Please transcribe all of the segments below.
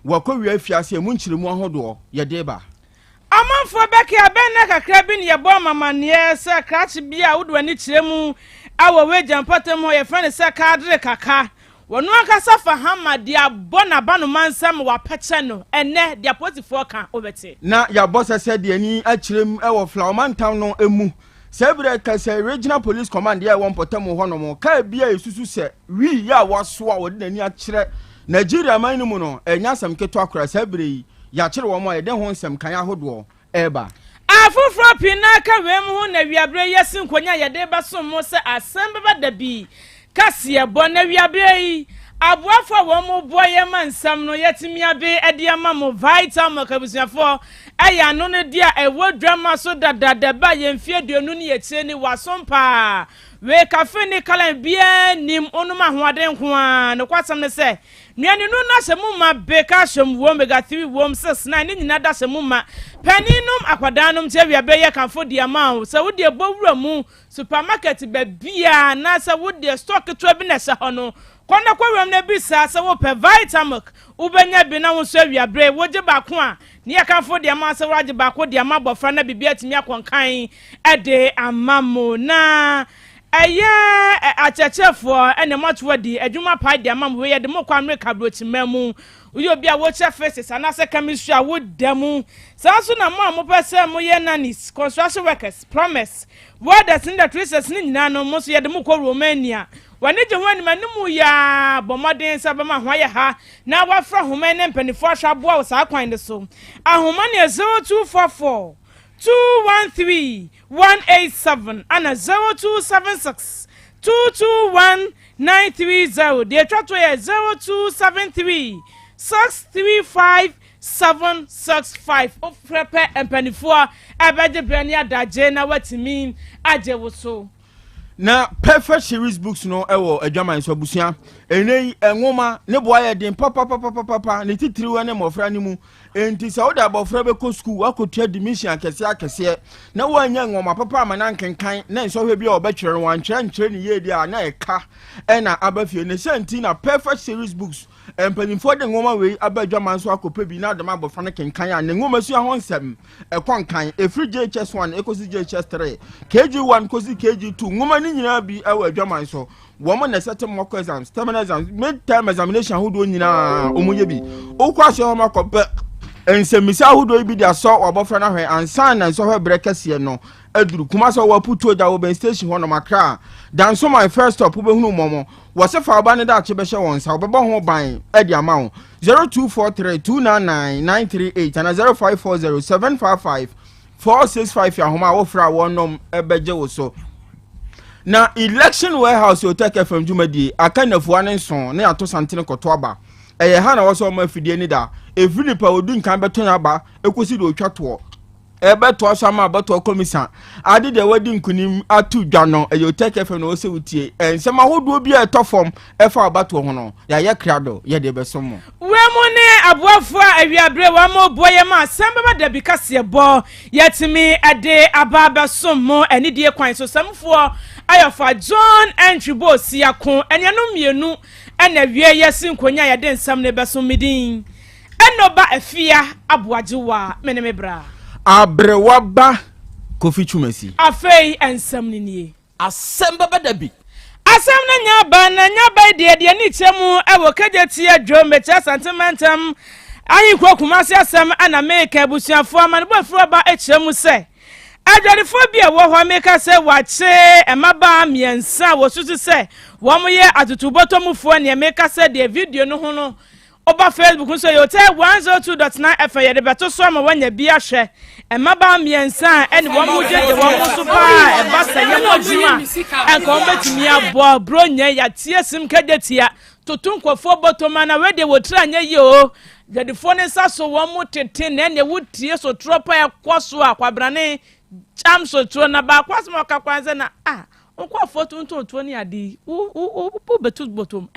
wakɔwie afiase mu nkyeremu ahodoɔ yɛde ba amanfo bɛke abɛn na kakra bi ne yɛbɔ mamaniɛ sɛ krakye bi a wode w'ani kyerɛmu awɔ wegyampatam hɔ yɛfrɛ ne sɛ kadre kaka wɔno ankasa fa hama de abɔ n'aba no mansam wapɛkyɛ no ɛnɛ de aposifoɔ ka obɛte na yɛabɔ sɛ de ani akyerɛm ɛwɔ Flowermantown no emu Sebre kase regional police command ya won potamu ho no mo ka bia esusu se wi ya waso a wode nani akire Nigeria man no mu no enya sam keto akora sebre yi ya kire wo mo e de ho nsam kan ahodo eba afufro pinaka wem ho na wiabre yesin konya ye de basom mo se Asem Beba Dabi kase bo na wiabre yi aboafo wo mo boye mansam no yetimi abe ede ama mo vital makabusiafo aya no ne dia ewo drama so dadada ba ye mfie duonu ne yetire ni wasompa we kafe ni kala bia nim onuma hoaden ho a ne kwasam ne se nuane no na semu ma beka shem wo omega 3 wo 6 9 ni nyina da semu ma paninum akwadanum tie wi abe ye kanfo dia ma o se wo de bowura mu supermarket ba bia na se wo de stock to bi na se hono kona kwawem na bisa se wo pe vitamilk ubenya bi na wo so awiabre wo je ba ko a ne ya kanfo de ma se waje ba ko de ma bofra na bibia atimi akonkan ede amamo na aya achechefo ene matwo di adwuma pa de amamo we ye de mo kwa America brochimemu uyo bia wo che faces anase chemistry a wo demu sanso na mo pese mo ye nanis construction workers promise what that's in the traces ni nyina no mo so ye de mo kwa Romania wani je wani manimu ya bomaden sabama hwaye ha na wafra homa ne mpanifo ahwabo a sa kwan de so ahoma ne 0244 213 187 ana 0276 221 930 de twato ye 0273 635 765 ofrepe empanifo abeje brani adaje na watimi aje wo so na perfect series books no ewo adwaman so busia enei enwoma ne boaye den papa ne titiriwa ne mofra ne mu enti sa woda bofra be ko school akotua admission akese na wanya nwoma papa amana nkenkan na nso hwe bia obetwere wan kyerɛ ne yedi a na eka na abafie ne senti na perfect series books empanimfo de nwoma we abadwaman so akopa bi na adama bofra ne kenkan a ne nwoma su ahon nsɛm ekwankan efri JHS1 ekosi JHS3 KG1 kosi KG2 nwoma ni nyina bi awa adwaman so woman na set mock exams terminal exams midterm examination hudo nyina omuye bi okwa so ma kope ensemisa hudo bi dia so wabofra na hwe ansan na so hwe brekese no aduru kuma so waputo da wo ben station ho no makra dan so my first stop wo behunu momo wo se fa ba ne da che be hye won sa wo bebo ho ban e dia ma wo 0243299938 and 0540755465 ya homa wo fra wonom ebeje wo so na election warehouse you take from Jumadi akanafo anenso na ato santene koto aba eye ha na wo so ma fidie ni da efilipa odu nkan beton aba ekosi do twato ebeto asama beto commission ade de wadi nkunim atu dwa no you take from no se wutie ensema hodo bi etofom efa abato ho no ya ye krado ye de besomo wemu ne aboafo awiabre wa mo boye ma Asem Beba Dabi kase bo yetimi ade ababa sommo eni die kwan so samfo ayofa John Entrybo siako enyanom mienu ena wie yesin konya ya de nsam ne besomidin enoba afia aboajewa menemebra abrewaba Kofi Chumesi afei ensam ni nie Asem Beba Dabi asem na nyaba de ni chemu ewo kejeti adwo mecha sentimentam ayi kwakumase asem ana meka busuafo amanebo furo ba echemu se adwarifo bia wo ho meka se wache emaba miensa wo susu se wo moye atutubotomufo ne meka se de video no ho no oba Facebook so yo te 102.9 FM ye de beto so ma wanya bia hwe emaba miensa ene wo mo je de wo mo so pa e ba se ye mo jima e ko betimi abo bro nya ya tie sim kadetia totunkofo botoma na we de wo tra nya ye o de fo ne sa so wo mo tete na ne wo tie so tropa ya kwaso akwabrane cham so tro na ba kwaso mo kakwanze na nkwa foto ntonto ni ade u betu botom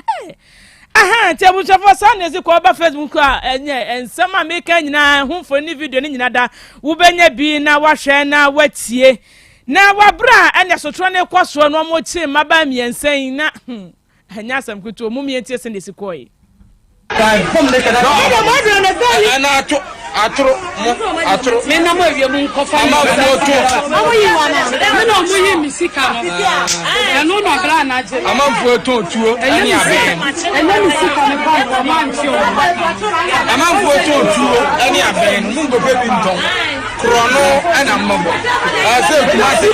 tebu chafo sanezi ko ba Facebook a ensema meka nyina humfo ni video ni nyina da wo benya bi na wahwe na watie na wabra anya sotro ne kwaso no mo chi maba miensan na anya asam kuto mu mientie se ndesi koi ana atro me na mo wie mu nkofa ama foto amoyi wana me na omoyi misika no no no bra na je ama foto tuo ani aben ena misika ne pa ma nti o ama foto tuo ani aben mu ngo bebi nton krono ana mmabo ase kumase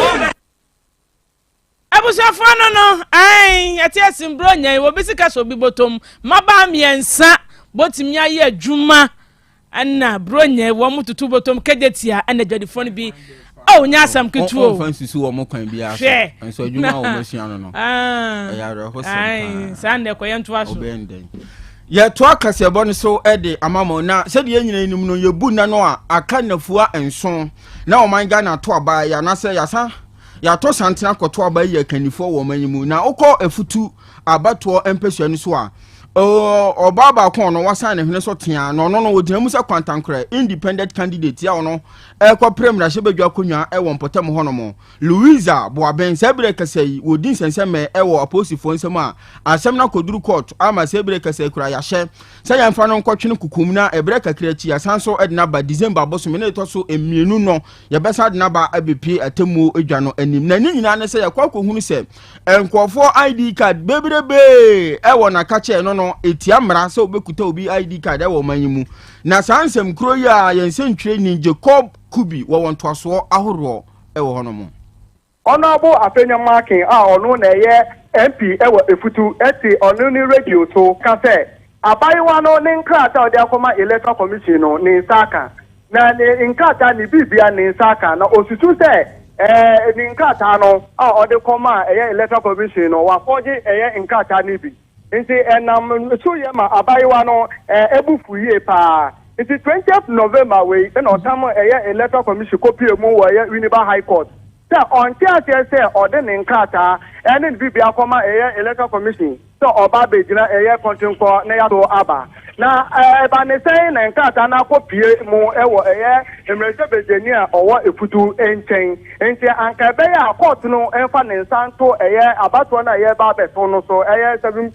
abusafo no ai ati asimbro nyan wo bisika so bi botom maba miensa botimi aye adwuma anna bronya wo mututu botom kedetia ana dwadifo no bi o nya asam ketuo fansusu wo mo kwan bi asa enso adwuma wo masua no no ya reho ai sande ko yento aso ye to akase bo no so ede amamo na se de nyina nim no ye bu na no a aka nafua enso na o man ga na to aba ya na se yasa ya to santena koto aba ye kanifo wo manyimu na ukọ efutu abato empesua ni so a obaba kon no wasan ne hene so tia no no odina musa kwantankre independent candidate ya no ekwa premier shebedwa konwa ewo mpotem honomo Louisa Boaben sebre kasei wodin senseme ewo aposifo nsem a asem na koduru court ama sebre kasei kura ya hye se yamfa no nkotwene kukum na ebre kakra chi asanso edna ba December bosome ne to so emienu no ye besa de na ba abepi atemu edwa no anim na ni nyina ne se yakwa kohunu se enkofo ID card bebrebe ewo na kache no no etiamra se obekuta obi ID card ewo manyimu na sansem kuro ya yensentwe ni Jacob Kubi wo wontoaso ahoro ewo honomo Honorable Afenya Marking ono na ye MP ewo efutu eti onu ni radio to kase abayiwa no ni nkrata odi akoma electoral commission no ni saka na ni nkrata ni bibia ni saka na osusu se ni nkrata no odi koma eye electoral commission no wa foje eye nkrata ni bi nti enam so ye ma abayiwa no ebufu ye pa. It's 20th November way and on time electoral commission copy mu wo ye Winneba High Court. So on say ordering kata and it be akoma electoral commission. So oba be gina content ko na ya to aba. Na ba ne say na kata na copy mu ewo emerese bejenia owo efutu enchen. Enti anka be ya court no enfa ne nsanto abato na ba be so no so 7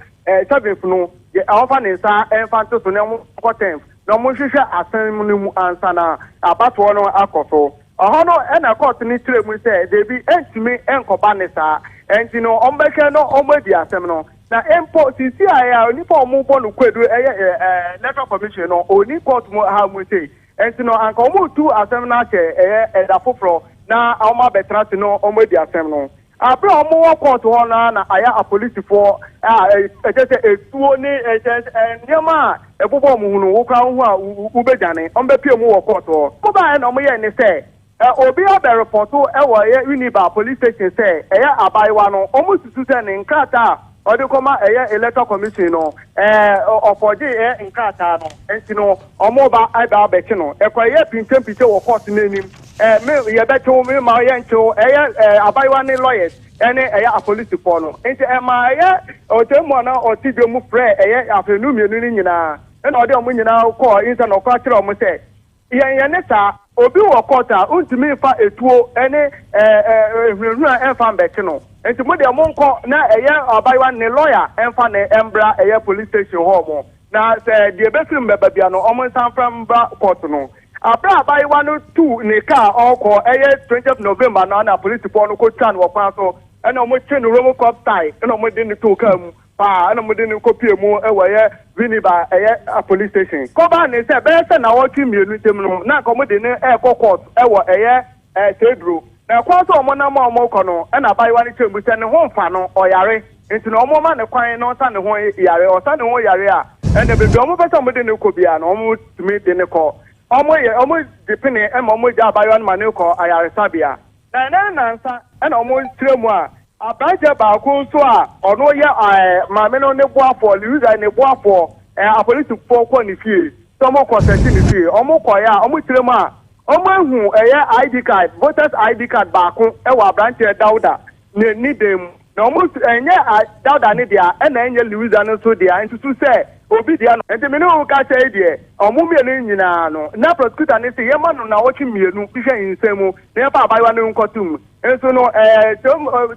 no enfa ne nsa enfa to so na ko 10. No muhwehwe asem no mu ansana abato no akoso ohono ena court ni tire mu se debi entimi enkoba ne sa enti no ombeke no ombedi asem no na empo sisi aya oni po mu bo no kwedu electoral commission no oni court mu ha mu se enti no anka omu tu asem na che eda foforo na oma betrati no ombedi asem no abro omu wo court ho na aya police for ejese etuo ni nyama ebobo mu hunu wo kwa hu a ubejane ombepie mu wo court ho ko ba na omu ye ni se obi obe report ewo ye Winneba police station se abaiwa no omu susu se ni nkata odikoma electoral commission no ofoje nkata no enti no omu ba aba abechi no ekwa ye pinche wo court n'enim me ye beto me ma ye ncho abaiwa ni lawyers ene a police for no enti ma otemu na otibio mu frɛ afenu mienu ni nyina ena ode omu nyina ko insa no kwa kire omu se ye ne sa obi wo kota untimi fa etuo ene ehunu enfa mbeke no enti mo de mo nko na abaiwa ni lawyer enfa ne embra police station ho mo na se de befirim beba bia no omu nsan from court no abra abaiwa no tu ne car ọkọ 20th November na police for no ko twan wo kwa so ena omu che no romo cop tie ena omu de ni to kam pa ena omu de ni kopie mu ewo Winneba police station ko ba ne se be se na wo twimienu tem no na ko mu de ni court ewo tedro na kwa so omu na ma omu ko no ena abaiwa ni chembu se ne ho mfa no oyare enti no omu ma ne kwan no sa ne ho yare o sa ne ho yare a ena be omu be se omu de ni ko bia no omu tumi de ni ko omu dipini omu ja abaiwa ma ne ko ayare sabia na nsa ena omu tiremu a abaje ba ko so a ono ye maame no ne boafo Louisa ne boafo apolice fo ko ni fie so mo ko senti ni fie omu ko ya omu tiremu a omu ehu ID card voters ID card ba ko wa branch Dauda ne ni dem na omu enye Dauda ne dia na enye Louisa no so dia ntutu se obi dia no enti me no ka che die omu mienu nyina no na prosecutor ne se ye ma no na wo twi mienu hwe insemu na pa abaiwa ne nkotum enso no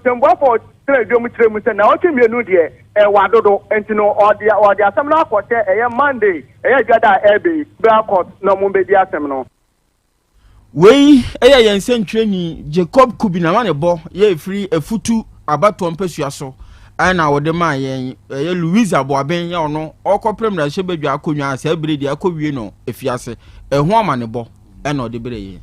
tembo for trade mu kire mu se na wo twi mienu die wadodo entino odi asem na akote Monday jada ebe bra court na mo be di asem no wei yen sentweni Jacob Kubina ma ne bo ye free efutu abato mpesua so ana wode ma yen Louise Aboaben ya ono okoprem na hye badwa akonwa asa bredi akowie no efiase eho ama ne bo ena ode breye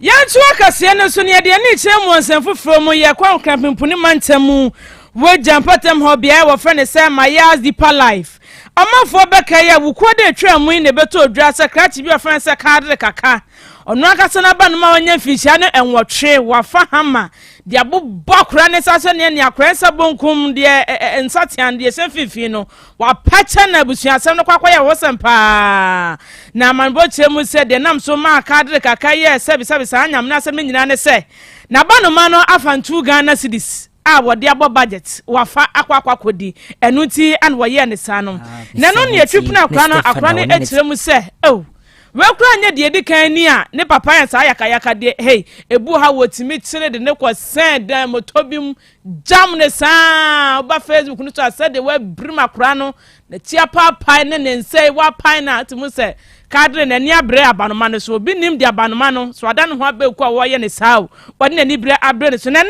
yantu akase no so ne de ne kyeremu onsenfoforo mu ye kwa nkrampempuni mantamu we jampatem ho bia wo frɛ ne sɛ Mayas Deeper Life amafo beka ya wukode twam ne beto odwa sakrati bi ofan sɛ kadre kaka ono akase na ba no ma wanya fihia ne enwotwe wafa hama de abobakura ne sase ne akransa bonkum de ensatian de sefifi no wa pacha na busuasem no kwakwaya wosempa na manbo chemu sɛ de nam so ma kadre kaka ye sɛ bisabi sa anyam na sɛ nyina ne sɛ na ba no ma no afantu Ghana cedis wode abo budget wafa akwakodi enuti an woye ne sanom na no ne atwipuna akra no ekyeremu sɛ we kura nya de kan ni a ne papa ya sa yakayaka de hey ebu ha wotimi kyere de ne ko send dan motobim jam ne sa oba Facebook no to asa de we brima kura no na tia papa ne nsei wa pai na atimu sɛ kadre na ni abre abanoma no so obi nim de abanoma no so ada no ho abeku a woye ne sa o wode na ni bre abre ne so na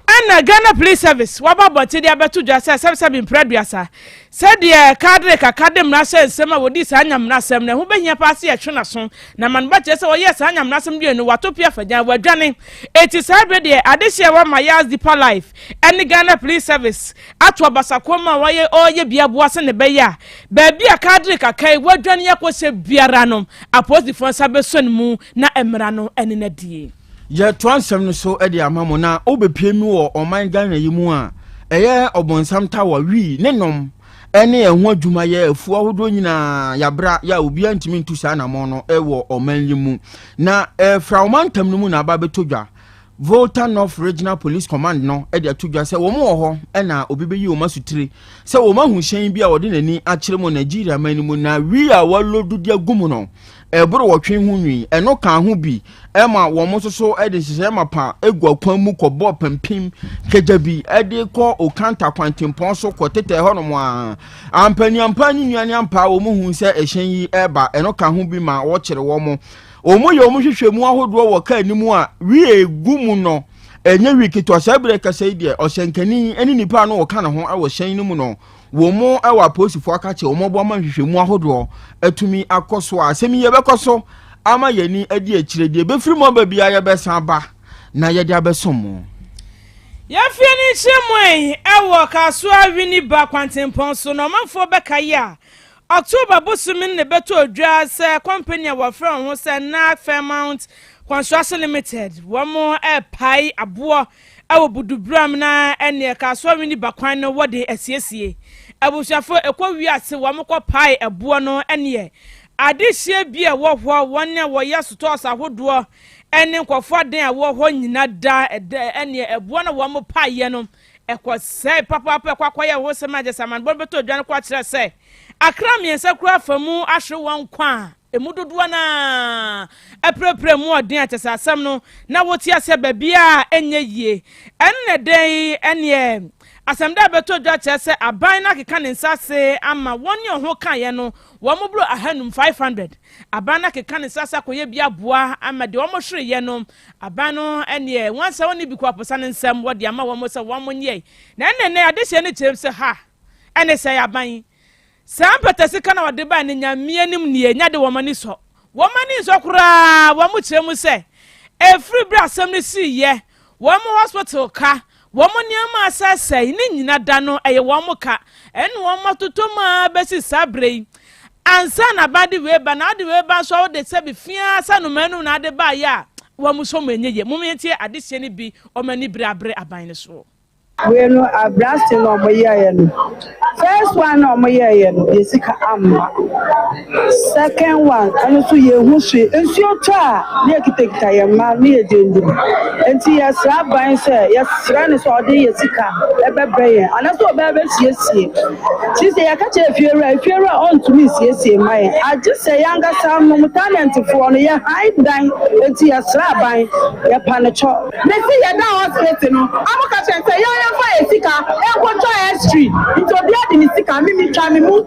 ana Ghana Police Service waba bonte dia betu dwa sɛ impreduasa sɛ de kadre kakade mra sɛ nsɛm a wodi sa anyam nasɛm na ho behia paase ya twena so na man ba kyerɛ sɛ wɔyɛ sa anyam nasɛm de no watopia fagya wadwane eti sa bre de adehye wa Mayas Deeper Life ɛne Ghana Police Service ato abasakoma wɔyɛ ɔyɛ bia boa sɛ ne bɛya ba bia kadre kakai wadwane yakɔsɛ biara no aposifo nsa beso ne mu na emra no ɛne na die ye twansem no so e de amamo na obepiem wo oman Ghana yimu a eye obonsam ta wa wi ne nom ene ehun adwuma ye afu ahodo nyina yabra ya obi antimi ntu sa na mo no e wo oman yimu na fra omantam no mu na aba betodwa Volta North Regional Police Command no e de atodwa se wo mo ho e na obi beyi wo masutire se wo mahu hyen bi a wode nani akire mo Nigeria manimu na wi a walodu dia gumu no ebro wotwe hu nwi eno kan ho bi ema wo mo so e de hye mapa egu akwan mu kɔbɔ pempim keja bi e de kɔ okanta kwantempɔn so kɔtete hɔ no mo a ampani nuane ampa wo mo hu se ehyen yi eba eno kan ho bi ma wo kyere wo mo omo ye omo hwehwɛ mu ahodo wo ka animu a wi egumu no enye wi kito sabre kasa ide ohyenkani eni nipa no wo ka ne ho a wo hyen ni mu no wo mo ewa posifo aka che wo mo bo ma hwehwɛ mu ahodo atumi akoso asemi ye bekoso ama yani adi akirede befiri mo ba bia ye besan ba na ye de abesom mo ya fie ni chemwen ewo kaso awini ba kwantempon so no manfo bekaya October bosumin ne beto odwa se company wa from ho se na Fairmount Construction Limited wo mo pai abo awo budubram na ene kaso awini ba kwan no wode asiesie abushafo ekwa wiase wo mo kɔ pai abo no ene adehye bia wo ho wonne wo yesoto asahodo ene nkofo den a wo ho nyina da ene abo na wo mo pai ye no ekwa sei papa kwakwaya wo se maje saman bon beto odwa no kwa kire sei akra miensa kura famu ahwe won kwa emudodo na eprepre mu odin atesa asem no na woti ase babia enye yie enne den ene asem da beto odwa chese aban na keka ne nsase ama woni ho kan ye no wo mo bro ahanum 500 aban na keka ne nsase akoye bia boa ama de wo mo hwere ye no aban no ene wansa woni bi kwa posa ne nsem wo de ama wo mo se wo mo nye na enne adehye ne kyerem se ha ene se aban Sampatasi kana wade ba ne nyame anim ne nya de womani so kura wo mu kyeremu se every bra asem ne si ye wo mu hospital ka wo mu niam asasai ne nyina da no eye wo mu ka ene wo matotoma besi sabrei ansa na bade we ba na de we ba so de se bi fia sa no manu na de ba ya wo mu so menye mu mentie adehye ne bi o mani brabre aban ne so we no a blast no mo ye no first one no mo ye no yesika amma second one anu so ye hu hwe ensuo ta ne kitekita ye ma ne ye dendu enti ya sra ban se ya sra ne so ode yesika ebebe ye ana so obebe siesie ti se ya ka che fiera on to me siesie mai age se yanga sam no talent for no ye high dan enti ya sra ban ya panecho me se ya da hospital no amaka che se ya yɛmfa yɛ sika ɛnkɔtɔ history nti obiara de ne sika metwa me bo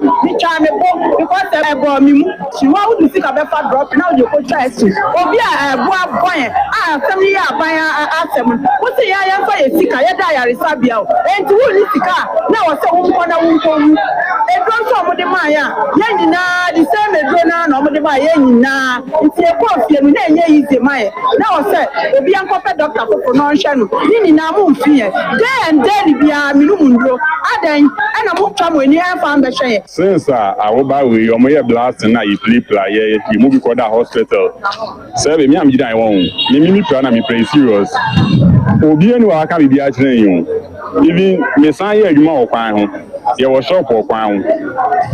because ɛbɔ me mu hyiwa wode sika bɛfa drop na wode kɔtɔ history obi a ɛboa bɔn a asɛm yi yɛ aban asɛm wote yɛmfa yɛ sika yɛda ayaresabea o enti wo ne sika na wɔ sɛ wonkɔ na wonkɔ mu ɛduro nso ɔmode maa yɛ a yɛn nyinaa de sɛ meduro na ɔmode maa yɛn nyinaa nti ɛkɔ fie mu na ɛnyɛ yize maa yɛ na wɔ sɛ obi ankɔpɛ dɔkta foforɔ na ɔnhwɛ no ne nyinaa momfi yɛ day and day biara menu mu nduro adan ɛna motwa mo ani ɛmfa mbɛhwɛ yɛ since awoba we ɔmo yɛ blast na yi play yɛ mu bi kɔ da hospital sɛ be me am gida wɔn me plan na me pray serious obi enu aka bibi a kyerɛ yi even me san yɛ adwuma wɔ kwan ho yɛ wɔ shop wɔ kwan ho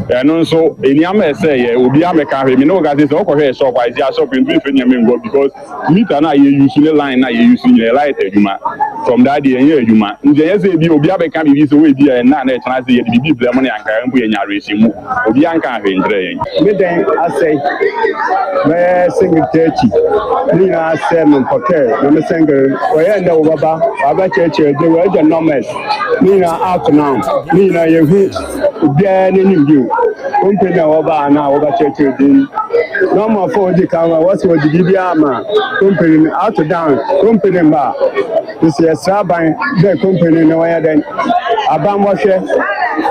ɛno nso eniam ɛsɛ yɛ obi ameka hwɛ me no ga say sɛ ɔkɔhwɛ shop a isi shop ntu ife nyame ngo because meter na yɛ use ne line na yɛ use ne light adwuma from that day yɛ adwuma nje yɛ sɛ bi obi abɛka bibi sɛ we bi na ɛtena sɛ yɛ bibi blem ne anka mbu yɛ nyare esi mu obi anka hwɛ nkyerɛ yɛn me den asɛ me singiteti ni na asɛ me pɔkɛ na me singere ɔyɛ nda wo baba aba cheche de wo agya numbers ni na out now ni na yɛ hu bia ne nim bio company na wo ba na wo ba cheche din normal for the camera what was the bibia ma company out down company ba this is saban the company na waya den aban mo hwɛ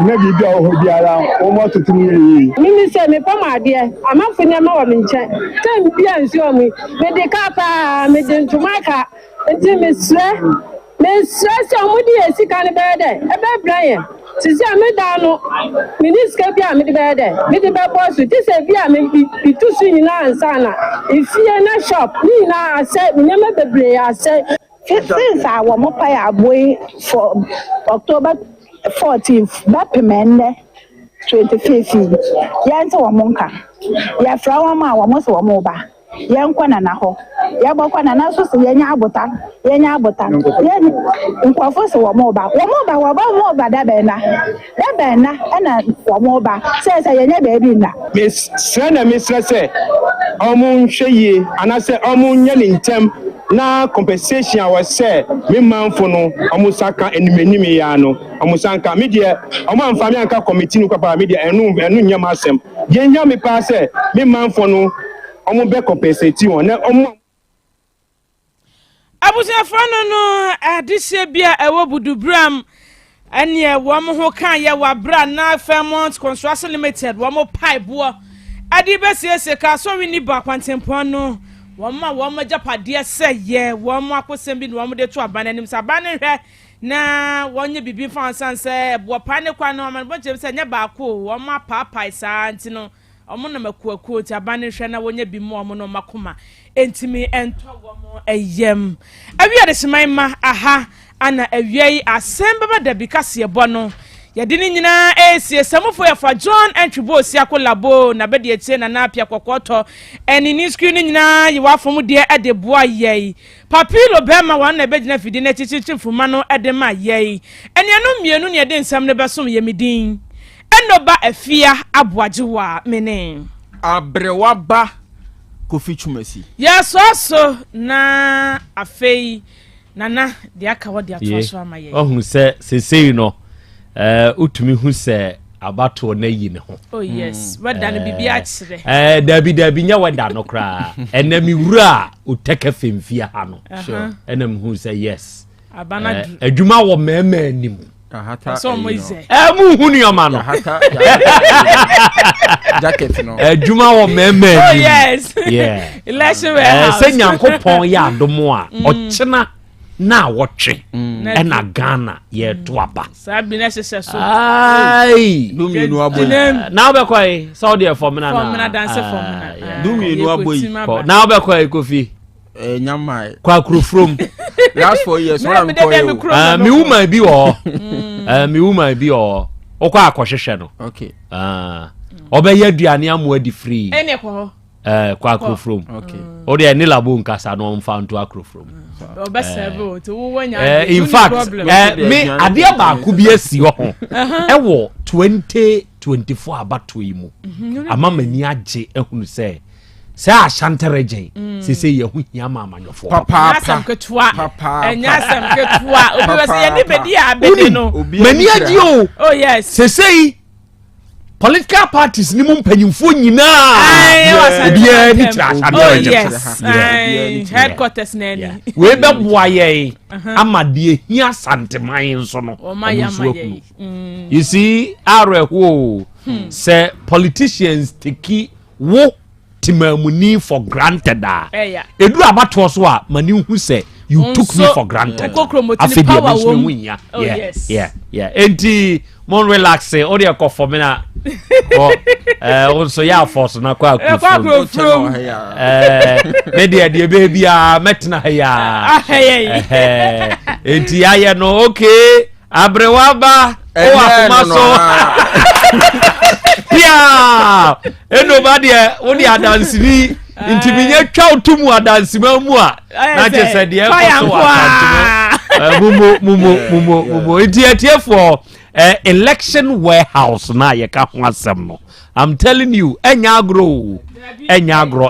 na bibia wo biara wo mo tutum yi mimi sɛ me pam adeɛ amanfo ne ma wɔ me nkyɛn kan bia nsuo mu me de ka pa me de ntoma ka nti me srɛ sɛ ɔmode yɛ sika ne bɛyɛ dɛ ɛbɛbrɛ yɛn ti sɛ me da no me ni sika bi a me de bɛyɛ dɛ me de bɛbɔ so ti sɛ bi a me bitu so nyinaa nsa na efie na shop ni nyinaa asɛ nneɛma bebree asɛ since I wɔ mo pa yɛ aboyi for October 14th bɛpemɛnnɛ 25th yɛn sɛ wɔ mo nka yɛfrɛ wɔn a wɔ mo sɛ wɔ mo ba yɛn kɔ nana hɔ yɛbɔ kɔ nana so sɛ yɛnya abota yɛn nkwafo sɛ wɔ mo ba da bɛna ɛna wɔ mo ba sɛ yɛnya baabi na mesrɛ sɛ ɔmo nhwɛ yie anasɛ ɔmo nyɛ ne ntɛm na compensation a wɔsɛ me manfo no ɔmo saka animanim ya no ɔmo sanka me deɛ ɔmo amfa me anka committee no kwapa me deɛ ɛno nyɛ ma asɛm yɛnya me pa sɛ me manfo no ɔmo bɛ compensate wɔn na ɔmo abusuafo no adehye bia ɛwɔ budubram ɛne wɔn ho kan yɛ wabra na Fairmont Construction Limited wɔn pipe bo ade bɛsiesie ka so we ni ba kwantempɔn no wɔn agyapadeɛ sɛ yɛ wɔn akosɛm bi na wɔn de to aban anim sɛ aban hwɛ na wɔn nye bibi fa ansan sɛ bopa ne kwa no ɔman bɔnkyɛm sɛ nyɛ baako wɔn apaapae saa nti no ɔmo na makuakuo ti aban hwɛ na wɔn nye bi mu ɔmo no makoma entimi ɛntɔ wɔn ɛyɛm awia de seman ma aha ana awia yi Asem Beba Dabi kaseɛ bɔ no yɛde ne nyinaa ɛsie samofo yɛfa John Entwibo Siako Labo na bɛde etie na na apia kɔkɔtɔ ɛne ni screen ne nyinaa yɛ wafom deɛ ɛde boa yɛi papilo bɛma wɔn na bɛgyina fidi na chichichi fuma no ɛde ma yɛi ɛneano mmienu ne yɛde nsɛm ne bɛsom yɛ medin ɛnoba afia aboagyewa mene abrewa ba Kofi Chumasi yɛsɔso na afei nana de aka wɔ de ato so ama yɛ ɔhu sɛ sesei no utumi hu sɛ abato na yi ne ho oh yes wada no bibi akyere dabi nya wada no kra ɛna mi wura uteka femfia ha no ɛna mi hu sɛ yes abana adwuma wɔ mɛmɛ anim so mo ize mu hu ni ɔma no jacket no adwuma wɔ mɛmɛ anim oh yes yeah election warehouse sɛ nyankopɔn yɛ adomo a ɔkyena na wɔtwe ɛna Ghana yɛ to aba sabi na hyehyɛ so ai dumienu aboyi na obekɔe sɛ ɔde fɔmina na fɔmina dance fɔmina dumienu aboyi na obekɔe Kofi nyamai kwa kurofrom last 4 years what am call me woman bi wɔ me woman bi wɔ okɔ akɔhyehyɛ no okay ɔbɛyɛ aduane amu adi free ɛne kɔ kwa kurofrom okay ɔde ɛne labo nkasa no ɔmfa nto akurofrom obesebe to wo nya in fact me adeɛ baako bi asi hɔ ho ɛwɔ 2024 abato yi mu ama mani agye ehunu sɛ say Asante region say ye hu hia mama nyofo papa Asem ketwa papa Asem ketwa obi we say ye ni bedi abedi no mani adi o oh yes say political parties ni mu mpanyimfo nyina obi ni tra oh yes headquarters na ni we be boa ye amade hia santeman so no you see areho say politicians take wo timamuni for granted edu abato so a mani hu say you took me for granted power yeah enti mon relax o de ko for me na so ya force na kwa from me de be bia metna ya enti aye no okay abrewaba o akumaso yeah nobody won the dance ni nti minye twa otumu adanse mamu a na je se de mumo idiatie for election warehouse na ye ka ho asem no I'm telling you enya agro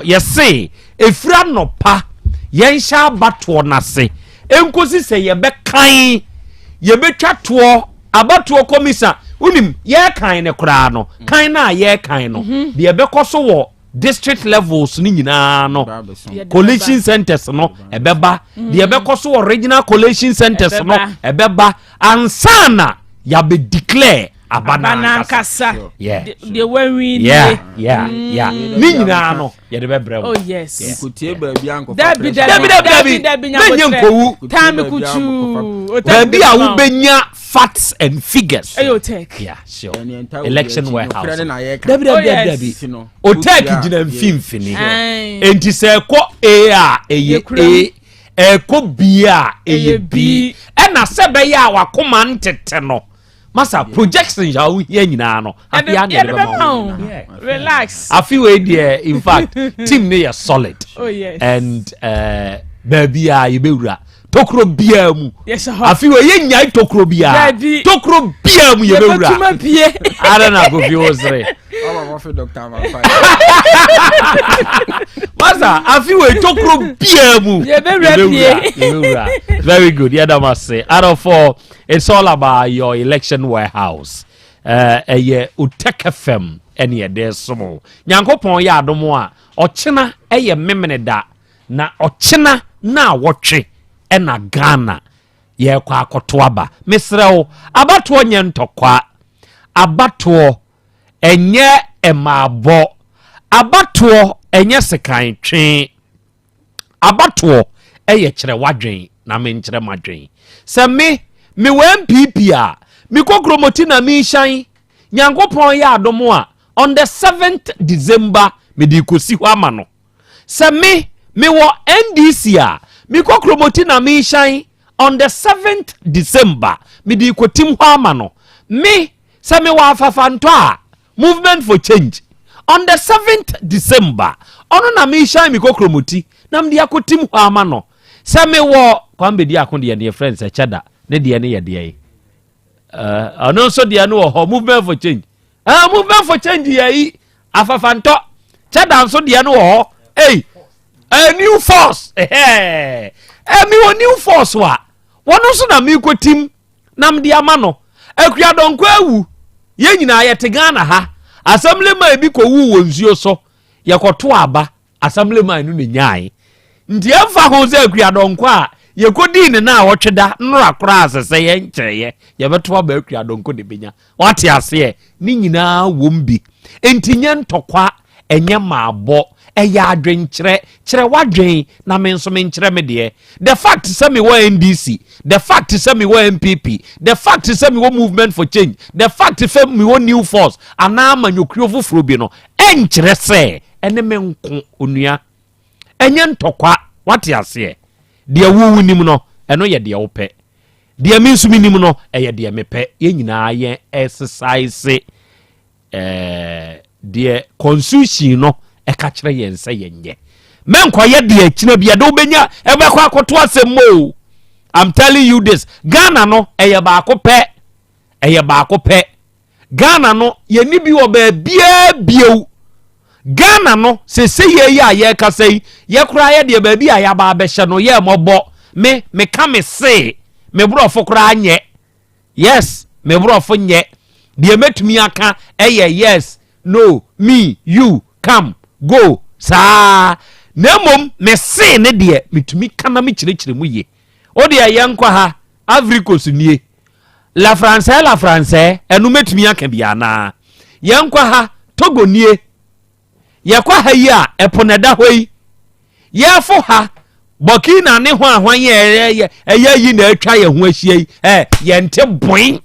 ye say efura no pa yen sha bato na se enkosi se ye be kan ye betwa to abato komisa unim ye kan ne kra no kan na ye kan no de be koso wo district levels ni nyina no collation centers no ebeba de be koso regional collation centers no ebeba ansana ya be declare abana kasa the when we yeah ni nyina no ye de be brem oh yes kutie ba bia nko Dabi nyanko time kuchu Dabi a wo benya facts and figures ayo take yeah sure election warehouse Dabi o take gina mfimfini enti se ko a eye ko bia eye b na se be ya wakoma ntete no masa projections ya wo hia nyina no afia na relax afi we there in fact team ne is solid oh yes and baby a ye bewura tokro bia mu yes afi we ye nyai tokro bia mu ye bewura ara na go fi osre masa afi we tokro bia mu ye bewura very good yeah that must say out of all it's all about your election warehouse ye Uteka FM ene de somo nyankopon ya adomo a ochena ye memene da na ochena na wotwe ena Ghana ye kwa akoto aba misrewo abato nye ntokwa abato enye emabo abato enye sekan twe abato eye kire wadwen na me nkire madwen se me MPP a mi kokromoti na mi hyan nyankopon ya adomo a on the 7th December me di kosi ho ama no se me wo NDC a mi kokromoti na mi hyan on the 7th December me di kotim ho ama no me se me wa afafanto a movement for change on the 7th December ono na mi hyan mi kokromoti na me di akotim ho ama no se me wo kwambe di akonde ye friends e cheda ne de ne ye de ano so de no ho movement for change movement for change ye afafanto cheda so de no ho hey a new force mi wo new force wa wono so na mi kotim nam de ama no akua donko awu ye nyina ye te Ghana ha assemblyman ebi ko wu wo nsuo so ye koto aba assemblyman no ne nyaai ndi amfa ho ze akua donko a ye kodi ne na wotweda nra kora asese ye nkyereye ye beto aba akua donko de benya wate ase ni nyina wombi entinya ntokwa enye maabo eya adwenkyere kyere wadwen na me nso me nkyere me de the fact say me wa NDC the fact say me wa MPP the fact say me wa movement for change the fact say me wa new force ana amanyokrio foforo bi no enkyere se ene me nko onua enye ntokwa wate ase de wuwu nim no eno ye de wope de me nso nim no eye de mepe ye nyina ye exercise de constitution no eka kire yense yenye menkwa ye de akina bia do benya ebekwa akoto asemo I'm telling you this Ghana no eye ba akopɛ Ghana no ye ni bi wo ba bia bieu Ghana no se ye ya ye ka sei ye kura ye de baabi a ya ba behye no ye mobo me ka me se me brofo kura anye yes me brofo nye de metumi aka yes no me you come go sa nemom me se ne de metumi kana me kirekire mu ye o de ye nkwa ha Africos nie la français enu metumi aka bia na ye nkwa ha Togo nie ye kwa ha yi a eponeda hoi ye fo ha Burkina ne ho ahwan ye yi na atwa ye ho ahia yi ye nte boin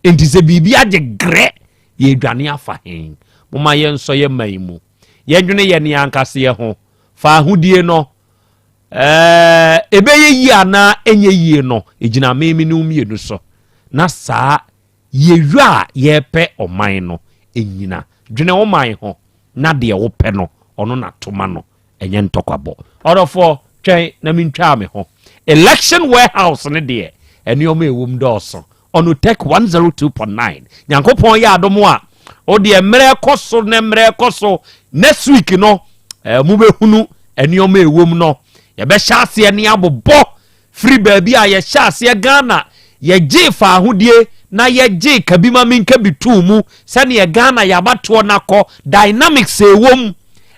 enti se bibi age gre ye dwane afa hen moma ye nso ye maimu ye dwene ye ne ankase ye ho fa ahudie no ebe ye yi ana enye yi no ejina memi no mienu so na saa ye ywa ye pe oman no enyina dwene oman ho na de wo pe no ono na toma no enye ntokwabo orofo twen na mintwa me ho election warehouse ne de enioma ewum doso ono tech 102.9 nyankopon ya adomo a o de emre koso ne emre koso next week no mu be hunu enioma ewum no ye be hyase ne abobo free baabi a ye hyase Ghana ye gi fa ahodie na ye gi kabima minka bitu mu se ne Ghana ya bato nako dynamics ewom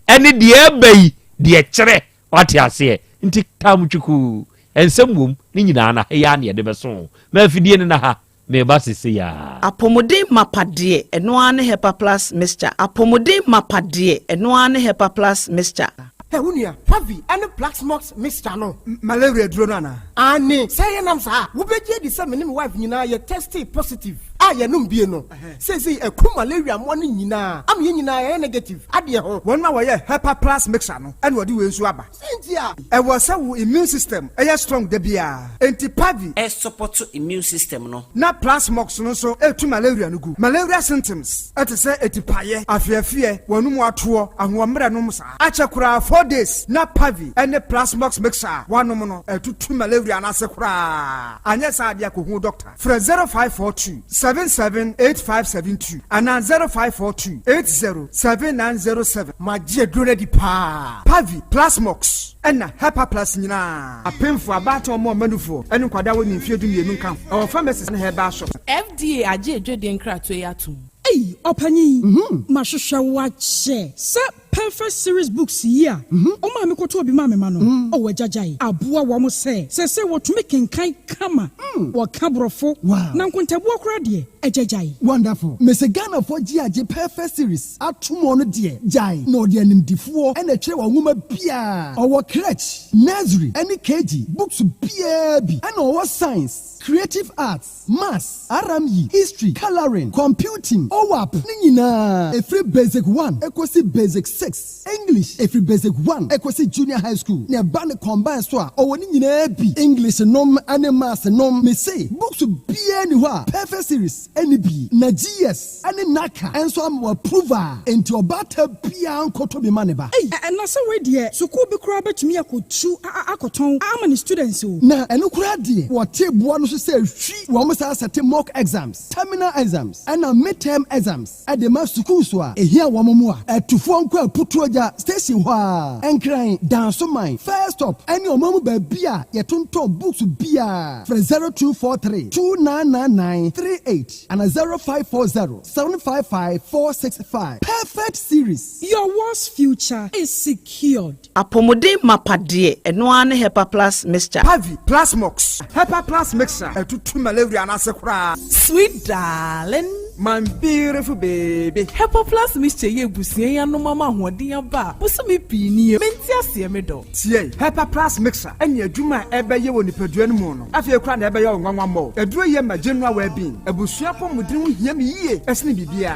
eni de ebai de kire wate ase nti tamchuku ensemwom ni nyina na ya ne de beso ma fidie ne na ha me ba sese ya apomode mapade eno ane hepa plus mixture apomode mapade eno ane hepa plus mixture Hey, unia, Pavi, and the Black Smokes Mr. No, malaria drona. Ani, say nam sa, ubeje di sa menim wife nyina ye tested positive. Ah, ye num bie no. Say a ku malaria morning nyina. Am ye nyina ye negative. Ade ho. Won ma ye Hepa Plus mixer no. And wodi we nsu aba. Sentia. E wo sa wo immune system. E strong de bia. Enti Pavi e support immune system no. Na Plus Mox no so e tu malaria no gu. Malaria symptoms. Et say etipaye, afiafie, wonu ato, ahomre no msa. Acha kura 4 days na Pavi and the Plus Mox mixer. One no tu malaria na se kura. Anya sa dia ko hu doctor. Fra 0542 778572 and 0542 807907. My dear Drone di pa Pavi Plus Mox and Hepa Plus nyina apemfo abato mo manufo enu kwada woni mfie du mienu kan our pharmacies na herba shop FDA aje edwede nkrato yatum Hey, Opani, Mashusha wache. Sa perfect series books here. Oma mi koto bi mame mano. O wejajai. Abua wamo se what making kai kama. Wa kabrofo. Wow. Na nkontabu akra de ejajai. Wonderful. Mese Ghana for GAJ perfect series. Atumo no de jai. No de nimdifuo ene kire wa nwoma bia. Owo crèche, nursery, any KG, books bia bi. And owo science, creative arts, maths, RME, history, coloring, computing. OWAP nina every basic 1 equals basic 6 English every basic 1 equals junior high school ne ban combine so a o nyina bi English nom and maths nom me say books be anywhere perfect series any bi na GS any naka and so am approval into obata bia nkoto be maneba na say we de school bi kura betumi akotu akoton am students o na eno kura de what table no so say hwi wo mo sa set mock exams terminal exams and midterm exams at the mass school so here womamu a atufo nko aputuoja station ho a enkran danso mine first stop any omamu ba bia yetonton books bia from 0243 299938 and 0540 755 465 perfect series. Your worst future is secured. Apomode mapade eno ane Hepa Plus mixture. Pavi Plus Mox Hepa Plus mixture etutu malaria na sekura. Sweet darling, my beautiful baby. Hepa Plus mixture ye busie ya no mama hoden aba. Buso me pini menti ase me do. Tie Hepa Plus mixer enya adwuma ebeye wo nipadua no mu no. Afie kura na ebeye wo nwanwa mo. Eduro ye ma general well being. Ebusua pomudin wo hia me yie. Esne bibia.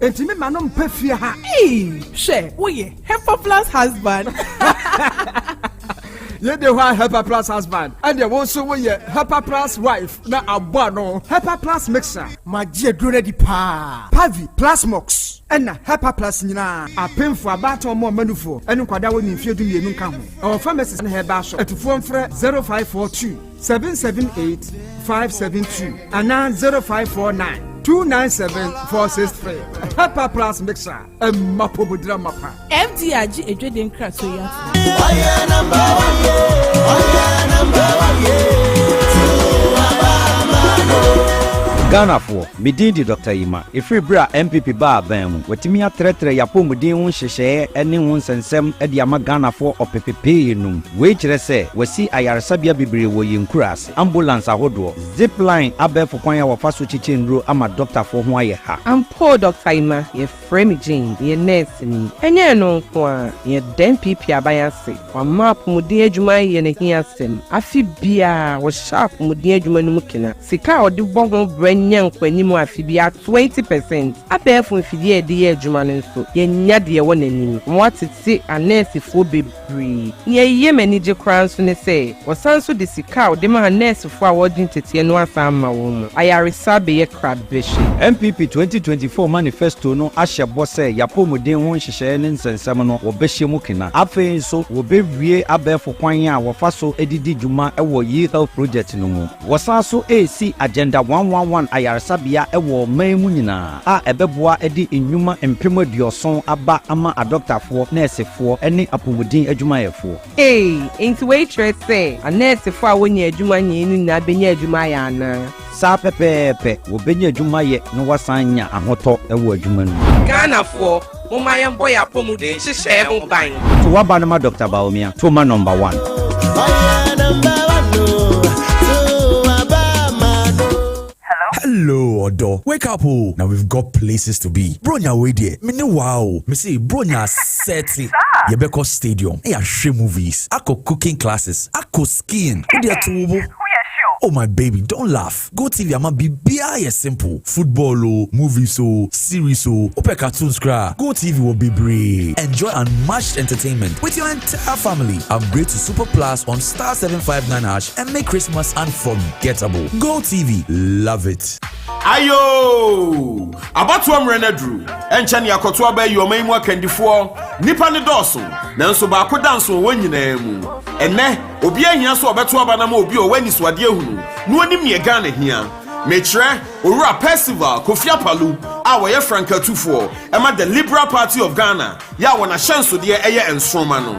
Enti me manom pafie ha. She, wo ye Hepa Plus husband. Ye de wa Hepa Plus husband and there also we Hepa Plus wife na abua no. Hepa Plus mixer ma je drone di pa Pavi Plus Mox and Hepa Plus nyina apemfo abato mo manufo enu kwada woni mfie du mienu nka ho our pharmacies na herba shop etufo mfre 0542 778 572 and 0549 297-463. Pepper Plus Mixer. Mapobudra Mapa. MD Aji Edwin Krasoya. Ghana for Medindi Dr. Ima. If we bra MPP bar bam, Watimia Tretre Yapomudi Sheshe, any one sensem at Yama Ghana for or PPP num. Which say, we see Ayar Sabia Bibri way in Kras, ambulance a hodo, zip line, abe for Koya or Fasuchi Chinru, I'm a doctor for Hawaii. I'm poor Dr. Ima, ye frame Jane, ye nursing, and ye no kwa, ye den pipi abayasi, or map Mudia Jumai and a hiasim. Afi bia was sharp Mudia Jumanukina, Sika or the bongo brain. When you more fibia 20%. I bear for Fidia dear Juman so ye nadia one any. What it say a nurse if will be free. Ye manager crowns when they say, was so the cow, the man nurse for awarding to Tianua Sama woman. I are sabe ye crab bish. MPP 2024 manifesto no Asha Bosse Yapomo de won Shishan and Samano or Beshimukina. Afe so will be re abe for Kwanya or Faso Edidi Juma a ye health project no. Was also AC agenda 111. Ayarasabia ewo memunina a ebeboa edi enwuma empemo dioson aba ama adoctorfo nursefo ene apomudin adwumayefo into waitress say a nursefo a wonya adwuma nyenu na benya adwuma ya na sa pepepe wo benya adwuma ye no wasanya ahoto ewo adwuma nu Ghana for momayam boy apomudin hihye ho ban to wabanama Dr. Baomia to ma number 1 Hello, Odo. Wake up, oh. Now we've got places to be. Bronya, wait there. Me no wow. Me say Bronya seti. Yebeko Stadium. Hey, share movies. Ako cooking classes. Ako skiing. Who there to? Oh my baby, don't laugh. Go TV ama bibia simple. Football oh, movies oh, series oh, open cartoons cra. Go TV will be brave. Enjoy unmatched entertainment with your entire family. Upgrade to Super Plus on star 759# and make Christmas unforgettable. Go TV, love it. Ayo! Abatu amrenadru. Enchani akoto aba yoma mu akandifo. Nipa ne doso. Nanso ba akodanso won nyina mu. Enne obi ahia so obeto aba na ma obi o wani swade ehunu. No onim ye Ghana hia. Mechre Owura Percival Kofia Palu a woye Frankatufo ema the Liberal Party of Ghana ya wona hyenso de eye ensroma no.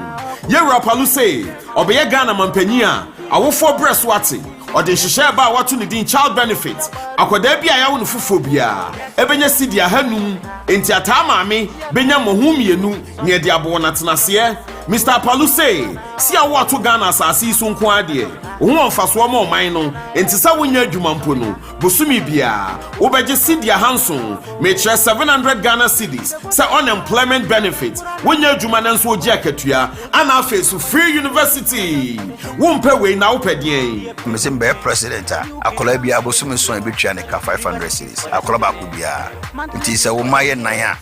Ye Owura Palu say obeye Ghana mampanyi a awofo breast wate ode hihye ba watu ne din child benefit akoda bia ya wonu fofo bia ebenya sidi ahanum enti atamaame benya mohum yenu ne de abo na tenase. Mr. Palu say si a watu Ghana asasi so nko ade wo mfaso ma oman no enti sa wonya adwuma mpo no bosumi bia wobeje sidi ahanson mechre 700 Ghana cedis say unemployment benefit wonya adwuma nanso oji akatua ana face free university wompe we na wopedien Mr. President akola bia bosumi so ebetwa ne ka 500 cedis akola ba ko bia enti say wo maye nan a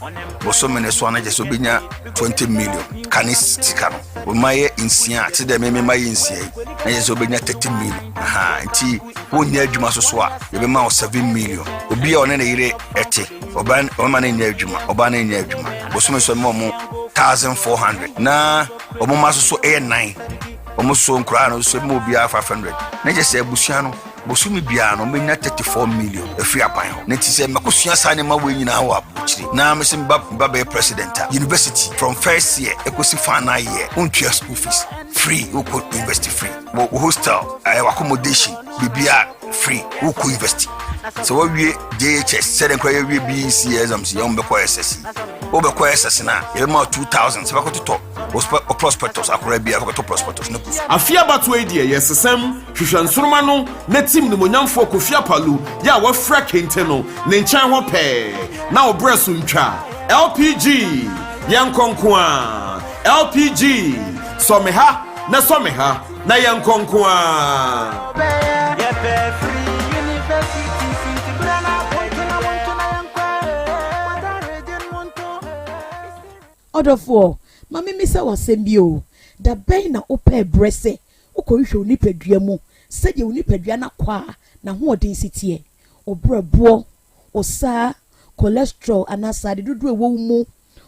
bosumi ne so na je so benya 20 million kanis tikano wo maye insia ti de me maye insia na je so benya 30 million enti wonya adwuma so a ye be ma 7 million obi a one na yire ete oban o ma na nya adwuma oban na nya adwuma bosumi so mo 1400 na omo ma so 9 omo so nkura no so mo bia 500 na je se abusua no bosumi bia no menya 34 million efi apan ho na ti se makosua sane ma we nyina ho abuchiri na mesim baba president university from first year ekosi final year untua school fees free uko university free hostel accommodation bibia free uko university so we JHS said enquire we BC exams yom be kwa SSC obekwa SSC na e ma 2000 se bakoto to prospectus akora bia bakoto prospectus no kufu afia batu idea yesesem hwehwansoroma no na team no monyamfo Kofia Palu ya wa fra kente no ne nchan ho pe na obreso ntwa LPG yankonkwa LPG someha na yankonkwa Odofo mami misa wasɛm o da bɛn na ope brese ukohwehwe onipadua mu sɛde onipadua na kwa na ho odin sitie obrɛboɔ osa cholesterol anasa de dodo ewo mu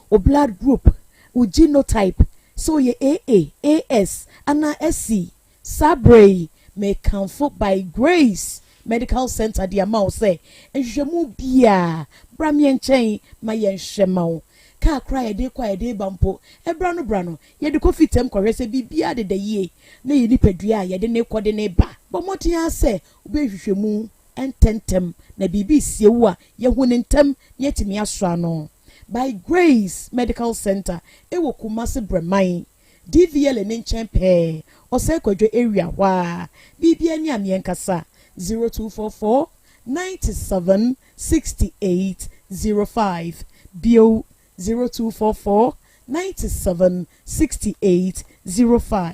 o blood group o genotype so ye AA AS ana SC sabrei me kanfo by grace medical center de ama wo se nhwehwemu bia bra me nchen ma ye nhwema wo ka kra ye de kwa ye de bampo ebra no ye de kofitem kwere se bibia de yie na ye nipadua ye de ne kode ne ba bomotia se obehwehwemu ententem na bibi siewu a ye hu ne ntem ye timi asra no by Grace Medical Center ewo Kumasi Bremai DVL ne nchen pe ose kwadwo area wa bibia ni amienkasa 0244 97 68 05 bio 0244 97 68 05.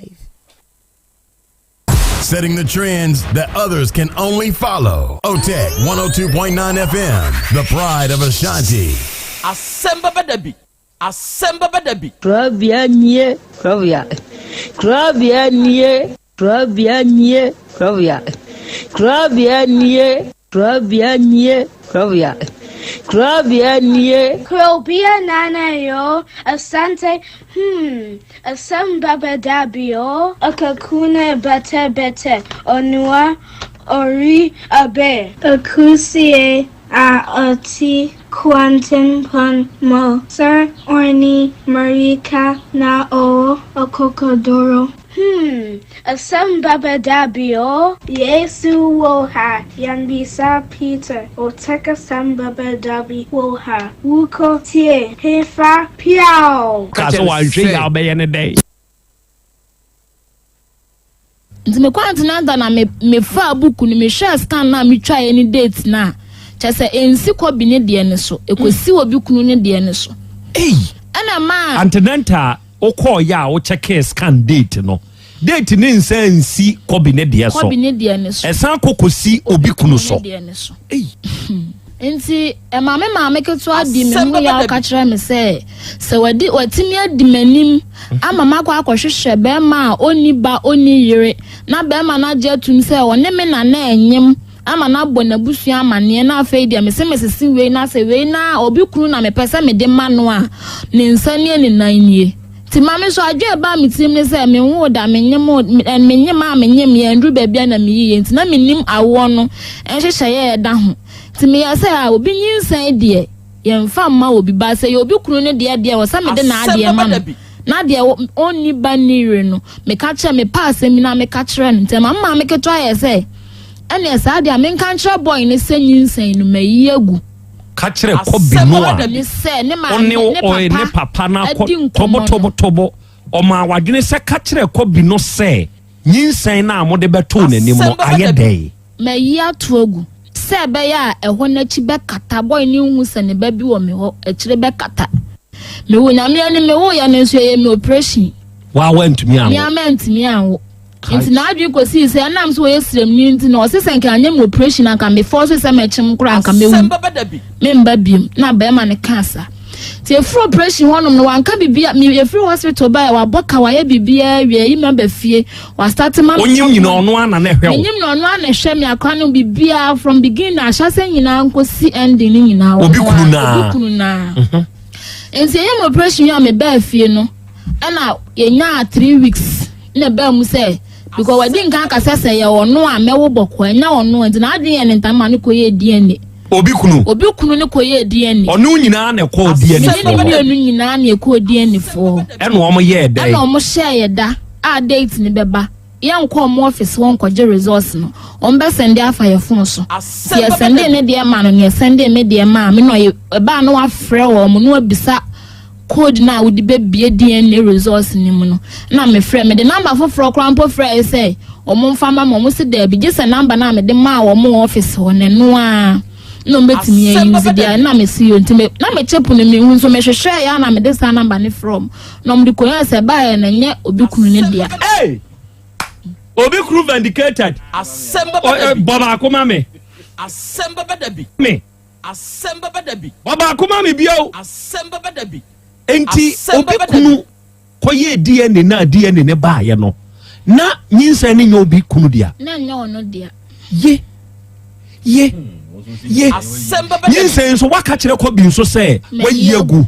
Setting the trends that others can only follow. OTEC 102.9 FM, the pride of Ashanti. Asem Beba Dabi. Asem Beba Dabi. Krobea nie. Krobea nie. Krobea nie. Krobea nie. Krobea nana yo. Asante. Asem Beba Dabi yo. Akakuna bete. Onua. Ori abe. Akusie. Ati. Quantum pon mo. Sir Orni Marika na o. Okokodoro. Asem Beba Dabi o. Yesu woha. Yanbisa Peter. Oteka Asem Beba Dabi woha. Wuko tie. Hefa piao. Kaso wanhwe ya be ne day. Nti me kwantena da na me fa buku ni me share scan na me twa any date na. Chese ensi ko bi ne de ne so. Ekosi obi kunu ne de ne so. Ana ma antenanta o call ya o check scan date no. Date ni nsi ko bi ne de so. Ko bi ne de ne so. Esan kokosi obi kunu so. Nti maame keto adi me mu ya ka kire me se watimi adi manim ama makwa akohwehwe be ma oni ba oni yire na be ma na je tum se wone me na enyem ama na bona busu amane na afei dia me se mesisi we na se we na obi kunu na me pese me de mano a ne nsane ni nanie ti maame so adwe ba me tim ne se me hu da me nyem ye ndru ba bia na me yiye nti na me nim awo no enhwehwe ye da ho ti me ya se a obi nyinsan de ye mfa ma obi ba se ye obi kunu ne de wo sa me de na ade ma na de oni ba nire no me ka kire me pass mi na me ka kire ntem mama me keto aye se ene sa de me kan kire boy ne se nyinsan no me yiegu ka kire ko bi no a ne papa na tobo o ma wadwene se ka kire ko bi no se nyinsan na amode beto nanim no aye dey me yi atogu se be ya eho na chi be kata boy ni hu se ne ba bi wo me ho e kire be kata me wo na me ani me wo ya na so ye me operation wa went me an me ament me an nti na adwi ko si se anam so ye srem ni nti na o se senka anya me operation aka me force se me chim kura aka me wu me mba biem na ba ma ne cancer ti e free operation honom no wanka bibia me e free hospital ba wa boka wa ye bibia wie yi member fie wa start man onyim nyina ono ana na hwe onyim no ono ana hwe me akwa no bibia from beginning ahase nyina nko si ending ni nyina obi kunu na nti ye operation ya me ba fie no ana ye nya 3 weeks na ba mu say because we din kan ka sese ye ono a mewo bokọ nya ono nti na adin ye ne ntama ne ko ye DNA obi kunu ne ko ye DNA ono nyina na ko DNA fo ne nyina na ko DNA fo eno omo ye dey eno omo share ye da a date ne beba ye nko omo office won ko je resource no on be send afa ye phone so ye send ne de ma no ye send me de ma me no ye ba no afre wo mo no abisa code na would be DNA resource ni mu no na me frɛ me de number for krampo frɛ say omo mfama mo se da bi je se number na me de ma wo mo office ho ne no a no betimi use dia na me see you ntime na me chepu ne me hu so me hwehwɛ ya na me de sa number ni from no me de ko ya se ba ya na nye obi kunu ne dia obi kunu vindicated Asem Beba Dabi baba akoma me Asem Beba Dabi me Asem Beba Dabi baba akoma me bio Asem Beba Dabi enti obi kunu koye DNA na DNA ne ba ye no na nyinsa ne nyo obi kunu dia na nya ono dia ye nyinsa so waka kire ko bi nso se wayiegu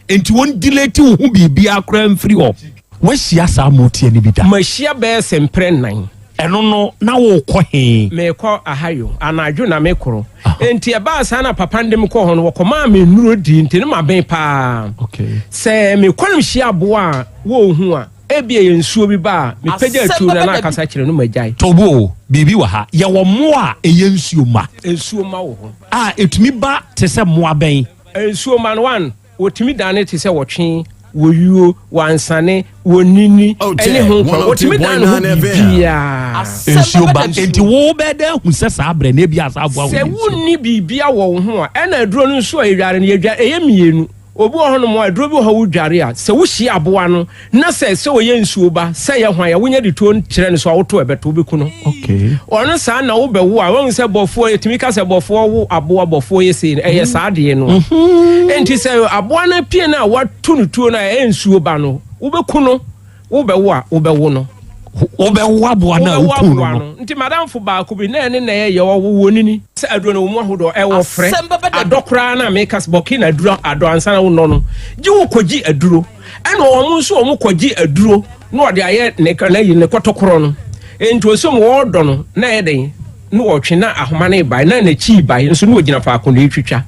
enti won delete wo hu bibia akra mfiri ho wahia sa motie ne bi da mahia be sempre nan eno no na wo kɔ he me kɔ ahayo anadwo na me koro enti eba sa na papa ndem kɔ ho no wo kɔma me nuro di enti ne ma ben pa okay sɛ me kɔnum hia aboa wo hu a ebie ye nsuo bi ba me pagya atu na akasa kyerɛ no magyae tobo bibi wa ha ye wo mo a eye nsuo ma wo ho etumi ba te sɛ mo aben nsuo ma no one wotumi dane te sɛ wɔtwe woyuo wansane wonini ɛne ho wotumi dane ho bibia nsuo ba enti wo bɛda hu sɛ saa brɛ na bia saa aboa wo sɛ wonni bibia wɔ wo ho a ɛna aduro no nso ayare no yɛdwa ɛyɛ mienu obi wɔ hɔ no mo aduro bi wɔ hɔ wo dware a sɛ wo hyi aboa no na sɛ wɔyɛ nsuo ba sɛ yɛ hwan ya wonya de tuo kyerɛ no so a woto ɛbɛto bi ku no okay ɔno saa na wo bɛwo a wɔn sɛ bɔfoɔ yɛtumi ka sɛ bɔfoɔ wo aboa bɔfoɔ yɛ sei ɛyɛ saa deɛ no enti sɛ aboa no pie na watu no tuo na ɛyɛ nsuo ba no wo bɛku no wo bɛwo a wo bɛwo no wo aboa na wo ku no nti madam fo ba ko bi na ɛne na ɛyɛ wo nini sɛ aduro no wo ahodo ɛwɔ frɛ adokra na make us boki na aduro ado ansa na wo no gye wo kɔgyi aduro ɛna wɔn nso wɔn kɔgyi aduro na wɔde ayɛ ne kana yi ne kɔtɔkoro no enti osom wɔdɔ no na ɛyɛ den na wɔtwe na ahoma ne ba na chi ba nso na wɔgyina faako na etwitwa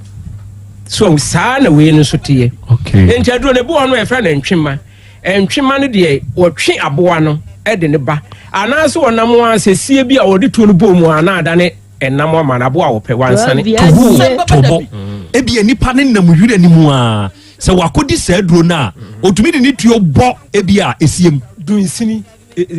so saa na wei no so teɛ enti aduro ne bo no ɛfrɛ na ntwema ntwema no deɛ wɔtwe aboa no ɛde ne ba anaso wɔnam a sɛsie bi a wɔde tuo no bɔ mu ana adane ɛnam ama na aboa wɔpɛ wansane tobo ebi nipa ne nam yure ni mu a sɛ wakodi saa duro na otumi de ne tuo bɔ ebi a esiem dunsini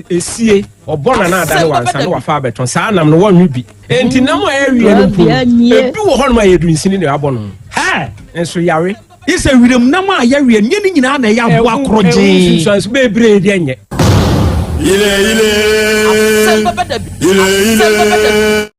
esie ɔbɔ na adane wansane wafa abɛtɔn saa nam no wɔnwe bi enti nam a ɛwie no po ebi wɔ hɔ no ma yɛ dunsini ne abɔ no ha enso yare isa wiram nam a yɛwie nye ne nyinaa na ɛyɛ aboa korɔgye so bebre de nye Asem Beba Dabi.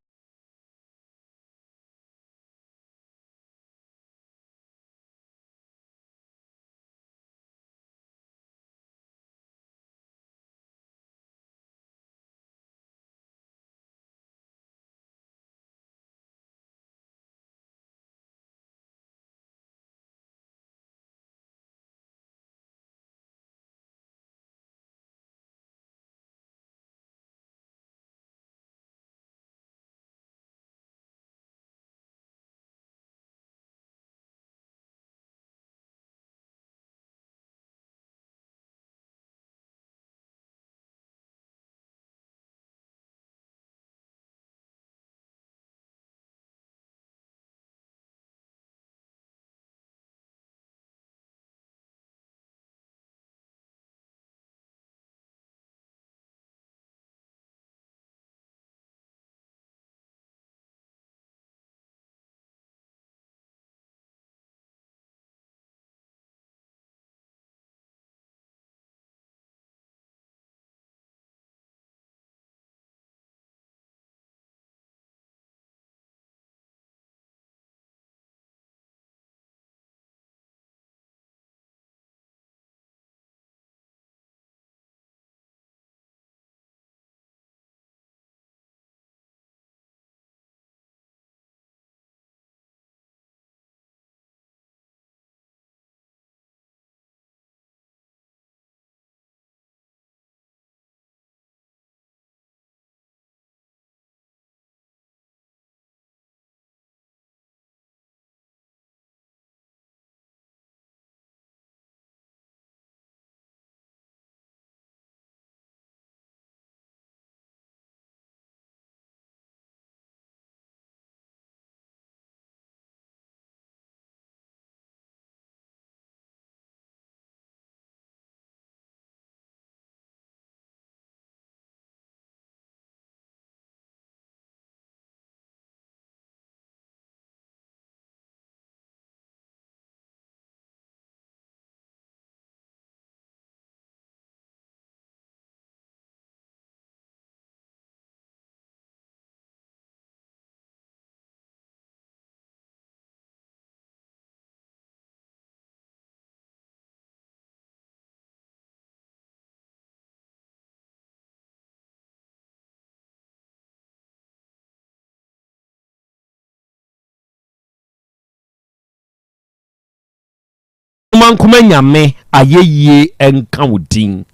mankoma nyame ayeyie enka wodin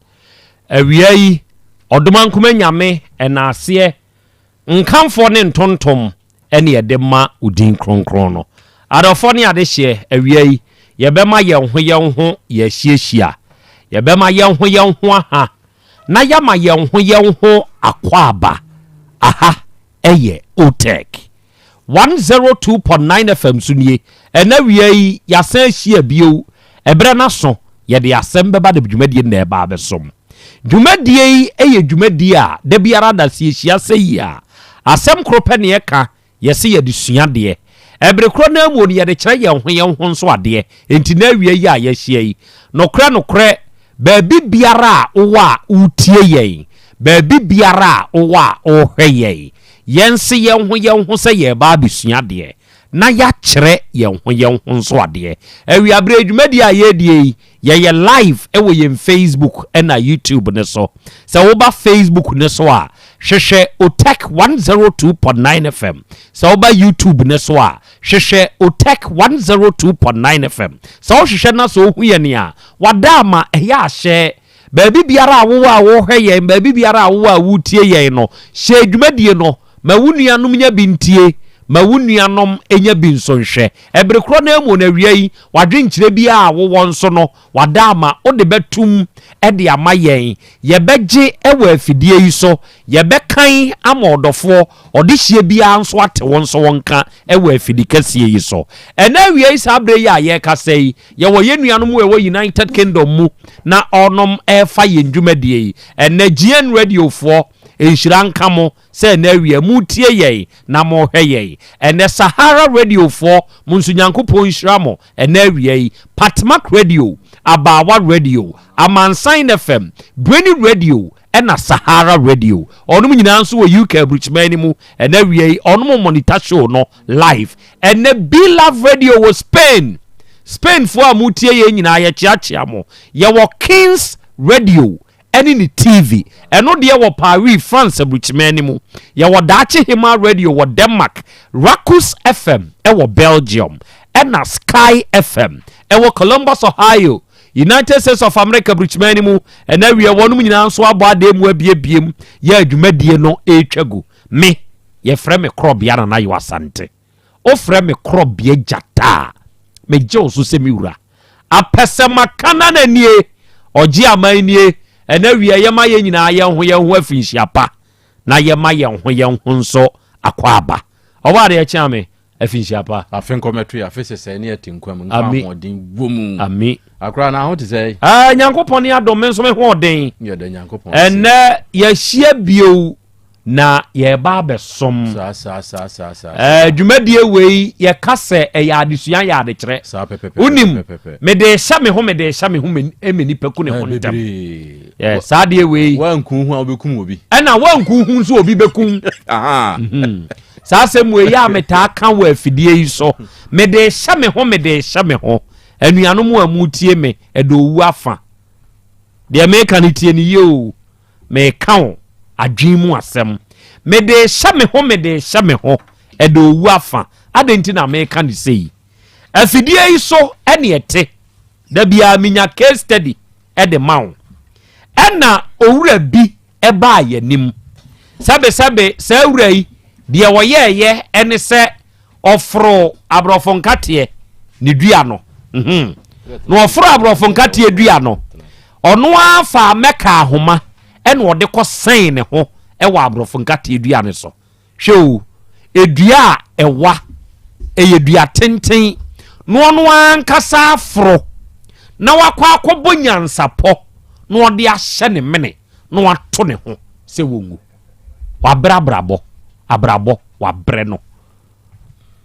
awia yi Oduman kuma nyame enase nkamfo ne ntontom ene yedema udin kronkron no. Adofo ne ade hye awiei yebema yenho ye hyehyia. Yebema yenho aha. Na yama yenho akwaba. Aha eye Otek 102.9 FM sunie ena wiei yasan hye bio ebre na so yede Asem Beba Dabi dwumadie na eba abesom. Dwumadie eye dwumadie a da biara da se hia seya asem krope ne eka yese yede suade ebre kro na amu ne yede kire yenho nso ade enti na wiei a ye hye nokre baabi biara owa utie yen baabi biara owa ohwe yense yenho se ye ba bisuade na ya kire yenho nso ade awi abre adwumadi a ye die ye live ewo yen Facebook na YouTube ne so se wo ba Facebook ne so a hwehwe Otek 102.9 FM se wo ba YouTube ne so a hwehwe Otek 102.9 FM se wo hwehwe na so hu ye ne a wadama eya hye baabi biara wo hwe yen baabi biara wo wutie yen no hye adwumadie no ma wunuanom nya bintie ma wunuanom enya binsonhwe ebre kro na emu na wiei wadwenkyire bia a wo wonso no wadama ode betum ede amayen ye beje ewa afidie yi so ye bekan amodofo ode hie bia nso ate wonso wonka ewa afidi kasie yi so ena wiei sabre ya ye kasei ye wo yenuanom we wo United Kingdom mu na onom efa ye ndwumadie yi ena GN radio fo enhyiranka mo se na awie mutie ye na mo hwe ye ene Sahara radio for munsu nyankopon hyira mo ena awie Patmak radio Abawa radio Amansan FM Breni radio ena Sahara radio onum nyina nso wo UK Bridgman mu ena awie onum monitor show no live ene Be Love radio wo Spain for amutie ye nyina ye chiachia mo ye wo Kings radio any ni TV eno de wo Paris France Bridgman mu ye wo Dachi Hima radio wo Denmark Rakus FM e wo Belgium ena Sky FM e wo Columbus Ohio United States of America Bridgman mu ena wie wonum nyina nso abo adem abiebiem ye adwumadie no etwagu me ye frɛ me Krobea na Yaw Asante o frɛ me Krobea jata me je oso se mi wura apesema kana na nie oji aman nie ena wie yema ye nyina ye ho afinhyiapa na yema ye ho nso akwaba oba de chiame afinhyiapa afenkometu ya fesese ne atinkwam nka hodin womu ami akra na ho te sei nyankopon ya dom nso me hodin ye de nyankopon ena ye hia bio na ye ba besom sa dwumadie wei ye kase ya adesuan ya ade kire unim me de hya me ho emeni peku ne ho ntam sa de wei wanku hu obekum obi ena wanku hu nso obi bekum aha sa asem wei ya meta kan wa afidie yi so me de hya me ho anuanom mu amutie me edowu afa de me kan tie ni yo me kan adwimu asem me de hya me ho edo wu afa adenti na me kan sei afidie iso ene ete da bia minya case study e de mawo ena owura bi e ba yanim sabe sa owura yi de wo ye ene se ofro abrofonkate ni dua no no ofro abrofonkate dua no ono afa meka ahoma ene wode ko sen ne ho e wa abrofonkate dua ne so hwe edua ewa eyedua tenten no ankasa afro na wakwa akobo nyansapo no ode ahye ne mene no wato ne ho se wongu wabrabrabo wabre no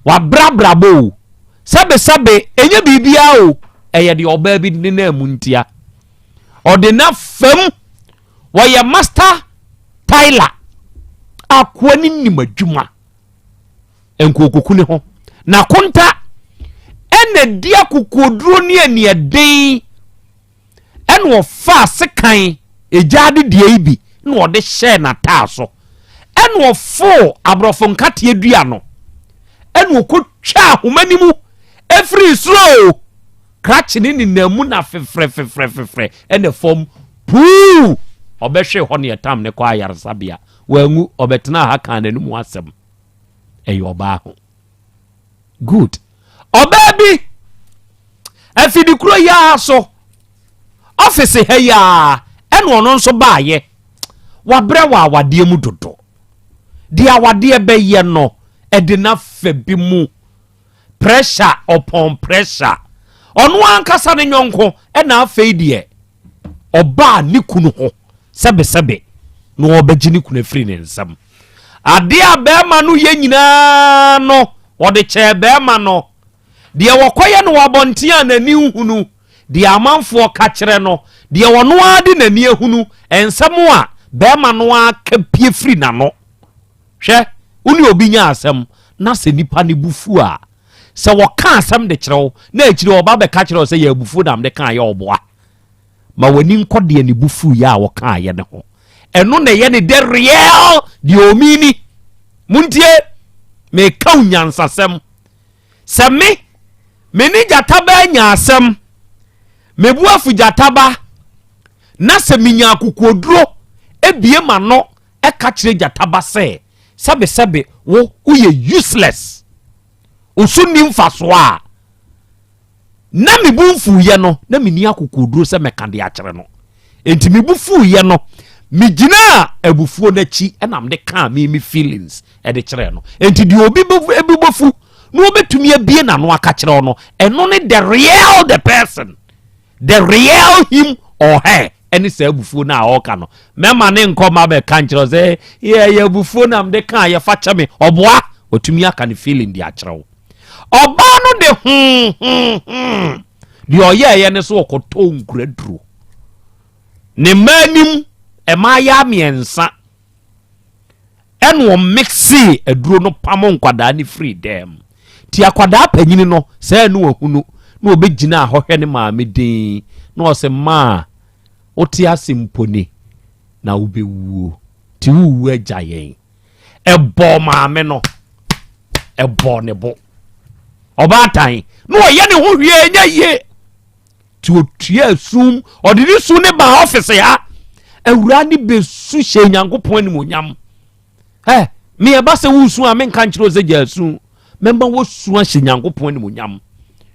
wabrabrabo sabe enye bibia o eye de oba bi ne na amuntia ode na fam waya master Tyler akwani nimadwuma enkokoku ne ho na konta ene dia kokoduro ne ane den ene ofa sekan ejade die ibi na ode hye na taaso ene ofo abrofonkate adua no ene okotwa homanimu every slow cratch ni namu na fefre ene form puu obehwe ho ne tam ne kwa ayaresabia wangu obetena ha kan nanu mu asem eyo oba ho good obabi afidi kuro ya so office ha ya eno no nso baaye wabrɛ wa awade mu dodo di awade be ye no edina fa bi mu pressure upon pressure ono ankasa ne nyonko na afei de oba ni kunu ho sebe no obegi ni kunu afiri ne nsam ade a bema no ye nyina no ode che bema no de wokoye no wabontia nani hunu de amanfo ka kire no de wono ade nani hunu ensam a bema no aka pie firi na no hwe uni obi nya asem na se nipa ne bufu a se woka asem de kirewo na akire oba be ka kirewo se ya bufu dam de kan ya oboa ma wani nkode ne bufu ya woka ye ne ho eno na ye ne de real de omini muntie me ka unyansasem se me ni jataba nya asem me buafu jataba na se minya akokoduro ebie ma no e ka kire jataba se sebe wo uye useless usuni mfaso a na me bufu ye no na me ni akokoduro se me ka de akere no enti me bufu ye no me gina abufuo na chi e na me de ka me feelings e de kire no enti di obi bufu no obetumi abie na no aka kire no eno ne the person the real him or her any say abufuo na oka no mema ne nkoma be ka kire say ye abufuo na me de ka ye fa kye me oboa otumi aka ne feeling di akire wo oba no de di oye ne so okoto nkuraduro ne manim e ma ya miensa eno mixi aduro no pamo nkwada ni free dem ti akwada panyini no se no ohunu na obegina ahohwe ne maame din na o se ma oti asimponi na obewuo ti wuwu ajayen ebo maame no ebo ne bo obatan no ye ne ho hwie nya ye ti otua sum odidi su ne ba office ya awura ni besu hye nyankopon ni monyam me e ba se wusu a men kan kiro ze jasu memba wo su a hye nyankopon ni monyam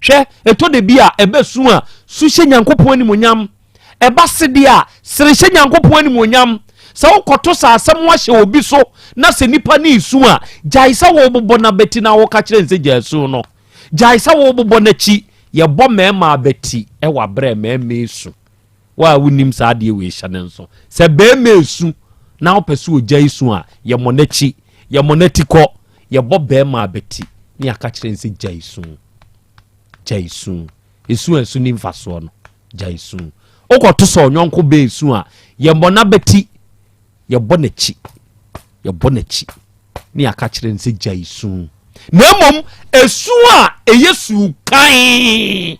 hwe eto de bia e besu a su hye nyankopon ni monyam e ba se dia sere hye nyankopon ni monyam sa wokoto sa asem wa hye obi so na se nipa ni su a jaisa wo bobo na beti na wo ka kire ze jasu no jaisa wo bobo na chi ye bo mema beti e wa bre mema esu wa wunim sa de we hye nenso se be mesu na opesu ojaisu a ye monachi ye monatiko ye bo be ma beti ni aka kire nse jaisu esu ni mfaso no jaisu okoto so nyonko be esu a ye mona beti ye bonachi ni aka kire nse jaisu na mom esu a eyesu kan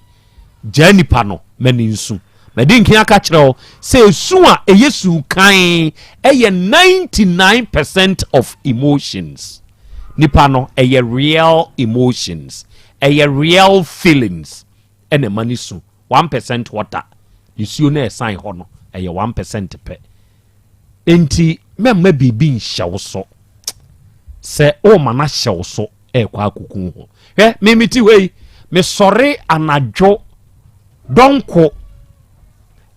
janipa no mani nsu medinkin aka kire se esu a eyesu kan eye 99% of emotions nipa no eye real emotions eye real feelings ene mani su 1% water esu na esan ho no eye 1% pe enti memma bibi nhyew so se o mana hyew so kwa akukun ho mimiti wei me sore anadwo donko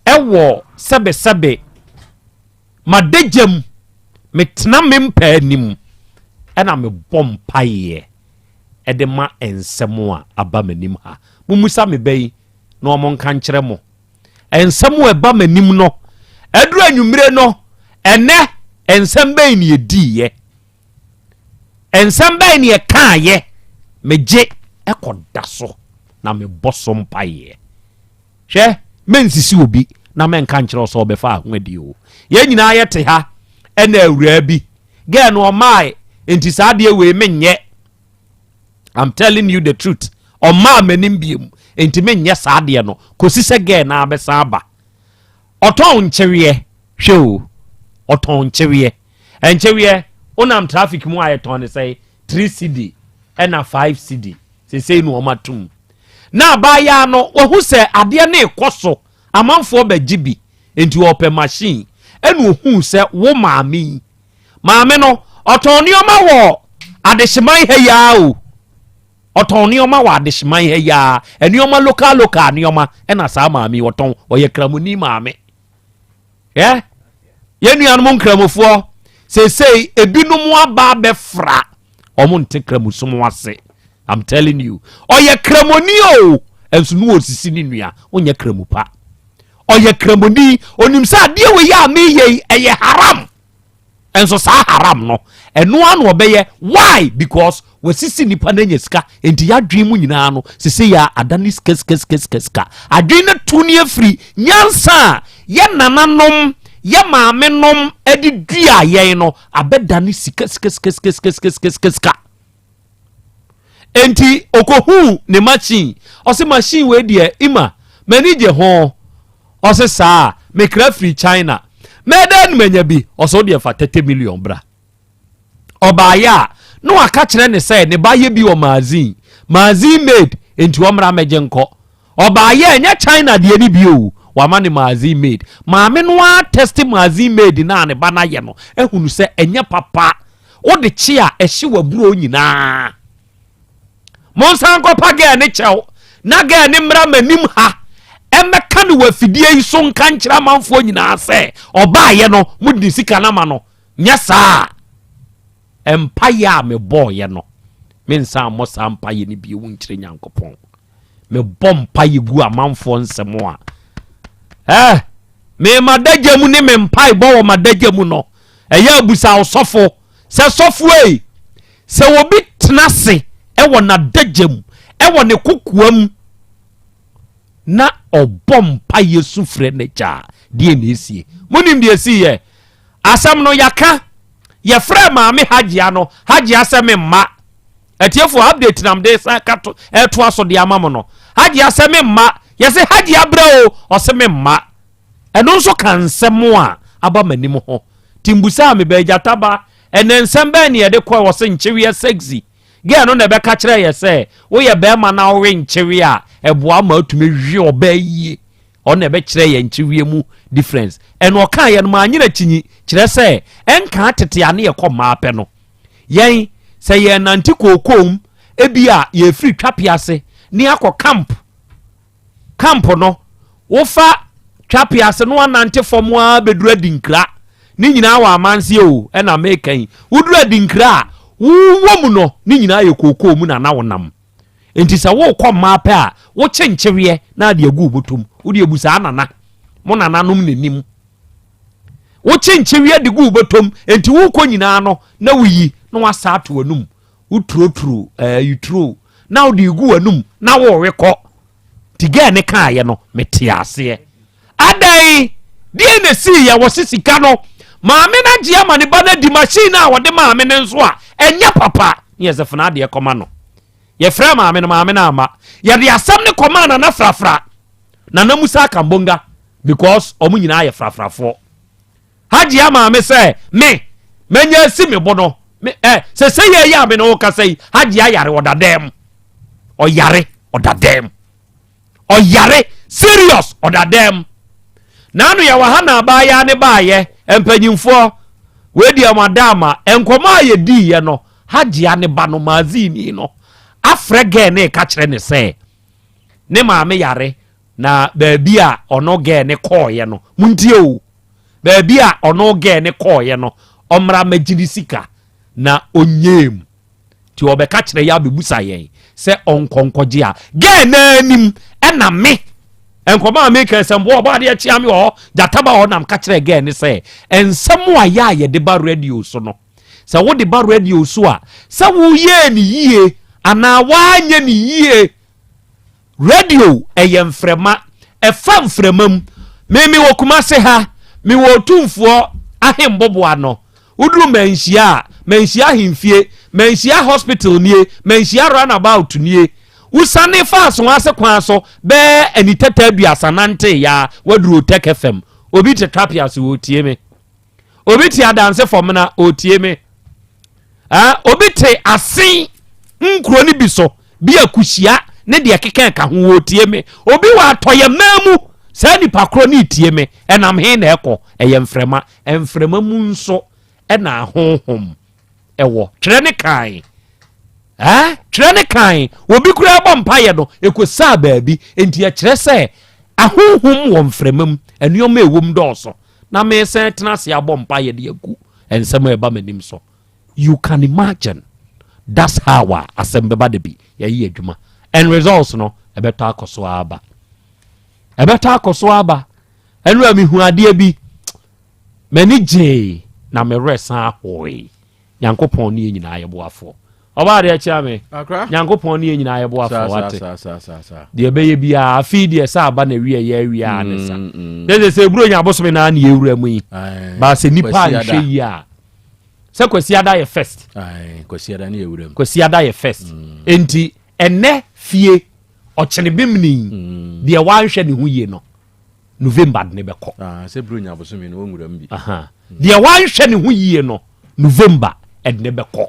ewo sebe madejam metena mempa anim ena me bompaye edema ensemo a aba manim ha mumusa me bai na omon kan kire mo ensemo eba manim no eduru anwumire no ene ensem bai ne ediye ensem bai ne kaaye meje ekoda so na me boso mpaye hwe mensisi obi na men kan kire so obefa ahwadi o ye nyina yete ha ena awura bi ge no mai enti saade we menye I'm telling you the truth o ma manim biem enti menye saade no kosise ge na abesa aba oton nkyereye hwe o oton nkyereye onam traffic mu ayeton ne say 3 cd ena 5 cd se no omatum na baya no wo hu se ade na ekoso amanfo ba gibi enti ope machine enu hu se wo maame no otonioma wo adehyeman ha ya o otonioma wo adehyeman ha ya enioma local nioma ena sa maame woton oye kramoni maame yenuanom nkramofo sesei ebinum aba befra omo ntekramusum wase. I'm telling you. Oye kramoni o enso no osisi ni nua onye kramupa. Oye kramoni onim sa de we ya me ye eye haram. Enso sa haram no. Eno an obeye why? Because we sisi nipa na nyesika enti ya dwen mu nyina no sisi ya adanis keska. Adwen na tuni afri nyansa ye nananom ye maamenom edi dua ye no abedani sika. Enti okohu ne machine ose machine we de ima manage ho ose saa me kra free China meden manya bi ose de fa 30 million bra obaya no aka kire ne say ne baye bi o magazine made enti o mra meje nko obaya enya China de ni bi o wa ma ne magazine made maame no a test magazine made na ne bana ye no ehunu se enya papa wo de chi a ehye waburo nyina monsan ko page ne chew na ga ne mra manim ha emeka ne wafidie iso nka nkyira manfo nyina se obaye no mudi sika na ma no nya saa empire me boy no mensan mo sa empire ne bi wonkyire nyankopon me bom paye gu amanfo nsemo a me madagya mu ne me mpai bo wo madagya mu no eya abusa osofo se sofo ei se obi tenase ewo na dagem ewo ne kokoam na obom pa yesu frɛ ne cha die ne esie munim die esie asam no yaka ye frɛ maame hajia no hajia se me mma etiefo update nam de sa kato eto aso de amamo no hajia se me mma ye se hajia bra o se me mma eno nso kan nsɛm a aba manim ho timbusa me be jataba enensɛm ba ne ye de kɔ wo se nchewe sexy ge no na be ka kire ye se wo ye be ma na wo nchewe a eboa ma atumi hwe oba yie on na be kire ye nchewe mu difference eno oka ye no ma anyira kinyi kire se enka tete ane ye kɔ ma pe no yen se ye nanti kokom ebia ye free twapiase ni akɔ camp no wo fa twapiase no anante fom a bedura dinkra ni nyina wa amanse o e na mekan wudura dinkra wo no ni nyina ye kokom na na wonam enti se wo kɔ ma pe a wo kyenkyereye na de agu botom wo de ebusa anana mo nananom nenim wo kyenkyereye de gu botom enti wo kɔ nyina no na wuyi na wasa to anum wo trotro yutro na wo de gu anum na wo rekɔ tiga ne ka ye no mete ase adai die ne si ya wo sisika no maame na gye ama ne ba na di machine a wo de maame ne nso a enya papa ne yesefna de kɔma no ye frɛ maame no maame na ama ye de asam ne kɔma na frafra na na musa kambonga because omu nyina ye frafrafo haji ama maame sɛ me menya si me bono se ye ya me no ka sɛ haji ayare odadem oyare serious odadem nanu ya wahana ba ya ne ba ye empanyimfo we di amadama enkoma ye di ye no haji ane ba no mazini no afrege ne ka kire ne se ne maame yare na baabi a ono ge ne koye no muntie o baabi a ono ge ne koye no omra magiri sika na onyem ti obeka kire ya bebusa yen se onkonkogye a ge na anim ena me enkoma make sembo oba de chia me ho jataba ho nam ka kire ge ne se ensem a ya ye de ba radio so no se wo de ba radio so a se wo ye ni yie ana wanye ni yie radio eyemfrema efam fremam me wo kuma se ha me wo tumfo ahembobo ano uduru manhia himfie manhia hospital nie manhia runabout nie usane fast wase kwan so be anitata aduasa nante ya waduru Tek FM obi te trapias wo tie me obi te adanse fomna o tie me obi te asen nkuro ni bi so bi akuhia ne de keken ka ho wo tie me obi wa atoye mamu saa nipa koro ne tie me ɛnam he na ɛkɔ ɛyɛ mframa mu nso ɛna honhom ɛwɔ twerɛ ne kan twerɛ ne kan obi kura bɔ mpaeɛ no ekosa baabi enti ɛkyerɛ sɛ ahonhom wɔ mframa mu ɛnneɔma ɛwom dɔɔso na me sɛ tena se abɔ mpaeɛ de agu ɛnsɛm ɛba m'anim so. You can imagine that's how Asem Beba Dabi yɛyi adwuma and results no ɛbɛtɔ akɔso aba ɛno a mehu adeɛ bi m'ani gyee na merɛ san ahoe Nyankopɔn ne nyinaa yɛboafoɔ ɔba de akyia me Nyankopɔn ne nyinaa yɛboafoɔ wate deɛ ɛbɛyɛ biara afi deɛ sɛ aba na wie yɛ awie ne sa sɛ buro nya abosome na ne yɛwura mu yi ba sɛ nipa nhwɛ yi a sɛ kwasiada yɛ first kwasiada ne yɛwura mu kwasiada yɛ first enti ɛnɛ fie ɔkyene bimni deɛ wanhwɛ ne ho yie no November ne bɛkɔ sɛ buro nya abosome no wɔnwura mu bi deɛ wanhwɛ ne ho yie no November ne bɛkɔ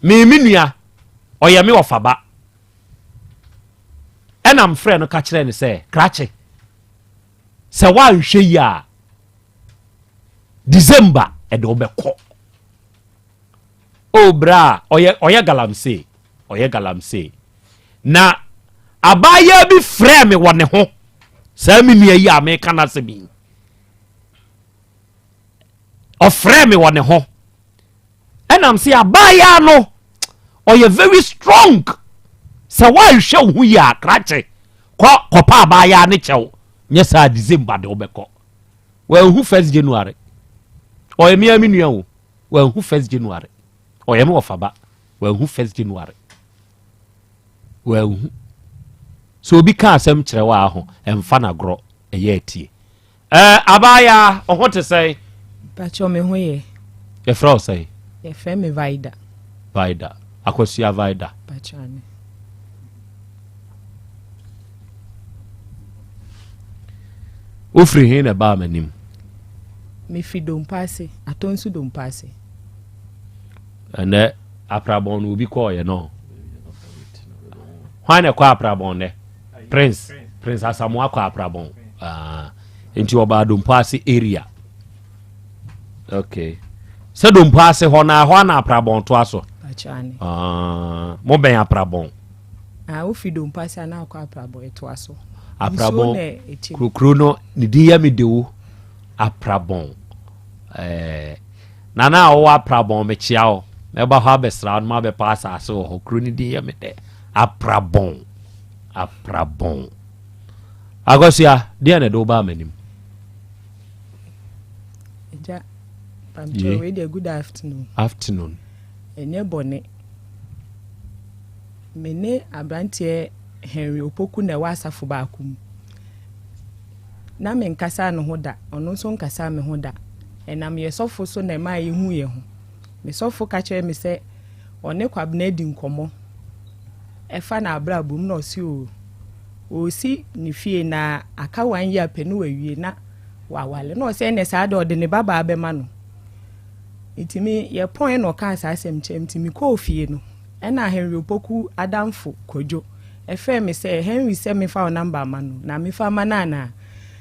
me nua ɔyɛ me ɔfaba ɛnam frɛ no ka kyerɛ ne sɛ krakye sɛ wanhwɛ yi a December ɛde wobɛkɔ o bra ɔyɛ galamsey na abaya bi frɛ me wɔ ne ho saa me nua yi a meka na sɛ bi ɔfrɛ me wɔ ne ho ɛnam sɛ abaya no ɔyɛ very strong sɛ wanhwɛ wo ho yi a krakye kɔpa abaya ne kyɛw nyɛ saa December de wobɛkɔ wɔahu 1st January ɔyɛ me nua wo wɔahu 1st January ɔyɛ me wɔfaba wɔahu 1st January wɔahu so obi ka asɛm kyerɛ wa ho ɛmfa na gorɔ ɛyɛ atie abaya ɔho te sɛ Pacho me ho ye yɛfrɛ wo sɛ yɛfrɛ me Vida akɔsua Vida Pacho ane ofiri he na ba manim me fi dompase atonsu dompase ɛnɛ aprabon no obi kɔɔyɛ no hwan na kɔ aprabon ne prince Asamoah kɔ aprabon enti ɔba dompase area okay sɛ dompase hɔ na hɔ na aprabon to aso achane mo bɛn aprabon wo fi dompase na kɔ aprabon to aso aprabon krokro no ne din ya me dewo aprabon nana wo aprabon me chia o me ba ha besra no ma be pass ase ho kro ni din ya me de aprabon agosia dia na do ba manim ja pamcho we dey good afternoon enye bone mene abrantie Henry Opoku na wasafo ba akum na me nkasa no ho da ono so nkasa me ho da enam ye sofo so na ma ye hu ye ho me sofo ka kire me se one kwabna di nkomo efa na abrabum na osi ni fie na aka wan ya penu wawie na wawale na se ne sa da ode ne baba abema no itimi ye pon no ka asasem chemtimi ko fie no ena Henry Opoku adamfo kojo efe me se Henry se me fa o number ma no na me fa ma na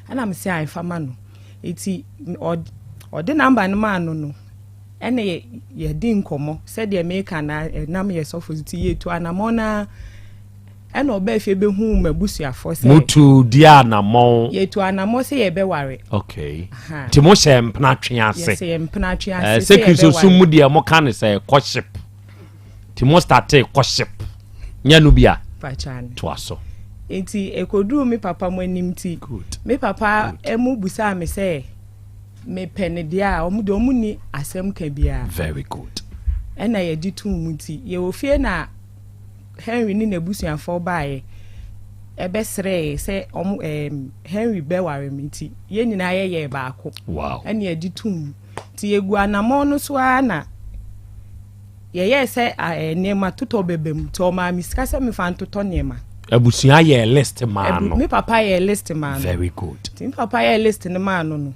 ana me se ai fa ma no iti ode number no ma no ene ye di nkomo se de me ka na nam ye sofo ti ye to anamona ene oba fe be hu mabusuafo se mutu dia anamon ye to anamo se ye be ware okay ti mo she mpna twe ase se mpna twe ase se kristo sumu dia mo kan se courtship ti mo start courtship nya no bia pachane to aso enti ekodu mi papa mo anim ti me papa emu busa me se me pene dia omude omuni asem ka bia very good ena ye di tun mu ti ye ofie na Henry ni nebusuafo baaye ebesre se Henry beware mi ti ye nyina ye baako wow ena ye di tun ti egu anamo no so ana ye se nema toto bebem to ma misika se me fan toto nema abusua ye list man no me papa ye list man very good ti papa ye list ne man no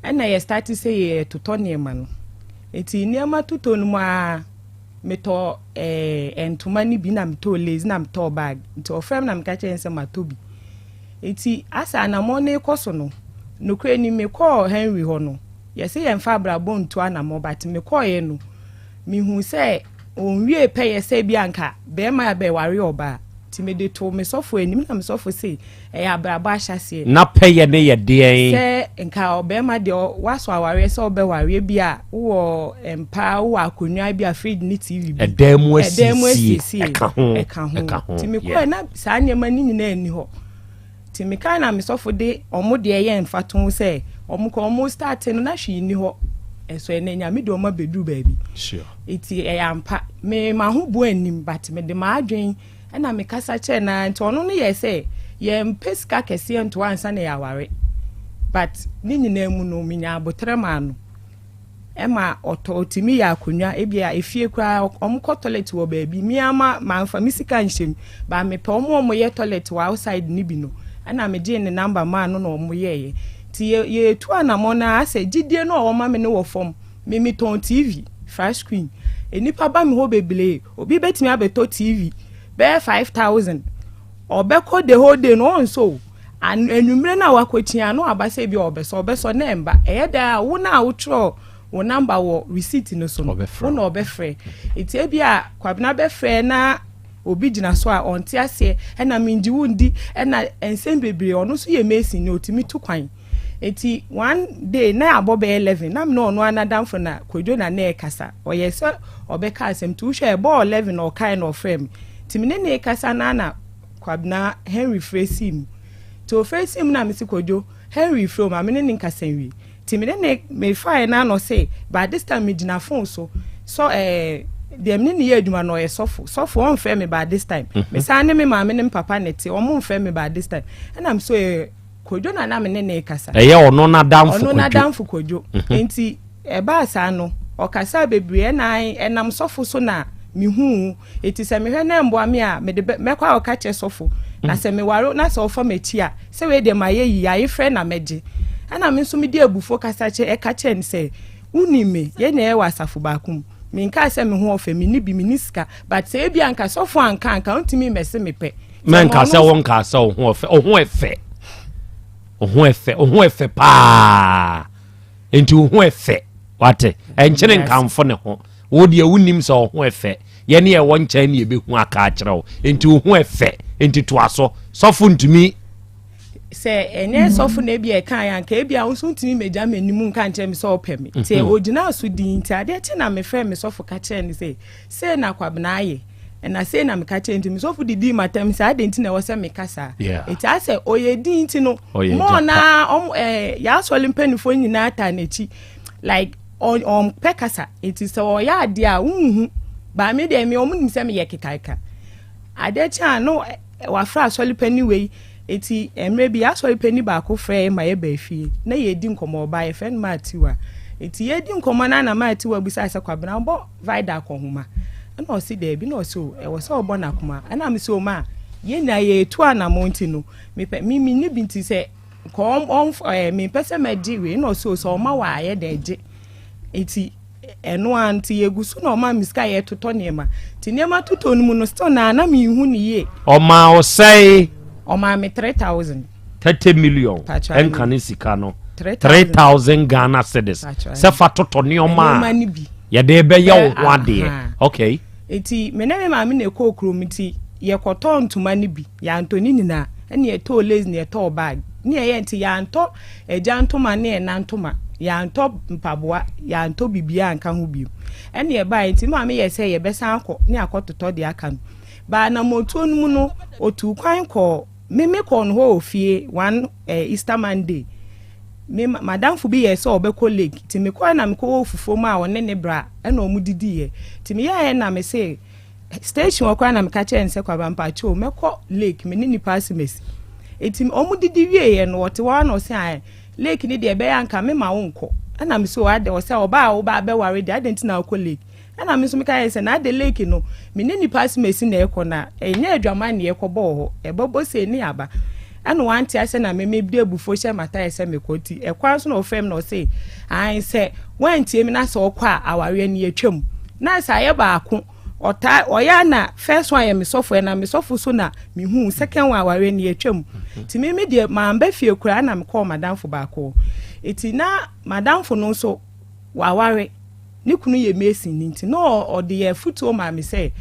ena ye start say ye toto nema no eti nema toto no ma meto entuma ni bi na meto lazy na meto bag nti ofrem na meka chen se matobi eti asa na mo ne koso no nokre ni me call Henry ho no yesi ye mfa brabo ntu ana mo but me call ye no me hu se onwie peye se bi anka be ma be ware oba ti me de to me sofo anim na me sofo se e ya brabo ahyase na peye ne ye de se nka obe ma de waso aware se obe ware bi a wo empa wo akonwa bi a feed ni TV bi edemu asisi eka ho ti me call na sa nyema ni nyina ani ho ti me kan na me sofo de omo de ye mfaton se omo start no na hwe ni ho eso enenya me de omo bedu baabi sure iti ampa me ma ho bu anim but me de ma adwen na me kasa che na nti ono no ye se ye mpeska kese nto ansa na ya ware but ni nyina mu no me nya abotre ma no ema otimi ya akonwa ebia efie kra omo ko toilet wo baabi mi ama manfa misika nhyem ba me pe omo ye toilet wa outside ni bi no na me de ne number ma no no omo ye ti ye tu anamona ase gidie no o ma me no wo fom me ton TV flash screen enipa ba me ho bebele obi betimi abeto TV be 5,000 obeko the whole day no so anumre na wakotia no abase bi obeso na emba da wo na wo tro wo number wo receipt no so no wo na obefre eti ebia kwabena befre na obi gina so a onti ase na minji wundi na ensem bebre ono so ye mesi ni otimi tu kwan eti one day na abobe 11 na no no anadam for na kwadwo na na ekasa oyese obeka asem tu hwe ball 11 o kai no frame timine na ekasa na kwabna Henry Fresim to Fresim na misi kwadwo Henry from amene ni nkasanwi timine na me fire na no say by this time me gina phone so dem ni ye aduma no ye sofo on frame me by this time me sa ne me maame ne papa neti o mo frame me by this time and I'm so kwadwo na me ne kasa ono na damfo kwadwo enti eba asa no okasa bebre na enam sofo so na mi hu eti se me hwe na mbo ame a me de mekwa okache sofo na se me waro na se ofo mechi a se we de maye yi ya ifre na meje ana me nso me de abufo kasa che ekache ni se unime ye na e wasafo bakum me nka se me ho ofe me ni bi me niska but se e bi anka sofo anka ntimi mese me pe men ka se won ka se ho efe pa enti ho efe wate enchene nkamfo ne ho wo de awunim se ho efe ye ne e won chan ne e be hu aka akyerew enti ho efe enti to aso sofo ntumi se enye sofo na bia kan ya nka bia wo so ntimi meja manimu nka nche me so opemi te ogina so di nti ade che na me frɛ me sofo ka kye ne se na kwabna aye na se na me ka kye ntimi sofo di matam se ade nti na wo se me kasa eti ase oye di nti no mo na ya so limpanifo nyina ata na chi like on pekasa eti se o ya ade a unhu ba me de me omunim se me ye kekaika ade cha no wa fra so lipani we eti emre bi asori pani ba ko frɛ ma ye ba fie na ye di nkomo ba ye fen ma tiwa eti ye di nkomo na ma tiwa bisa ase kwabena bo vida ko homa na o si de bi na o so e wo so obo na kuma na me so ma ye na ye tu anamonti no me ni binti se ko on me pese ma di we na o so ma wa ye de je eti eno anti yegusu na o ma miska ye toto nema ti nema toto no mu no sto na me hu ni ye o ma o say o ma me 3,000 30 million en kanisika no 3,000 Ghana cedis se fa toto ne o ma ye de be ye wo ade okay eti me ma me na ko kromiti ye koto ntuma ni bi ya Antoni nina ene ye to lazy ne to bag ne ye nti ya nto eja ntoma ne na ntoma ya nto mpaboa ya nto bibia anka ho bi ene ye ba nti ma me ye se ye besa akọ ne akototo de aka no ba na moto nu no otu kwan ko me ko no ho ofie one Easter Monday me madam fu bi ye so obeko lake ti me ko na me ko ofufo ma won ne bra e na omudidi ye ti me ye na me say station okwa na me ka che nse kwa bampa cho me ko lake me ni passimes eti omudidi wie ye no wote wa no say lake ni de be yanka me ma wonko na me so ade wo say oba be ware de ade ntina ko lake na me so me ka ye say na ade lake no me ni passimes na ekọ na enye adwama na ekọbọ ho ebobo se ni aba ana wanti ase na me bi abufo hye mata ese me koti ekwan so na ofem na say an say wanti emi na so okwa aware ni atwam na say aye baako oya na first one me sofo na me sofo so na me hu second one aware ni atwam ti me de ma mba fie kura na me call madam fo ba ko eti na madam fo no so waware ni kunu ye mesin ni nti no ode ye futu ma me se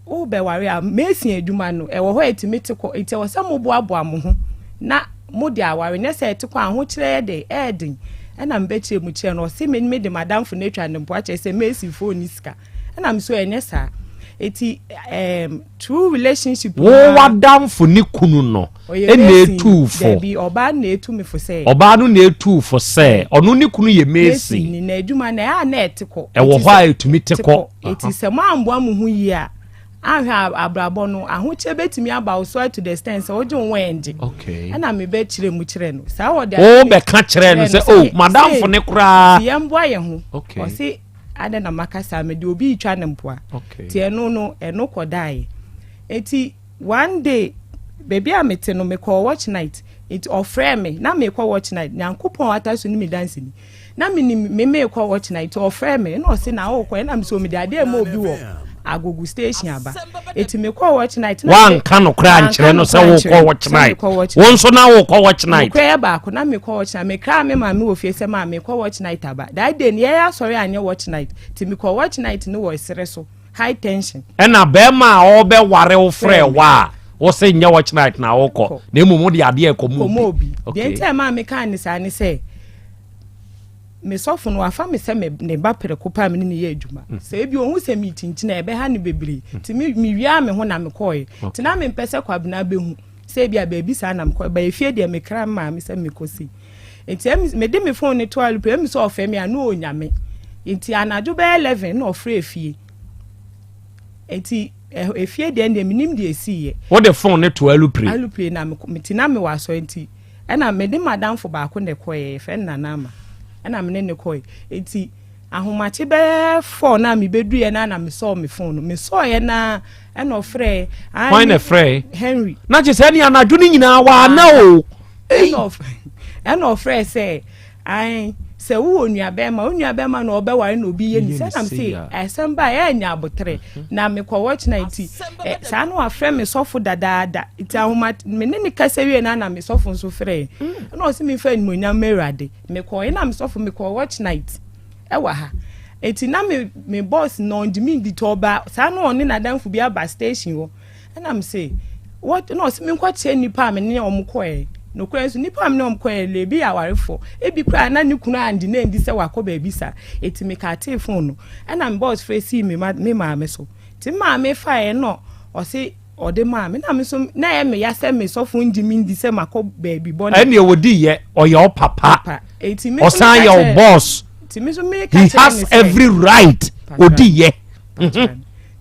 o be ware a mesin adwuma no e wo ho eti metiko eti wo se mo boaboa mo ho na mo de aware ne se eti kwa ho kire de edin na mbe che mu kire no se me de madam fo na twa ne mpo a che se mesin fo ni ska na me so enesa eti true relationship wo wadam fo ni kunu no ene etu fo bi oba na etu me fo se oba no na etu fo se ono ni kunu ye mesi ni na adwuma na ya na etiko e wo ho a etumi teko eti se mo amboa mu hu yi a ahwa abrabo no ahoche betimi aba so to the extent so oje won enje okay na me be kire mu kire no sa wo de o be ka kire no se oh madam fo ne kura ye mboa ye ho okay o se ada na makasa me de obi twa ne mpoa ti eno kodai eti one day baby amete no me call watch night it offer me na me call watch night nyankopon ataso ni me dance ni na me call watch night offer me no se na wo kwa na me so me de ade ma obi wo agogu station aba eti me call watch night na wan kan no kra nkyere no se wo call watch night won so na wo call watch night kwa ba ko na me call watch night me kra me ma me wo fie se ma me call watch night aba that day ne ya sorry anya watch night ti me call watch night no wo sere so high tension na be ma o be ware wo frɛ wa wo se nya watch night na wo kɔ na emu de ade ekomobi okay den ma me kan ni sa ni se me sofo no afa me se me ne ba pereko pa me ne ye adwuma se bi ohun se meeting na ebe ha ne bebre ti me wia me ho na me koye ti na me mpese kwabena behu se bia ba bi sa na me koye ba efie de me kra ma me se me kosi enti me de me phone ne to alupe me so ofa me anu onyame enti anadwo be 11 na ofra efie enti efie de ndem nim de esiye wo de phone ne to alupe na me ti na me waso enti na me de madam fo ba ko ne koye fe na na ma na me ne koy eti ahomache be 4 na me beduye na me saw me phone me saw ye na na ofre why na frɛ Henry na che se ni anadwo ni nyina wa na o na ofre say ai se wo onua be ma na obeware na obi ye ni se na me say Asem ba ya nya abotre na me kwa watch night sa na afre me sofo dadaada iti ahomache me ne kasa wie na me sofo nso frɛ na o se me fa ni monya merade me kwa na me sofo me kwa watch night ewa ha eti na me boss no ndimi di toba sa na oni na danfo bi aba station wo na me say what no se me kwa che nipa me ne omkoe no kwensu nipa me ne omkoe le bi awarefo ebi kra na ni kunu andi na ndi se wakọ ba bi sa eti me ka telephone no na me boss face me ma me so ti ma me fa e no o se ode ma me na me so na e me ya se me so fo ndimi ndi se makọ ba bi bon ene wodi ye oyo papa eti me o san your boss ti me so me ka he has every right odi ye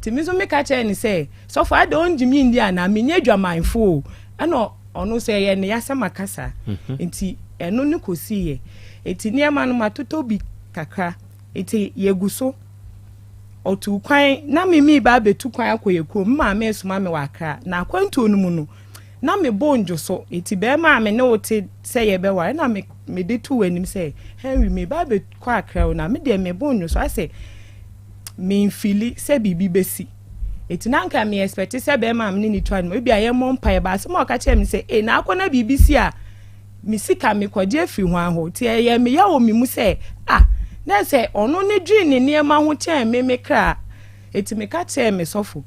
ti me so me ka che ni say so for ade ondimi ndi ana me nya dwamanfo ana ono se ye ne ya se makasa enti eno ne kosi ye eti niema no matoto bi kakra eti yeguso otu kwan na me ba betu kwan akoyeko mma me soma me wakra na kwantu no mu no na me bonjo so eti be ma me ne wote se ye be ware na me de tu wanim se Henry me ba be kwa akra na me de me bonjo so ase me mfili se bibi besi eti na nka me expect se be ma me ni twa no e bia ye mo mpa ye ba se mo ka che me se na akona bibi si a me sika me kwaje afi ho aho ti ye me ya o mi mu se na se ono ne dwi ne ma ho che me kra eti me ka che me sofo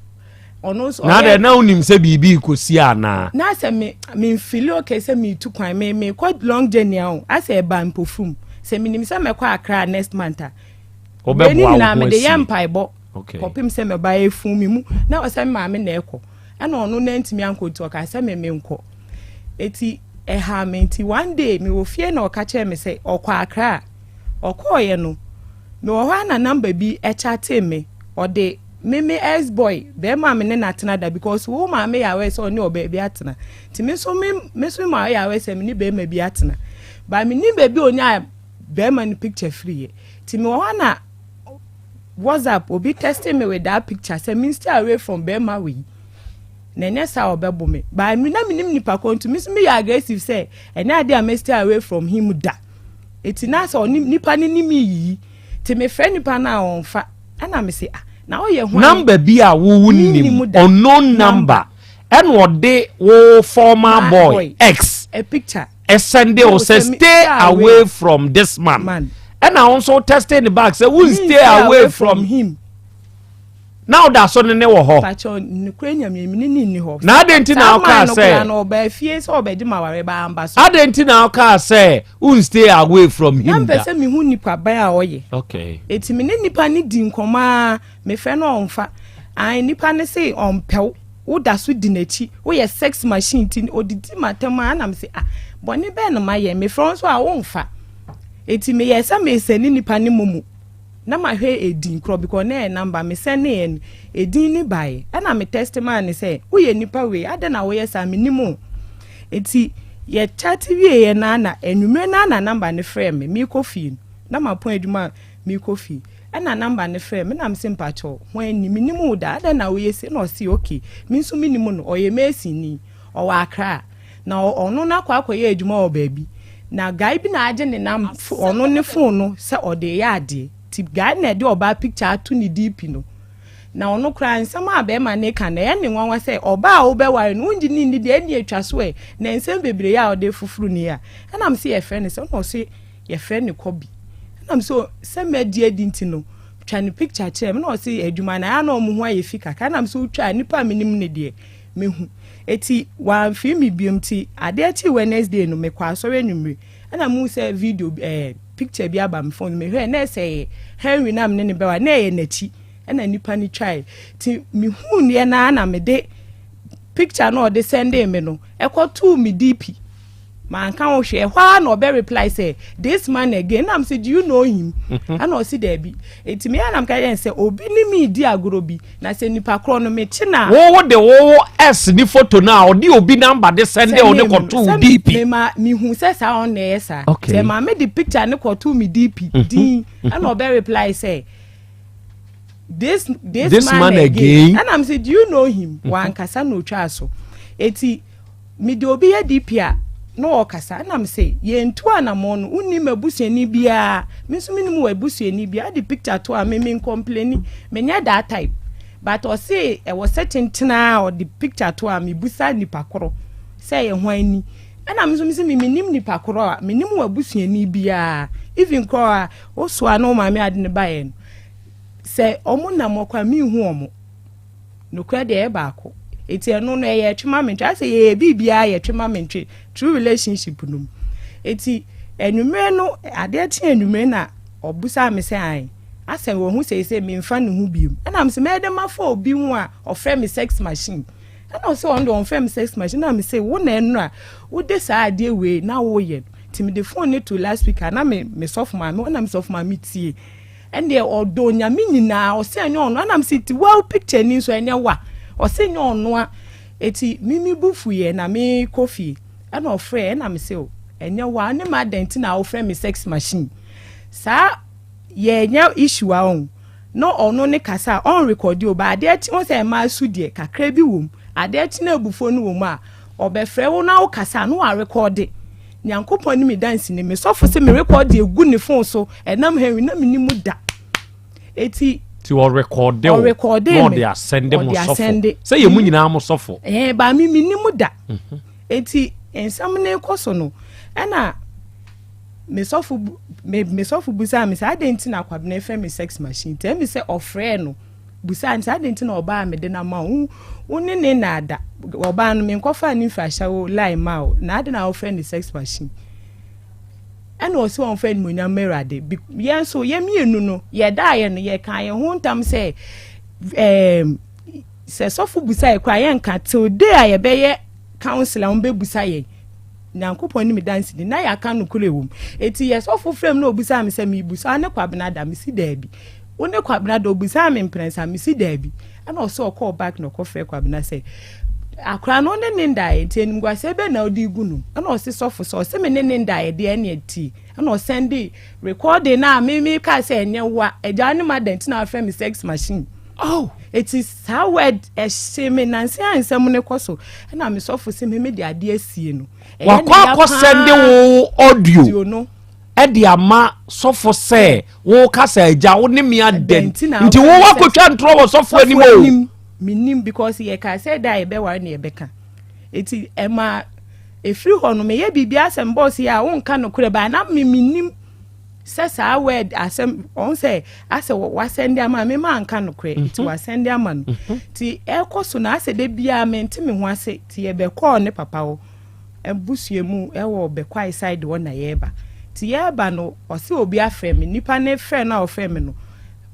ono so na de na unim se bibi kosi ana na se me mfili okay se me tu kwan me kwa long journey ahụ ase e ba mpofum se me nim se me kwa akra next month obebo na me de yampa ibo popim se me ba efun mi mu na o se ma me na ekọ na ono na ntimi ankotu ka se me nkọ eti ha me enti one day me wo fie na o ka che me se okwa akra okoye no me wo ha na number bi e chat me o de me ex boy be ma me na atena da because wo ma me ya we so ni oba bi atena ti me so ma ya we se me ni be ma bi atena ba me ni be bi onya be ma ni picture free ti me wo na WhatsApp obi testing me with that picture say me stay away from be ma we na nesa obebo me ba me na me nim nipa kontu me ya aggressive say ena ade am stay away from him da eti na so nipa ni mi yi ti me friend nipa na on fa ana me say na oye ho number bi a wo nim unknown number and what they wo former boy X a picture a Sunday or say stay away from this man. And I also tested the back say we stay away from him. Now that's on the never ho. Now didn't now car say I didn't now car say who stay away from him. Okay. It's me nipa ni di nkoma me fe no onfa. Ai nipa ne say on pew. Wo da so di nachi. Wo ye sex machine tin odidi matema na me say ah boni be no ma ye me from so a wonfa. Eti me ye sa me seni nipa ni mumu. Na ma hwe edin kro because na number me send ne edin ni bai na me testimony say wo ye nipa we ada na wo ye sa me nimu eti ye chat wie ye na enumre na number ne frame me kofi na ma pon aduma me kofi na number ne frame na me simpa cho when ni nimu da ada na wo ye say no see okay me so me nimu no oye mesi ni o wa akra na ono na kwa ye aduma o baabi na guy bi na age ne nam ono ne phone no say o de ya ade ti guy na de oba picture to ni deep no na ono kra nsem abe ma ne ka na ye ne nwanwa say oba wo be ware no unji ni de ani atwa so e na nsem bebre ya o de fufuru ni ya na am say ye friend say no say ye friend ni kobi na am so say media dinti no twa ni picture che me no say adwuma na ya na omu ho aye fika ka na am so twa nipa minim ne de mehu eti wan fi mi biomti ade ti Wednesday no me kwa so renumre na mu say video picture bi aba me phone me hwe na say Henry nam ne be wa na ye nachi na nipa ni try ti mi hu ne na me de picture no de send me no ekotu mi DP man kan wo hwe hwa na obe reply say this man again am say do you know him and o see there bi eti me anam ka yen say obi ni mi di agoro bi na say nipa kro no me chi na wo de wo s ni photo na o di obi number de send o ne kotu DP me ma mi hu say sa on na yesa say ma me di picture ne kotu mi DP din and obe reply say this man again and am say do you know him wan kasa no twa so eti mi di obi ya DP a no okasa na me say ye ntu anamo no unni mabusuani bia me so minimum wabusuani bia the picture to a me complain me nya that type but o say e was certain tina or the picture to a me busa nipa koro say ye hwan ni na me so me say me nim nipa koro a me nim wabusuani bia even ko a o so ano ma me ade ne bae no say omo na mokwa me hu omo no kwa de e ba ko eti eno no ye twema mentwe ase ye bibia ye twema mentwe true relationship no eti enumre no ade ati enumre na obusa me se an ase wo hu se me mfa ne hu bium na me se me de mafa obi hu a ofre me sex machine na o se on do ofre me sex machine na me se wo na enu a wo de sa ade we na wo ye ti me de phone to last week na me soft ma me na me soft ma me tie ende odo nya me nyina o se anya ono na me se ti wow picture ni so anya wa o se nya ono a eti mimi bufu ye na me coffee and of friend na me say o enya wa ne ma denti na o friend me sex machine sa ye nya issue a on no ono ne kasa on record o ba ade ti won say ma su de kakra bi wom ade ti na bufo no wom a obefre wo na o kasa no wa record nyankopon ni me dance ni me sofo say me record egu ne phone so enam Henry na me ni mu da eti ti o record no they are sending mo sofo say ye mu nyina mo sofo ba mi ni mu da eti ensam ne koso no na me sofo busa me say adenti na kwabena fe me sex machine tell me say ofre no busa nti adenti na oba me de na ma woni ne na ada oba no me nkofa ni fa shawo line ma na ade na ofre ni sex machine and also on friend munya merade yen so ye mienu no ye da ye no ye kan ye ho ntam say se sofo busa ye kwa ye nka till day a ye be ye counselor on be busa ye nyankopon ni me dance ni na ya kan no kulewum eti ye sofo frame no busa me say me busa ne kwabena da me si da bi woni kwabena da busa me imprensa me si da bi and also call back no call free kwabena say akra no ne nda e ti enim gwase be na odi gunu ana o se sofo so se me ne nda e de ene ti ana o send recording na me ka se enye wa eja ne madent na afre me sex machine it is how word e se me nanse ansem ne koso na me sofo se me de ade asie no wa kwa send wo audio edi ama sofo se wo kasa eja wo ne me aden nti wo wakotwa ntro wo sofo anim minim because ye ka say da ebe war na ebeka eti ema efiri ho no me ye bibia asem boss ya wo nka no kure ba na minim sesa word asem on say ase wa send ama me ma nka no kure eti wa send ama no ti ekoso na ase de bia me ntimi ho ase ti ye be call ne papa wo ebusuemu ewo be kwai side wo na ye ba ti ye ba no o se obi afrɛ me nipa ne frɛ na o frɛ me no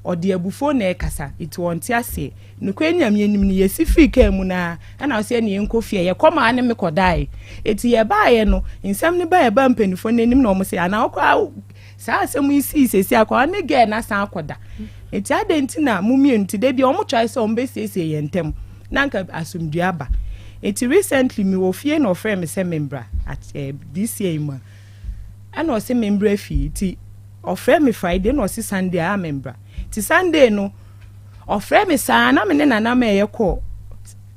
odi abufo na ekasa iti wonti ase no kwanyam yenim ne yesi fika mu na ana o se ne yenkofie ye koma ne me kodai eti ye ba ye no nsam ne ba ye ba mpanifo nenim na o mo se ana okwa saa asem isi sesi akwa ne ge na san akoda eti adenti na mumie nti de bi o mo try se o mbe sesi ye ntem na nka asumdua ba eti recently mi wo fie na o frɛ me se membra at this year ma ana o se membra fi ti o frɛ me Friday na o se Sunday a membra ti Sunday no ofre me saa na me ne nana ma yekọ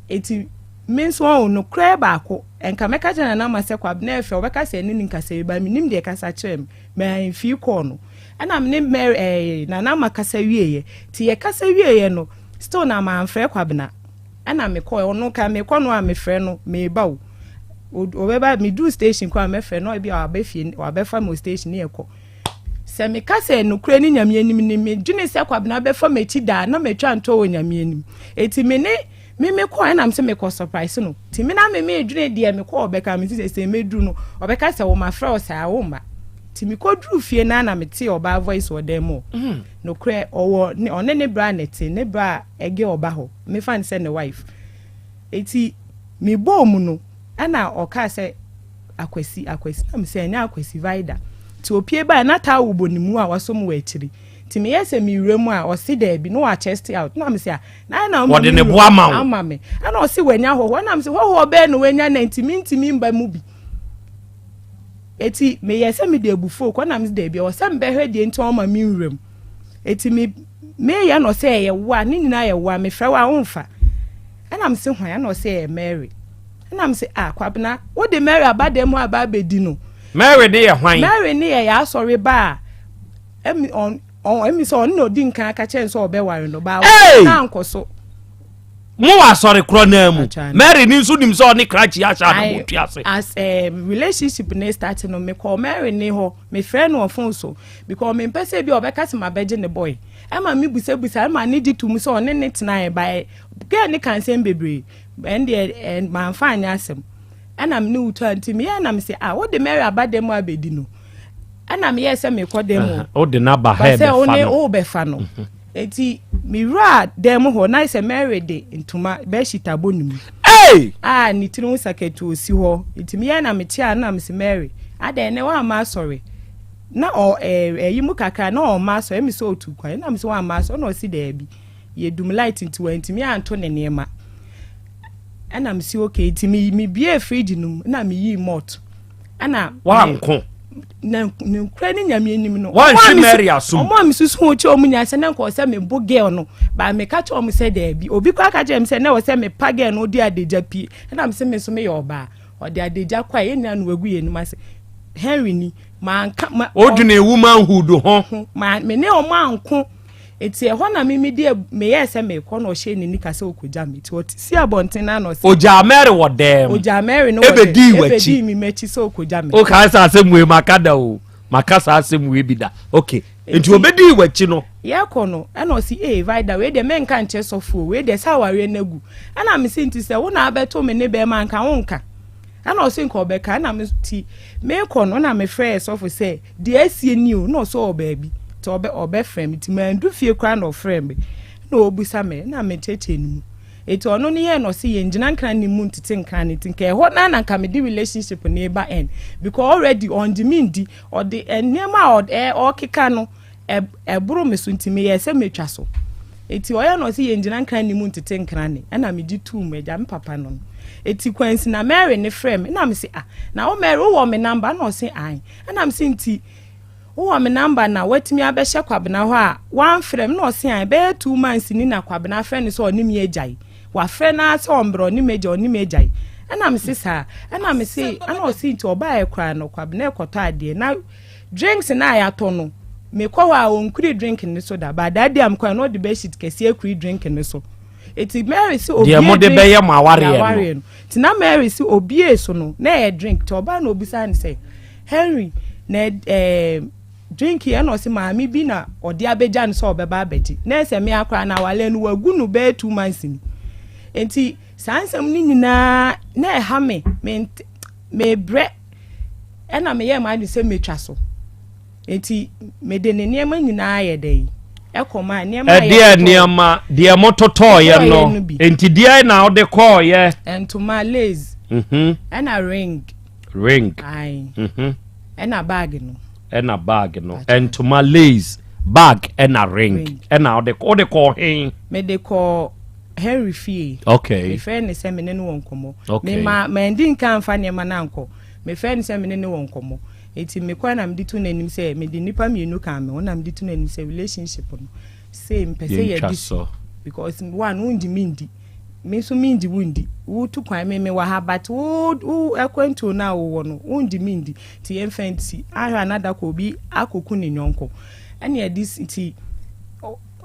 eti menso on no kra ba ko enka meka jana na ma se kwa na efe obeka se ni nkasa ba minim de kasa kyerem me fi ko no ana me ne nana ma kasa wieye ti ye kasa wieye no still na ma amfre kwa bna ana me ko ono ka me ko no a me frɛ no me ba o obeba me do station kwa me frɛ no bia abafie abafa mo station ne yekọ se me kase no kura ni nyame anim ni me dwene se kwabna be fa mechi da na metwa nto wo nyame anim eti me ne me ko na me se me ko surprise no ti me na me dwene de me ko obeka me se me dru no obeka se wo ma fra o sa wo ma ti me ko dru fie na me te oba voice wo dem no kura owo one ne bra neti ne bra ege oba ho me fan se ne wife eti me bom no ana oka se akwasi na me se nya akwasi vida ti opie ba na ta wo bonimu a wasom wa akiri ti me yese mi wremu a o si da bi no wa chest out na me se na wo de ne bo ama ama me ana o si wanya ho na me se ho be no wanya na ntimi mba mu bi eti me yese mi de bufo ko na me de bi o se mbe hwe de nti o ma mi wrem eti me ya no se ye wa ni nyina ye wa me fra wa wonfa ana me se hwan na o se ye Mary ana me se kwabna wo de Mary abademu ababedi no Mary ne ye hwan Mary ne ye ya sorry ba emi so no di nkan aka chen so obeware no ba na nkoso mo wa sorry kro na mu Mary ni nso nim so ne krachi ya sha no tuase as relationship ne start no me call Mary ne ho me friend no phone so because me pese bi obeka se mabeje ne boy ema me busa ma ne di tum so ne tena e ba girl ne kan sem bebre and man fine asem ana me no utu anti me na me say wo de Mary abademu abedi no ana me yese me ko demo o de na ba he be fa no o be fa no eti me ra demo ho na say Mary de ntuma be shita bonum ni tinu saketu osi ho eti me na me tia na me say Mary ada ne wa ma sorry na o yimu kaka na o ma so emi so otu kwa na me say wa ma so na o si da bi ye dum light into enti me anto ne nema ana me si okay ti me bie fridge num na me yi malt ana wa nko na nkra ni nyame anim no wa nshi Mary asum omo me susu ho che omu nya se na nko se me bo girl no ba me ka che omu se da bi obi kwa ka je me se na wo se me pa girl no di adeja pi ana me se me so me yo ba o di adeja kwa ye na no wagu ye ni ma se Henry ni ma nka odune womanhood ho ma me ne omo anko eti e ho na me de me yese me ko no hye ni nika se okoja me ti oti si abonten na no se oja Mary wo dem oja Mary no ebedi wachi ebedi mi mechi se okoja me o ka sa asem makada o makasa asem bi da okay enti obedi wachi no ye ko no e no si vida we de men kan che sofo we de sa ware nagu ana me si nti se wo na abeto me ne be man kan wonka ana o si nko be ka ana me ti me ko no na me frɛ sofo se de asie ni o no so obabi to obe frame ti man du fie kra no frame no obusa me na me cheche ni eto ono ne ye no se ye ngina nkran ni mu ntete nkran ni tinka ho na na nka me di relationship ne ba end because already on the mindi or the enema or kika no eburu me so ntime ye se metwa so eti oya no se ye ngina nkran ni mu ntete nkran ni na me di tu me ja me papa no eti kwansi na Mary ne frame na me se na o Mary wo me number na o se ai na me se nti wo me number na watimi abehye kwabena ho a wan frem na osi an be 2 months ni na kwabena friend so oni me agyan wa friend na so ombro ni meja oni me agyan ana me sisa ana me si ana osi nti oba e kra no kwabena ekoto ade na drinks na ya to no me kwa wa onkuri drink ni so da but that day am kwa no the best shit kesi ekuri drink ni so eti Mary si obi de mo de be ye ma aware no ti na Mary si obi so no na e drink to oba na obi sa ni say Henry na drink ye no si maami bi na ode abeja no so obeba abeji na ese me akra na wale no wagu no be 2 months ni enti sansam ni nyina na ha me bre ena me ye ma de se metwa so enti me de ne niam nyina ye dai ekoma niam ye niam de mototo ye no enti dia na ode call ye entuma lace ena ring ai ena bag no entuma lace bag ena ring ena ode call hin me de call Henry Fee. Okay. Me friend ni se me ne won komo. Me ma ndi nka mfa ne ma na nko. Me friend ni se me ne won komo. Eti me kwa na mdi tu nanim se me di nipa mienu ka me. Wona mdi tu nanim se relationship no. Same person ye dis. Because one undi mindi. Me so mindi wundi. Wo tu kwan me wa ha but wo ekwanto na wo no. Undi mindi. Ti enfenti. Ahwa anada ko bi akoku ne nyonko. Ene ya dis ti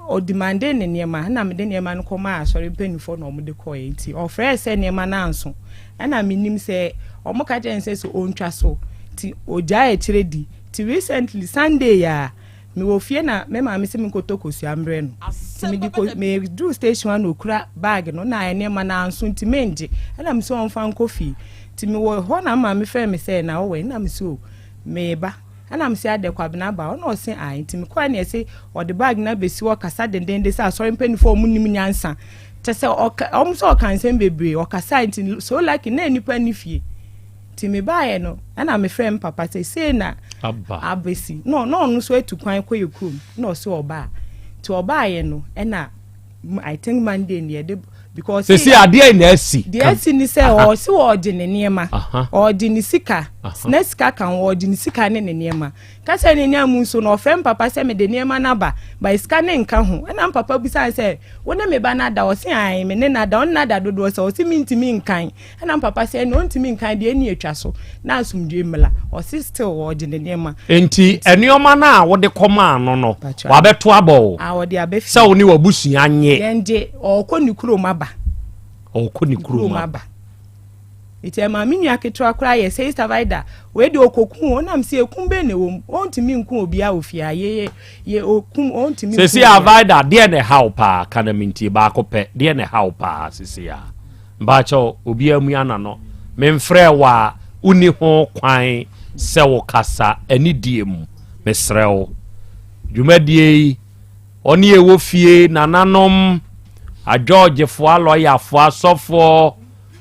o demande ne niema na me de niema no koma asori penifo no mo de ko enti o frɛ se niema na anso na me nim se o mo ka je se o ntwa so ti o ja e kire di ti recently Sunday ya me wo fie na me ma me se me kotokosu ambre no ti me di ko me do station na okura bag no na niema na anso ti menje na me so on fan kofi ti me wo ho na ma me frɛ me se na wo we na me so me ba ana msi ade kwa bina ba ona osin ai ntimi kwa na ese ode bag na besi wo kasa dendende sa sorry penifo mu nim nyansa tese omso kansen bebre o kasa nti so like na nipa nifie timi baaye no ana me frem papa say na abesi no so etu kwan kwa yekrum na so oba ti obaaye no na I think Monday near the because see ade na asi the asi ni say o si wo de ne niema o de ni sika na sika kan wo de ni sika ne niema ka say ne niam nso no frem papa say me de niema na ba sika ne nka ho na papa bi say wona me ba na da o si ai me ne na da on na da dodo so o si mi ntimi nkan na papa say no ntimi nkan de ani atwa so na asumdwe mla o si still wo de ne niema enti enioma na wo de koma no wa beto abo wo de abefi say oni wabusu anye yende o ko ni kuro maba ite ma minyu aketo akra ye say survivor we de okokun onam se ekun be ne wom ontimi nkun obi a ofia ye okun ontimi se si survivor de ne how pa kana minti ba akopɛ de ne how pa sisi a mbacho obi amu ana no memfrɛ wa uni ho kwan se wo kasa ani die mu mesrɛw dwumadie oni e wo fie nananom a George fo lawyer fo asofo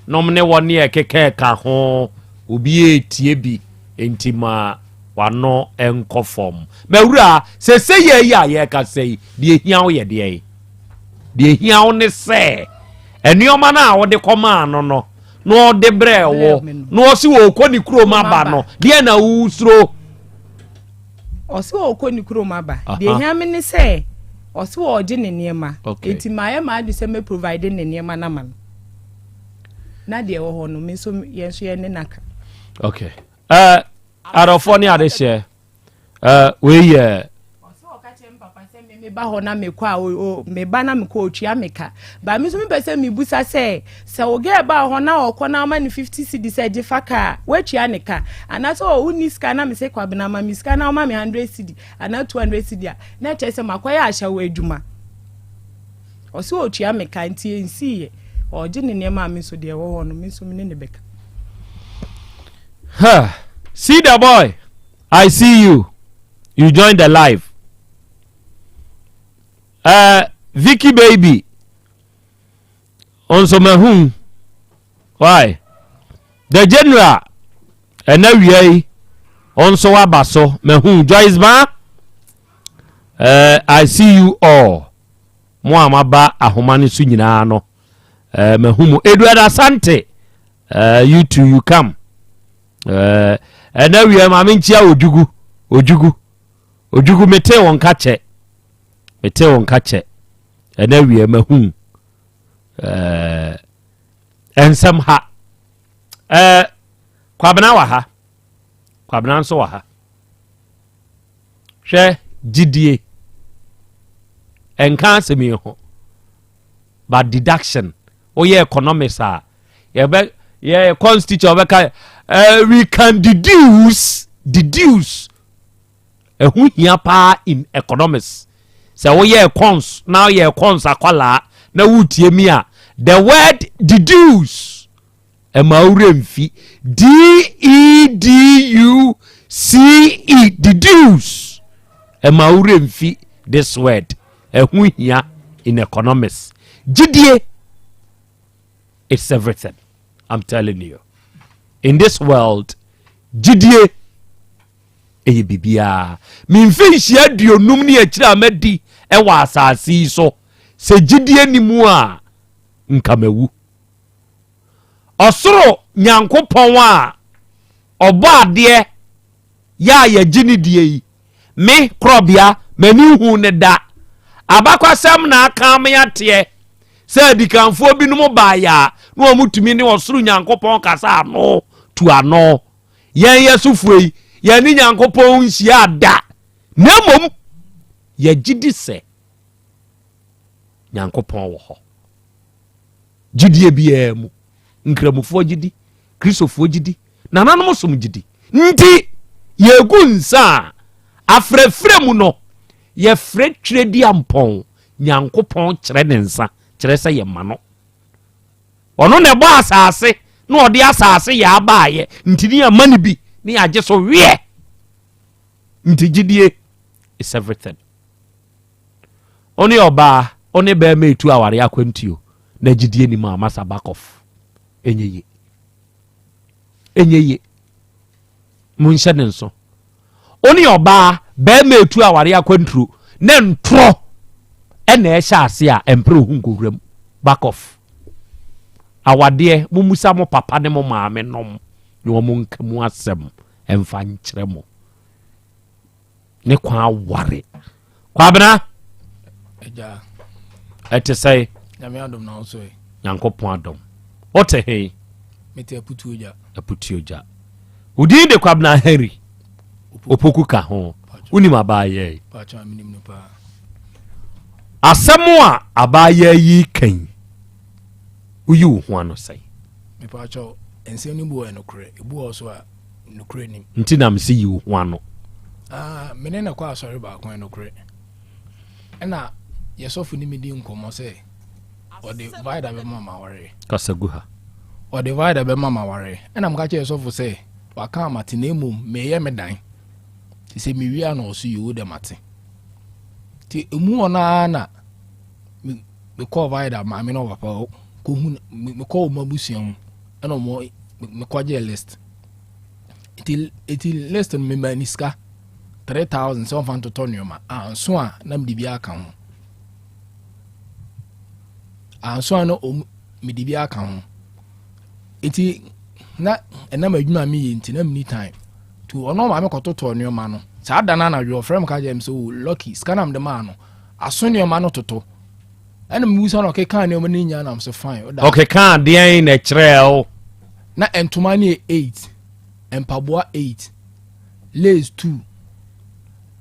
nomne woni ekeke ka ho obi etie bi entima wano enkofom mawura se ye ya ye ka sei de hiawo ye de hiawo ne se enioma na wo de koma no de bre wo no si wo koni kuro maba no de na usro o si wo koni kuro maba de hiame ne se osi wo oje ne niema enti maye ma de se me provide ne niema na man na de wo ho no me so yenso ye ne naka okay arofo ni ade share we ye osi wo ka che papa se me ba ho na me kwa o me ba na me ko otwa meka ba me so me pese me busa se wo ge ba ho na okọ na ma ni 50 cedi se je faka we twa ne ka ana so uni ska na me se kwa bina ma mi ska na ma me 100 cedi ana 200 cedi na che se makoya ahya wo adwuma osi wo twa meka nti ensi ye oje ne ne ma me so de wo ho no me so me ne beka see the boy I see you joined the live Vicky baby on some why the general and now we on so abaso mehun Joyce ba I see you all mo amaba ahomani su nyina no mehun Edward Asante you too you come and now we am nchia ojugu mete won kache and now we am mehun ensam ha kwabena wa ha kwabena nso wa ha hwɛ gidie enka asemi ho but deduction oyɛ economics a ye constitution obeka we can deduce ehu hia pa in economics so oyɛ cons now ye cons akwala na wutie mi a the word deduce emawuremfi deduce emawuremfi this word ehu hia in economics gidie it's everything. I'm telling you. In this world, gidie eye bibia. Mi mfinshi aduonum ni akira madi e wa asase so. Se gidie ni mu a nkamewu. Osoro nyankopon a obo ade ya gini die yi. Me Krobea mani hu ne da. Abakwasam na aka me ate. Se dikanfo binom ba ya no mutumi ne osuru nyankopon kasa no tu ano yen yesufuei yen ni nyankopon nhia da nemom ye gidi se nyankopon wo ho gidie bia mu nkramufo gidi kristofo gidi nananom som gidi nti ye gunsa afrefre mu no ye fre twredi ampon nyankopon kyere ne nsa kyere se ye mano ono ne bo asase no odi asase ya baaye ntini amani bi ni age so wie ntigidie is everything oni oba oni be metu aware akwantio na gidie ni ma masa back off enyeye munhye ne nso oni oba be metu aware akwantro na ntro ena ehya ase a empre hunkuram back off awade mumusa mo papa ne mo maame nom ne wo nkamu asem emfa nkyere mo ne kwa aware kwa bena eja ete say nyame adom na so e nyankopon adom ote he mete aputu oja udi de kwa bena heri opoku ka ho uni mabaye pacha minim no pa asemu a abaye yi kan uyi ho ano sai me pacha ense ni bu enokre ebu oso a nokre nim nti na mse yi ho ano mene na kwa asori ba kon enokre ena yesofu ni medi nkomo se o divide be mama ware kasagu ha o divide be mama ware ena mka che yesofu se waka amate na emum meye medan ti se mi wi ana oso yi de mate ti emu ona na me call divide ma me no papa ko hu me call mabusiam ena mo me kwaje list it list me maniska 3,000 so fan to toniuma so a na mdibi aka ho so no mdibi aka ho iti na enam adwuma mi yinti na mini time to ono ma me koto toniuma no sa da na your friend ka jem so lucky scanam de ma no aso niuma no toto ena mi wusa no ke kan niuma ni nya na so fine okay kan de na krel na entoma ni 8 empaboa 8 lays 2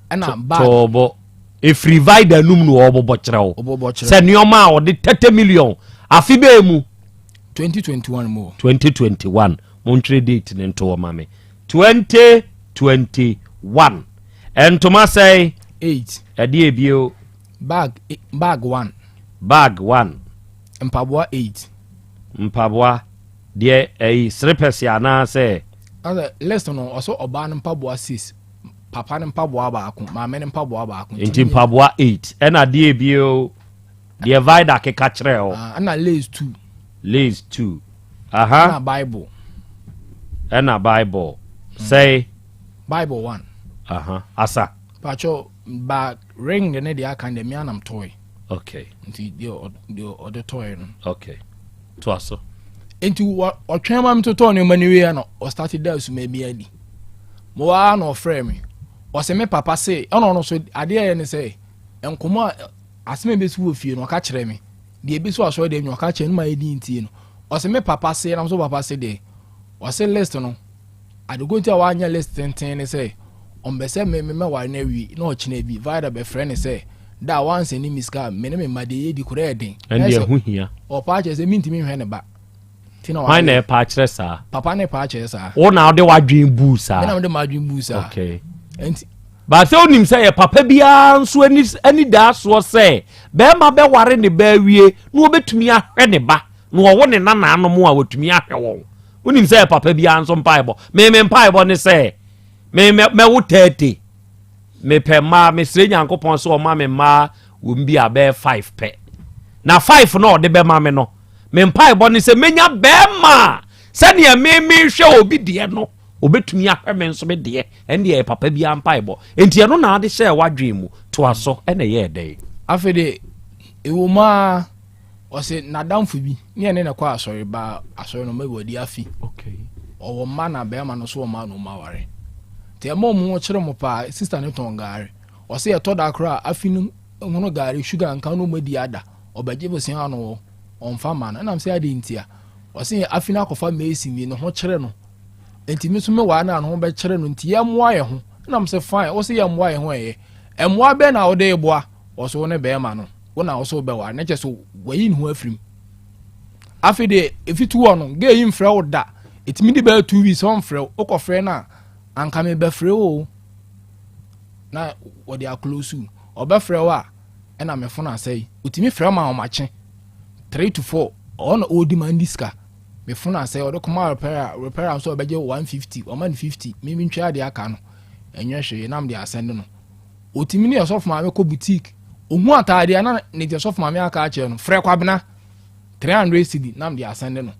ana bag tobo if revider num no obobo kyerɛw sɛ nioma a ɔde 30 million afi be mu 2021 mo 2021 montre date ne nto ma me 2021 entoma sɛ 8 ɛde ebio bag 1 mpaboa 8 mpaboa de ei srepesi ana sɛ less no also oba no mpaboa 6 papa ne mpaboa ba ako maame ne mpaboa ba ako nti mpaboa 8 ɛna de ebio de vida ke ka kyerɛ o ana lays 2 aha ana bible say bible 1 aha asa pacho bag ring ne de aka ne me anam toy okay nti de the toy no okay to aso nti o twema mtoto ne mani we no o started there so maybe adi mo wa no frame o se me papa say ono so ade ye ne say enkomo aseme be su ofie no ka kire me de be su aso de nyo ka kire no ma edi nti no o se me papa say na so papa say de o se list no ade go nti a wa anya list ten ne say ɔmbɛsɛ me ware no awie na ɔkyena bi vida bɛfrɛ ne sɛ da once ni miska me ne me made yedi kura eden ɛnde ɛho hia ɔpa kyerɛ sɛ mintimi hwɛ ne ba tina wa na ɛpa kyerɛ saa papa ne pa kyerɛ saa wo na ɔde wadwen bu saa me na ɔde madwen bu saa okay enti ba sɛ onim sɛ yɛ papa biara nso ani daa soɔ sɛ bɛrima bɛware ne ba awie na wɔbɛtumi ahwɛ ne ba na wɔwo ne nanaanom a wɔtumi ahwɛ wɔn onim sɛ yɛ papa biara nso mpaebɔ me mpaebɔ ne sɛ mɛwo 30 mepɛ mmaa mesrɛ nyankopɔn sɛ ɔma me mmaa wɔm bi a bɛyɛ 5 pɛ na 5 na ɔde bɛma me no me mpaebɔ ne sɛ menya bɛrima sɛnea mehwɛ obi deɛ no obetumi ahwɛ me nso me deɛ ɛne yɛ papa biara mpaebɔ enti ɛno na ade hyɛ wadwen mu toa so ɛna yɛ dɛ afede ewo ma ɔse nadamfo bi ne ne kɔ asɔre ba asɔre no mabɔdi afi okay ɔwɔ ma na bɛrima no so wɔ ma no ma ware te ɛma mu kyerɛ mo pa sister ne tɔn gare ɔse yɛtɔ da kora afi no hono gare sugar nka no madi ada ɔbɛgye bosia no ɔmfa ma no nam sɛ ade ntia ɔse afi no akɔfa mesi ni no ho kyerɛ no enti mi so me wa na no bɛkyerɛ no nti yɛmmoa yɛ ho nam sɛ fine wo sɛ yɛmmoa yɛ ho ɛyɛ ɛmmoa bɛ na wo de boa wo so ne bɛɛma no wo na wo so bɛwa na kyɛ so wayi ne ho afirim afi de efitu wɔ no ge yi mfrɛ wo da etimi de bɛ 2 weeks on frɛ wo kɔ frɛ na anka me bɛfrɛ wo na wo de aklosu ɔbɛfrɛ wo a ɛna me fona sɛ otimi frɛ ma ɔmakye 3 to 4 ɔna odi man diska me funa sɛ ɔde kɔma repair so ɔbɛgye 150 ɔma ne 50 mimi ntwa de aka no ɛnyɛ hwee nam de asɛnd no otimi ne yɛsɔfo maame kɔ boutique ohu ataade ana ne yɛsɔfo maame aka akyerɛ no frɛ kwabena 300 cedi nam de asɛnd no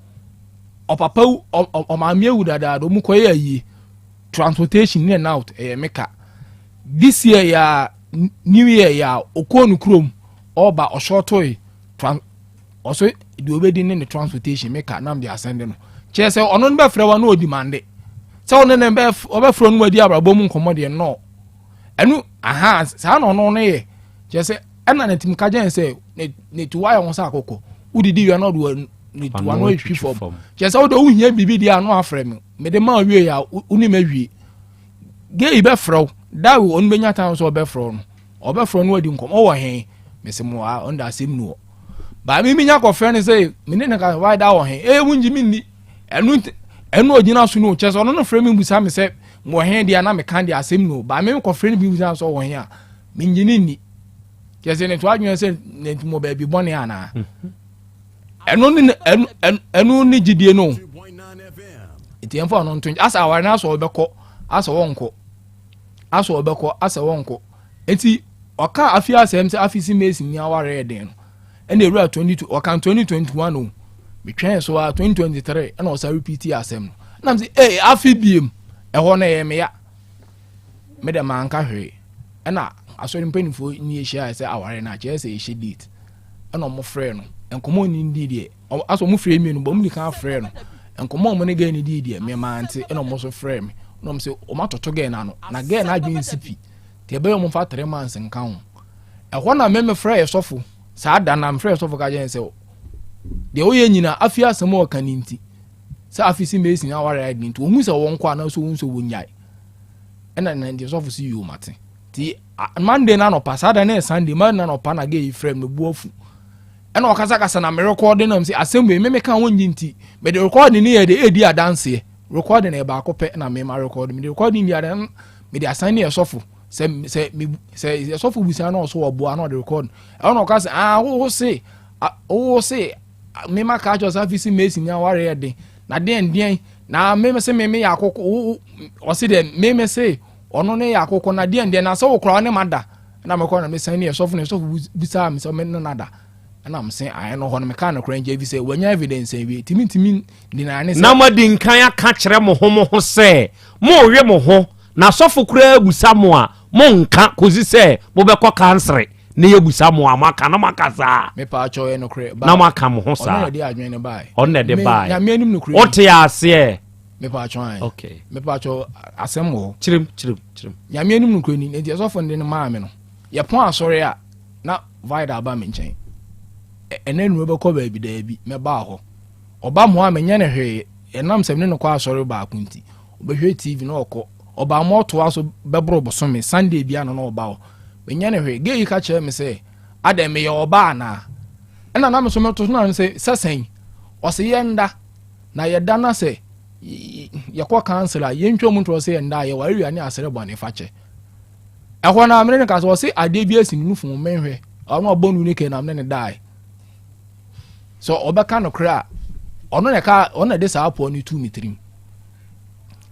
ɔpapa ɔmaame ewu dada do mu kɔyɛ ayie transportation in and out meka this year ya new year ya okonu krom ɔba ɔshɔtoi ɔso de obedi ne transportation meka nam de asɛnd no kyerɛ sɛ ɔno no bɛfrɛ wa no odimande sɛ ɔno ne bɛfrɛ no adi abrabɔ mu nkɔmmɔ deɛ no ɛno aha saa na ɔno no yɛ kyerɛ sɛ ɛna ne tim ka gyɛn sɛ ne tu wayɛ ho sɛ akɔkɔ wodidi wia na ɔde ne tu wa no ahwi fam kyerɛ sɛ wode wohia biribi deɛ ano afrɛ me mede ma wie ya wonim awie gei bɛfrɛ da wo ɔno bɛnya tan so ɔbɛfrɛ no ɔbɛfrɛ no adi nkɔmmɔ ɔwɔ he mese mo a ɔnda asɛm no ba mi nya ko frɛ ne sɛ mene ne ka why da wɔ he wunji mi ni ɛnu ogina so no kyɛ sɛ ɔno no frɛ mi busa me sɛ mo he dia na me kan dia asɛm no ba me ko frɛ ne bi busa so wɔ he a me nyini ni kyɛ sɛ ne to adwene sɛ ne mo ba bi bɔne ana ɛnu ni gidie no enti ɛmfa no nto asa aware na so ɔbɛkɔ asa wɔnkɔ asa ɔbɛkɔ asa wɔnkɔ enti ɔka afia asɛm sɛ afisi mesi ni aware den no and they were 22 or can 2021 no me twen so 2023 and also repeat asem no na say eh afi biem e ho na ye me ya me de man ka hwe e na asori mpanifo ni ehia say aware na che say ehia date e na mo frɛ no enkomo ni ndi de aso mo frɛ mi no bom ni kan frɛ no enkomo mo ne ga ni di de me ma ante e na mo so frɛ me na mo say o ma toto ga na no na ga na adwen sipi te be mo fa 3 months nka ho e ho na me frɛ ye sofo saa da na mfrɛ so foka gyen sɛ de oyɛ nyina afi asɛm o ka ninti sɛ afisi mesi na ware adi nti ohu sɛ wɔn kɔ ana so hu so wonyai ɛna na de so fo si yo mate ti Monday na no pa saa da na Sunday man na no pa na ge frame no buafu ɛna ɔkasa kasa na me recording na sɛ asɛm we me ka wonyi nti me de recording ne yɛ de edi adanse recording na ba akɔpɛ na me ma recording me de recording ya da me de assign ne sɔfo sɛ sɔfo busa na ɔso ɔboa na ɔde record ɛna ɔkasa wo se me ma ka jo sa fisi mesi nya ware yɛ de na den na me se me yɛ akɔkɔ ɔse de me se ɔno ne yɛ akɔkɔ na den na sɛ wo kora ne mada na me kɔ na me san ne sɔfo busa me sɛ me nada na am say I no ho no me ka no kora nje bi sɛ wanya evidence wi timi dina ne sɛ na madi nkan aka kyerɛ mo ho sɛ mo hwe mo ho na sɔfo kora busa mo a mo nka kozi sɛ mo bɛkɔ kansere ne yɛ busa mo a maka na maka saa me pa acho ye no kora na maka mo ho saa ɔno de adwen ne bai ɔno de bai ya me anim no kora ɔte ase me pa acho ai okay me pa acho asɛm wo kyerem ya me anim no kora ni nti sɔfo ne ma me no ye pon asɔre a na vida aba me nkyɛn ɛna nu bɛkɔ baabi daabi me ba hɔ ɔba mo a me nya ne hwee ɛnam sɛm ne no kɔ asɔre ba akunti obɛhwɛ TV na ɔkɔ oba mo to aso bebro bosome Sunday bia no no oba o menya ne hwe ge yi ka kire me say adam me ye oba na na na me so me to na say sesen o se yenda na yeda na say yakwa kansela yentwa mu to say yenda ye wari ani asere bone fache ehwo na amene ka so say ade bi asi nufu menhwe ono obonu ni ke na amene dai so obeka no kra ono ne ka ono de sa apo ni 2 ni 3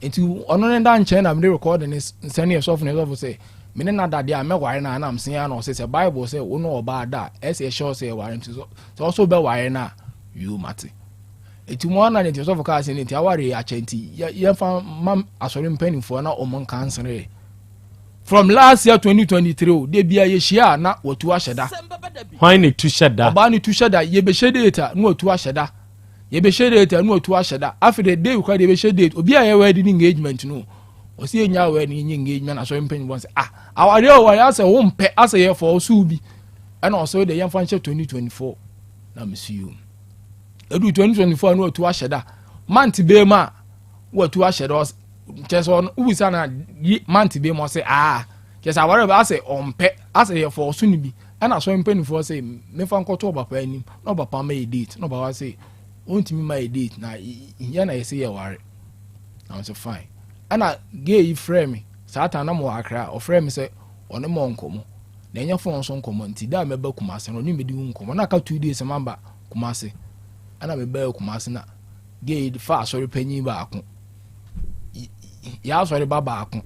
enti ono ne da nche na me record ni senior software say me na dade a me ware na am sen ya no say Bible say wo no oba da ese sure say ware nti so also be ware na you mate enti mo na nti so focus ni nti aware ya chanti ye fa mam asori mpani fo na o mon cancer from last year 2023 de bia ye hia na watu ahyeda why ni tu sheda oba ni tu sheda ye be shedeta na watu ahyeda ye be shedeta na watu ahyeda after the day we be shedeta obi a ye wedding engagement no o si enya we ni engagement asori mpani bon say aware o wa say wo mpe ase ye for so bi and also the yamfa nche 2024 na misi you edu 2024 no watu ahyeda month be ma watu ahyeda just on ubisa na month be mo say just aware ba say ompe ase ye for so ni bi and asori mpani for say me fa nkoto baba anim no baba ma date no baba say ontimi ma date na ye na ye say ye ware I was fine ana gay frame satan na mo akra o frame say one mo nkomo na enya fon so nkomo nti da meba kumase no ni medi nkomo na ka 2 days mamba kumase ana meba kumase na gay fa sorry panyi ba ako ya sorry baba ako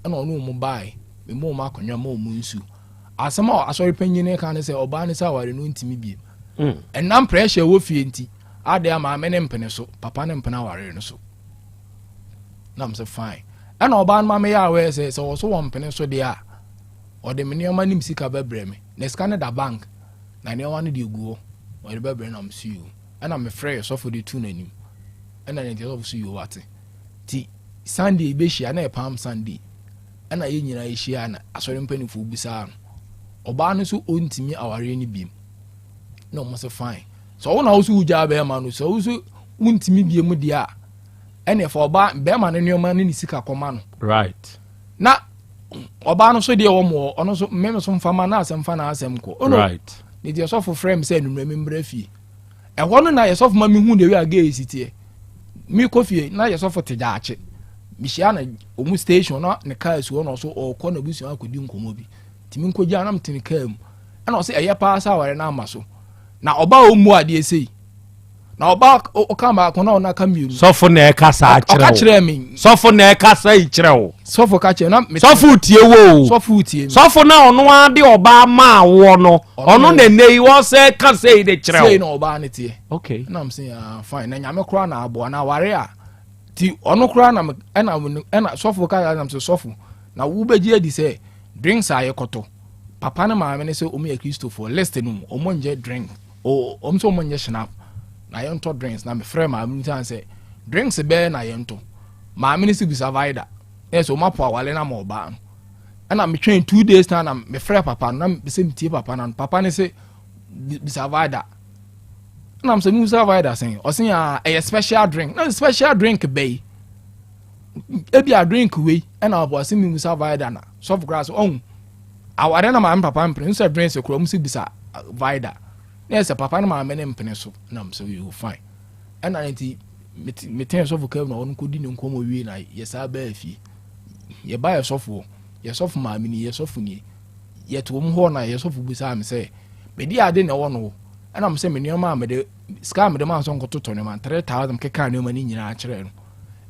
ana onu mo bai me mo ma akonwa mo mu nsu asema asori panyi ne kan say oba ne sa ware no ntimi bi enam pressure wo fie nti ade ama me ne mpene so papa ne mpena ware no so na I'm so fine and oban ma me ya we say so so won pene so dia o de me ne ma nim sika bebre me na scan da bank na ne wan de guo o de bebre na msu you and I'm afraid so for the two na nim and na de so you what ti Sunday be hia na Palm Sunday and na ye nyina ye hia na asori mpani fu bisa no oba no so ontimi aware ni biem no mo so fine so wona wo so uja be ma no so wo so ontimi biem dia ene for oba be ma no nyoma ni sika koma no right na oba no so de wo mo ono so me so mfa ma na asem fa na asem ko right ni de so for frame say nu membre fi e ho no na ye so for ma mi hu de we aga sitie mi kofi na ye so for tejaache mi hia na omu station na ne car su no so o ko na busu akodi nkomo bi timi nkoji anam tini kam na o se eye pa sa ware na amaso na oba omu ade sei na oba o kama ko na ka miru sofo na e kasa akire o ka kire mi sofo na e kasa ikire o sofo ka kire na sofo tie wo sofo tie sofo na ono ade oba ma wo no ono na nei wo se kasa ide kire o sei na oba ne tie okay na am say fine na nyame kura na abo na ware a ti ono kura na na sofo ka na am say sofo na wo beji adi say drinks aye koto papa na ma me say o me Christopher listen no o mo nje drink o o so mo nje snap na yento drinks na me frame ma me tan say drinks be na yento ma me si bisa vaida so mapo awale na mo ba na me train 2 days na me frame papa na me say mtie papa na papa ne say bisa vaida na me say bisa vaida say o say a special drink na special drink be ebi a drink we na obo say me bisa vaida na soft grass on aware na ma papa mpre so drinks e kro mu si bisa vaida. Yes, papa na mama ne mpene so na am so you fine. And I me ten so for na on kodi ne nkomo wi na yesa ba afi. Ye ba yesofo, yesofo mama ni yesofo ni. Ye to mu ho na yesofo bisa am say, me di ade na wo no. And am say me ne ma de ska me de ma so nkototo ne man 3000 keka ne ma ni nyina a kire no.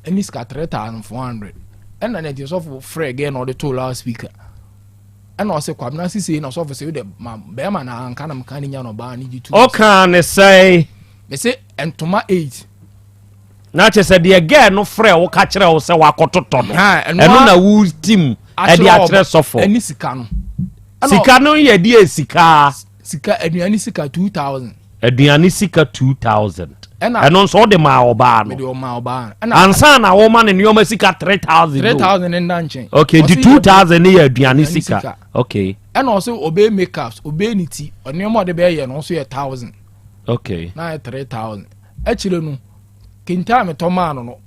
Any ska 3400. And I net yesofo free again or the two last speaker. And also kwamna sisi na so for say the be ma na anka na mka ni nya no ba ni gitu o kan ne say me say entoma 8 na che say de again no frɛ wo ka kyerɛ wo sɛ wakototo no ɛno na wo team e de akyerɛ sofo ani sika no ye de sika aduani sika 2000 aduani sika 2000 ɛno nso de ma oba no me de o ma oba ansa na wo ma ne nyoma sika 3000 and nche okay the 2000 ne aduani sika okay and also obey makeups obey niti onyoma de be ye no so ye 1000 okay na 3000 actually no kinta me to ma no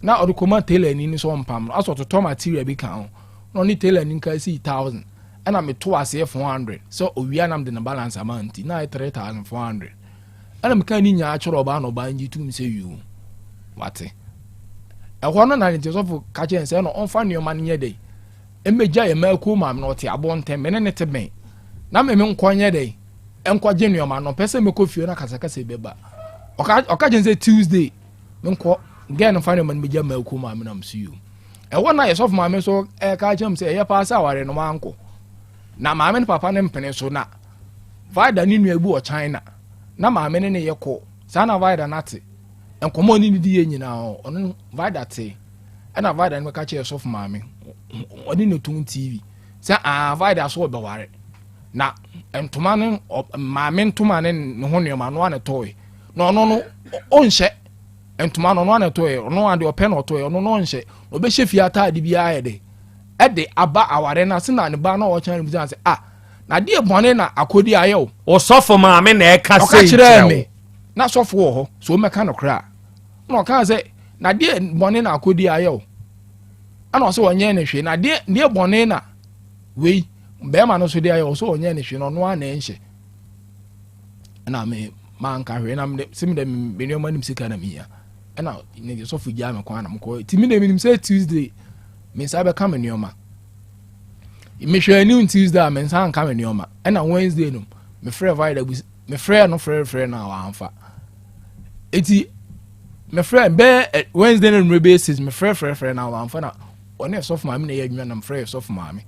na ɔde kɔma tailor ni ni so mpam no aso to material bi kan ho na ɔne tailor ni kan si 1000 ɛna me to ase 400 so owia nam de na balance amount na 3400 ɛna me kan ni nya achoro ba no ba nji tum se yu wate ɛhɔ no na ne tesofo ka che nse no ɔmfa nneɔma no nyɛ dɛ emegya yɛ maku ma no ɔte abɔntem me ne te ben na me nkɔnyɛ dɛ ɛnkɔgye nneɔma no pɛsɛ me kɔ fie na kasakasa beba ɔka che nse Tuesday me nkɔ gɛ no fa nneɔma no megya maku ma me na mso yu ɛhɔ na yɛsɔfo ma me so ka che mse ɛyɛ pa sa aware no manko na maame ne papa ne mpene so na vaida ni nua bu o China na maame ne ye ko sa na vaida na te enkomo ni di ye nyina ono vaida te na vaida ne ka che sof maame oni no tun TV sa vaida so be ware na entoma ne maame ntoma ne ho ne ma no ane toy no no onhye entoma no ane toy no ade open no toy no onhye obe hye fie ata ade bia ye de ede aba aware na se na ne ba na o chan mu say na de bone na akodi ayo o sofo maame na e ka sei kire na sofo wo ho so meka no kra na o ka say na de bone na akodi ayo ana o so onye ne hwe na de bone na wei be ma no so de ayo so onye ne hwe no no ana enhye na me man ka hwe na me sim de me no manim sika na miya na ne sofo gya me kwa na mko timi de minim say Tuesday me sabe come nioma me hwe ni Tuesday me san come nioma na Wednesday no me frɛ vaida me frɛ no frɛ na wa amfa eti me frɛ be Wednesday no me basis me frɛ na wa amfa na one sof ma me na ya adwuma na me frɛ sof ma me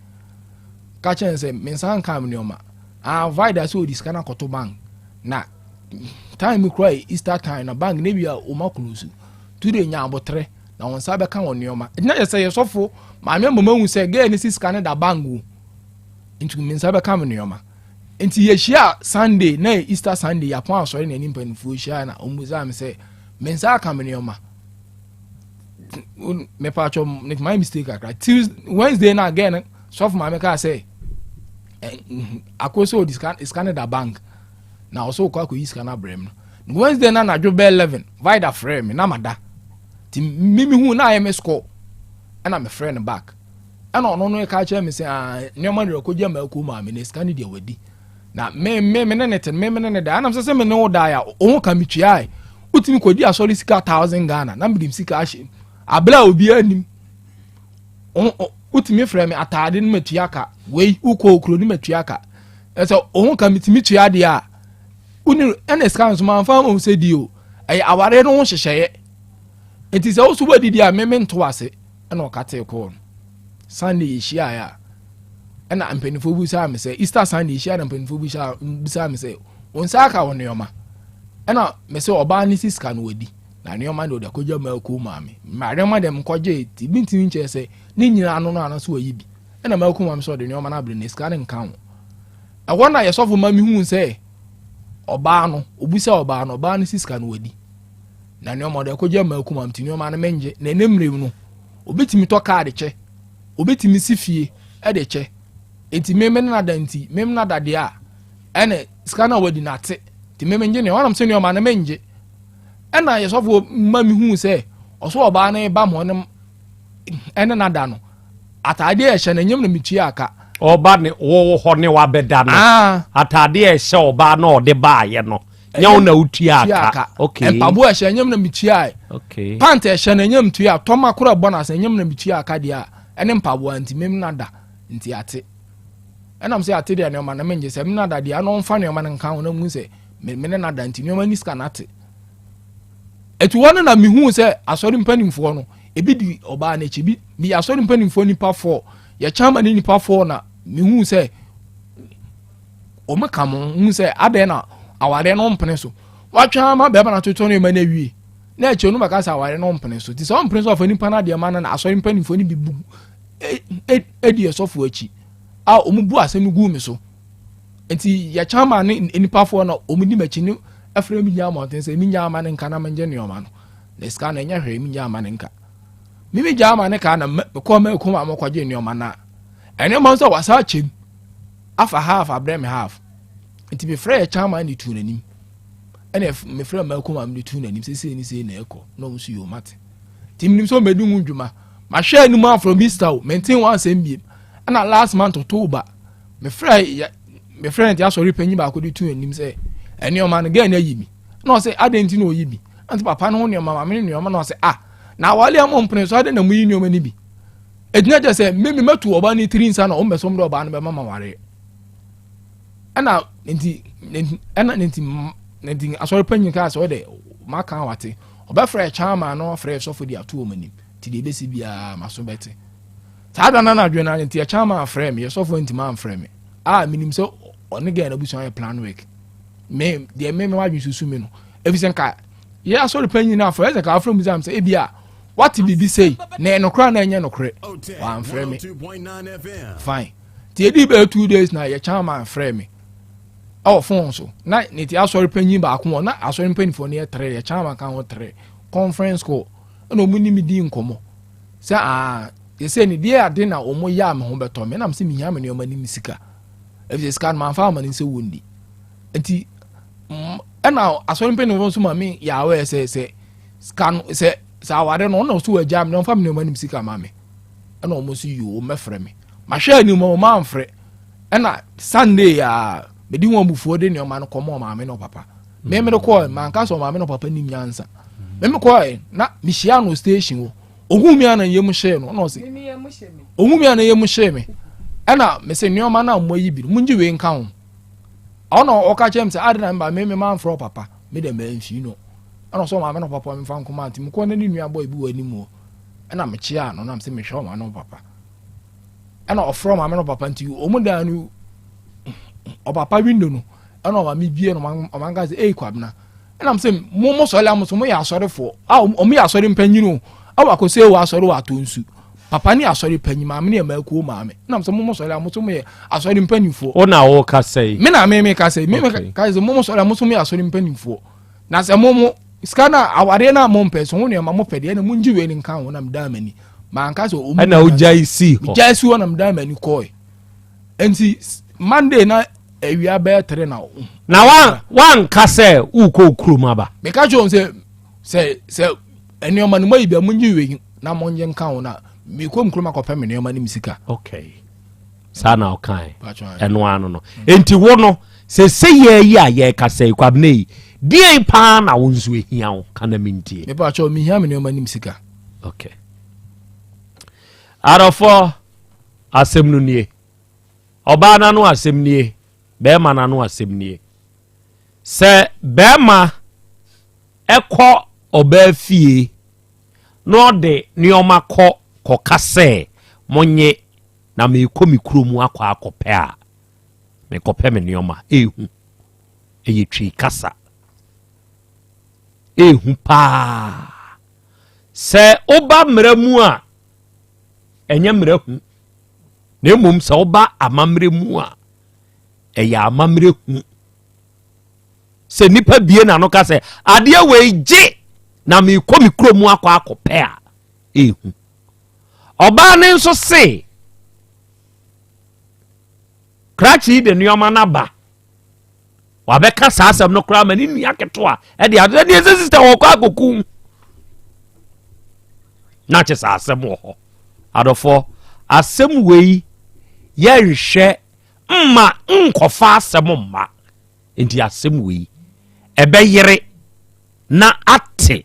ka chen say me san come nioma vaida so diska na koto bank na time cry Easter time na bank na bia o makulusu today nya abotre na won sabe kan won nioma na ye say yesofo ma me mama hu say ge ni siska ne da bangu into me sabe kan nioma enti ye hia Sunday na Easter Sunday ya pon asori na ni mpanifo hia na omuza me say me sa kan nioma me pa cho my mistake akra Tuesday Wednesday na again sof ma me ka say akoso scan da bank na also kwa ko iska na brem no Wednesday na dwo be 11 vaida frame me na mada ti mimi hu na I score ana me friend back ana ono no ka cha me say nyoma ne ko gya ma ko ma me ne scan dia wadi na me ne da ana se me ne wo da ya o ka mi twia utimi ko di asori sika 1000 Ghana na me dim sika ahye abla obi anim utimi frame atade no matua ka wei uko okro no matua ka eso o ka mitimi twia dia uni ene scan so man fa mo se dio ay aware no hyehyeye enti se osu badidi a meme nto ase ena o kate ko Sunday ishia ya ena ampenifo bu sa me se Easter Sunday ishia na ampenifo bu sa me se onsa ka won yoma ena me se oba ni siska no wadi na ne yoma no da kogya ma ko maame mare ma dem kogye ti bintimi nche se ni nyina ano no anaso wayi bi ena ma ko maame so de ne yoma na bre ne ska ne nka ho awona yesofo ma mi hu se oba no obusa oba no oba ni siska no wadi na ne omo de kogya ma ku mam ti ne omo na menje na enemre no obetimi to card che obetimi sifie e de che enti meme na danti meme na dade a ene siska na wadi na te ti meme nje ne wanam se ne omo na menje ena yesofo ma mi hu se oso oba na ba mo ne ene na da no atade e hye na nyem na mitua aka oba ne wo ho ne wa beda no atade e hye oba na ode ba ye no nya na utua aka okay empabo e hye nyem na mitua okay pant e hye na nyem tua to makora bonus nyem na mitua aka dia ene mpabo anti mem na da nti ate enam se ate dia ne ma na menje se mem na da dia no mfa ne ma nka ho na mu se me na da nti ne ma ni ska na ate etu wona na mi hu se asori mpanimfo no ebi di oba na echi bi asori mpanimfo nipa 4 ya chama ni nipa 4 na mi hu se o maka mo hu se ade na aware no mpene so watwa ma be ba na toto no ma na wie na echi onu maka sa aware no mpene so ti so mpene so afani pa na de ma na asori mpanimfo ni bi bu edi esofo achi a omubu asem gu mi so enti ya chama ni nipa 4 na omudi machi ni afre mi nya mountain se mi nya ma ne nka na menje ne oma no na ska na nya hwe mi nya ma ne nka mi nya ma ne ka na ko ma ko ma kwaje ne oma na ene mo so wasa chem afa half abrem half nti be frɛ chama ni tu nanim ene me frɛ ma ko ma mi tu nanim se ni se na eko no so yo mate Tim so medu ndwuma. Ma share ni mu from Mr. maintain one same bi. Na last month October. Me friend ya sorry panyi ba ko di tu anim say eni o man ga na yimi. Na say adenti na oyibi. Anti papa no ne mama me ne o ma na say na wale am mpene so ade na mu yi ne o ma ni bi. Edina je say me matu oba ni 3 nsa na o mbesom do oba no be mama ware. Ana nti asori panyi ka so de maka wate oba frɛ chama no frɛ so for di atu o manim ti de besi bia maso bete ta da na adwe na nti chama frɛ me so for nti man frɛ me minim so oni ga na busu an plan work me de me wadwe susu me no efisen ka ye asori panyi na frɛ ze ka frɛ mu zam say bia what bibi say na enokra na enye nokre wan frɛ me fine ti edi be 2 days na ye chama frɛ me phone so na niti asori panyi ba ko na asori panyi fo ne 3 ya chama kan ho 3 conference call no muni mi di nkomo sa ye se ni dia ade na omo ya me ho beto me na mse mi ya me ne o mani misika if scan man fa mani se wondi enti na asori panyi fo so ma me ya we se scan se sa ware no na so waja me no fa me ne o mani misika ma me na omo so yo me frɛ me ma hwɛ ni mo ma mfrɛ na Sunday ya bedi won bufuo de ne o ma no komo ma me no papa me me ko man ka so ma me no papa ni nyansa me me ko na mi hia no station wo ogumi ana yem hye no no se ogumi ana yem hye me ana me se ne o ma na mo yi bi mu nji we nka ho ona o ka chem se ade na mba me man fro papa me de man fi no ana so ma me no papa me fa nkoma anti me ko na ni nua boy bi wani mu ana me chia no na me se me hwe ma no papa ana o fro ma me no papa nti o mu da nu o papa window no ana o mi bie no man ga say kwabna ana am say mo so le am so mo ya asore fo o mo ya asore mpanyi no awa ko say wa asore wa to nsu papa ni asore panyi ma me ne ma ku ma me ana am say mo so le am so mo ya asore mpanyi fo o na wo ka say me na me ka say me ka say mo so le am so mo ya asore mpanyi fo na say mo skana aware na mo mpe so ho ne ma mo pede na mo nji we ni nkan ho na mda mani ma nka so o mo na o jaisi ho jaisi ho na mda mani koi enti Monday na ewia be 3 na wan ka say uko kroma ba me ka jo se eni o ma no mai bia munyi we na mo nje nka ho na me kom kroma ko peme ne o ma ni misika okay sana okai eno anu no enti wo no se ye yi a ye ka say kwabne die pa na wo nzu ehia wo kana mintie me pa cho me hia me ne o ma ni misika okay arofo asem no nie oba na no asem nie bema na no asem nie se bema ekọ oba fie no de nioma kọ kase monye na me komi kromu akọ akọpe a me kope me nioma ehu eyetwi kasa ehu pa se oba mramu a enye mrahu na emom se oba amamre mu a eya amamre hu se nipa bie na no ka se ade we je na me komi kromu akọ akọpe a ehu oba ne nso se krachi de nioma na ba wa be ka sa asem no kra ma ni nua keto a e de ade ne sister wo kwa akoku na che sa asem wo adofo asem wei ye hwehwe mma nkofa asem mma enti asem wei ebe yere na ate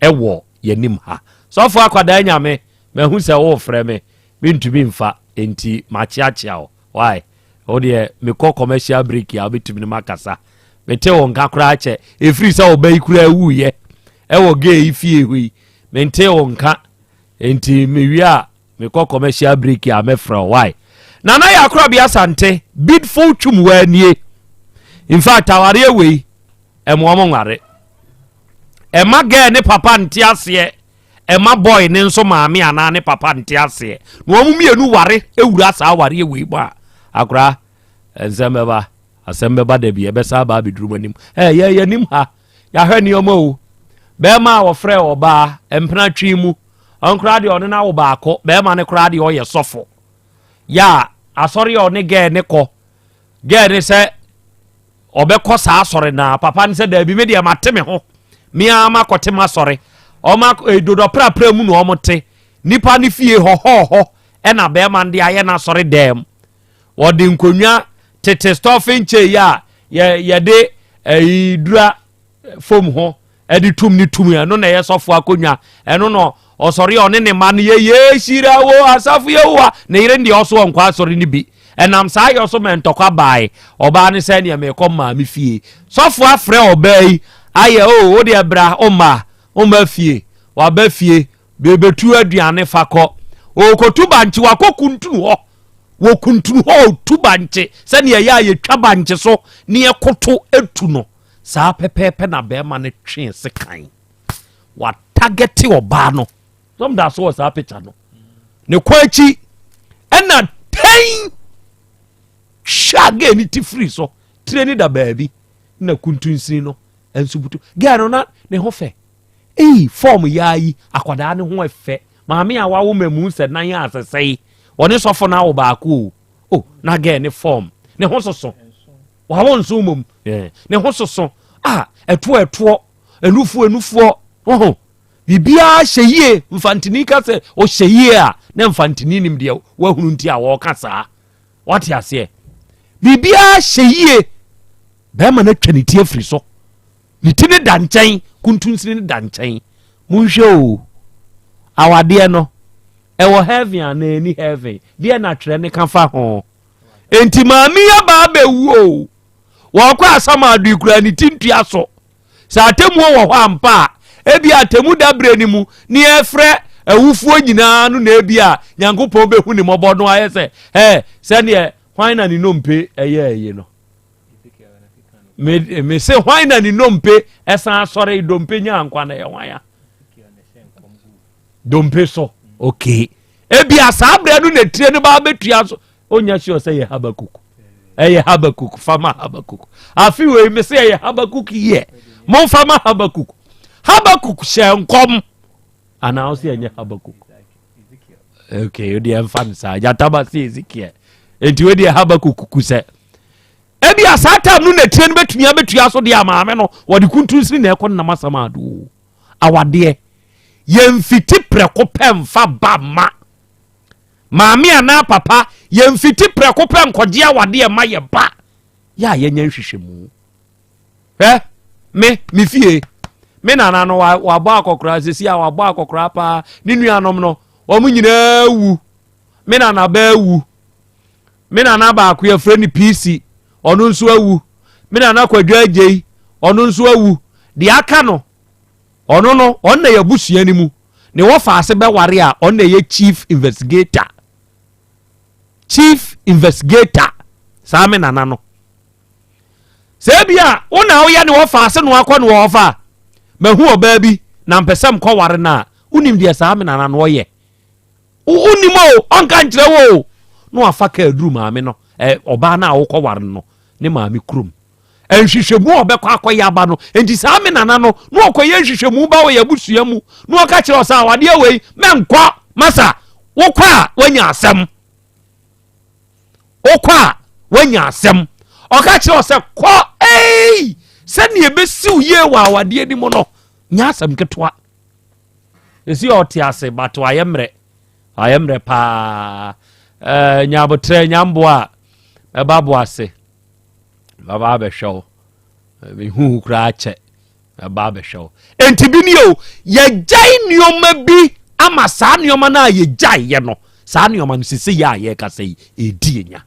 ewo yanim ha so fo akwada nyame mehu se wo frɛ me bintumi mfa enti machiachia o why o de me ko commercial break ya bitumi ne makasa mete won kakra che efiri se obai kura wu ye ewo ge ifie hui mente won ka enti me wia me ko commercial break ya me fra why na na ya Krobea Asante bidful twumwanie in fact aware we emwo nware ema ge ne papa nti ase ema boy ne nso maame ana ne papa nti ase no omu mienu ware ewura sa aware we ba akra Asem Beba Dabi ebesa ba bidrumanim ye nim ha ya hwani omo be ma wo frɛ oba empena twi mu onkra de one na wo ba akọ be ma ne kra de oye sofo ya asori one ge ne ko ge ne se obekọ sa asori na papa ne se da bi me de mateme ho me ama kote ma asori oma dodo pra mu no omote nipa ne fie ho ena be man de aye na sori dem wode nkonwa tete stuffing che ya ye de dura fom ho edi tum ni tum ya no na ye sofo akonwa eno no osori one ne man ye shira wo asafu ye wa ne yire ndi oso nkwa asori ni bi enam sa yo so mentokwa bai oba ne se ne me kom ma me fie sofo afre obai aye o de bra oma fie wa ba fie bebetu aduane fakọ okotu banchi wakokuntunu ho wokuntunu ho tubanche se ne ya ye twa banche so ne ekoto etu no saa pepepe na be ma ne twe se kan wa target oba no some da so saa picture no ne kwachi ena ten shage ni ti free so treni da baabi na kuntunsin no ensubutu ga no na ne ho fe form yayi akwada ne ho efe maame a wawo mamu se nan ya asesei one sofo na wo ba ko na ga ne form ne ho soso wawo nso mum ne ho soso eto enufu bibia hyeye mfantini ka se o hyeye a ne mfantini nim de wa hunu nti a wo ka saa what ya se bibia hyeye be ma na twaniti afri so nitine danchen kuntunsini ne danchen munhwe o awade no ewo heaven and any heaven de na twere ne kan fa ho enti maami ya ba bewu o wo kwa asama adu kura ni tintua so sa atemu wo ho ampa ebi atemu dabre ni mu ni efre awufuo nyina no na ebi a nyankopon behu ni mobodo aye se se ne hwan na ni nompe eye no me se hwan na ni nompe esa asore dompe nya ankwa na ye hwan ya dompe so okay ebi asabre no na tire no ba betua so onya sure say ye Habakuk eye Habakuk fama Habakuk afi we me say ye Habakuk ye mon fama Habakuk shenkom ana o se ye Habakuk okay o dey fan sa jataba se Ezekiel enti we dey Habakuk ku se ebi asata no na tire no betua so de amaame no wode kuntunsi na ekon na masama ado awade yemfiti preko pemfa bama maami ana papa yemfiti preko pem koje awade e maye ba ya yenya hwehwemu me fie me nana no wa ba akokora sesi a wa ba akokora pa ni nuanom no wo nyina wu me nana ba wu me nana ba akwa freni PC onu nso awu me nana kwadwa agei onu nso awu de aka no ono no onna ya busua ni mu ne wo fa ase be ware a onna ye chief investigator saame nana no se bia wona wo ya ne wo fa ase no akọ no wo fa mahu oba bi na mpesem kọ ware na unim dia saame nana no ye unimo onka nkyere wo no afa ka aduru maame no oba na wo kọ ware no ne maame krum enhwehwemu obekọ akoya aba no enti saame nana no no okoye enhwehwemu ba wo ya busua mu no oka kire osa wade awei menkọ masa wokwa wanya asem oka kire osa kọ se ne ebesiw ye wa wade ani mu no nya asem ketwa esi otiase bato ayemre pa nyabotre nyambo a ebabo ase baba be show me hu kra che baba be show enti bi ni o ye jai nioma bi ama sa nioma na ye jai ye no sa nioma no sisi ya ye ka sei edi enya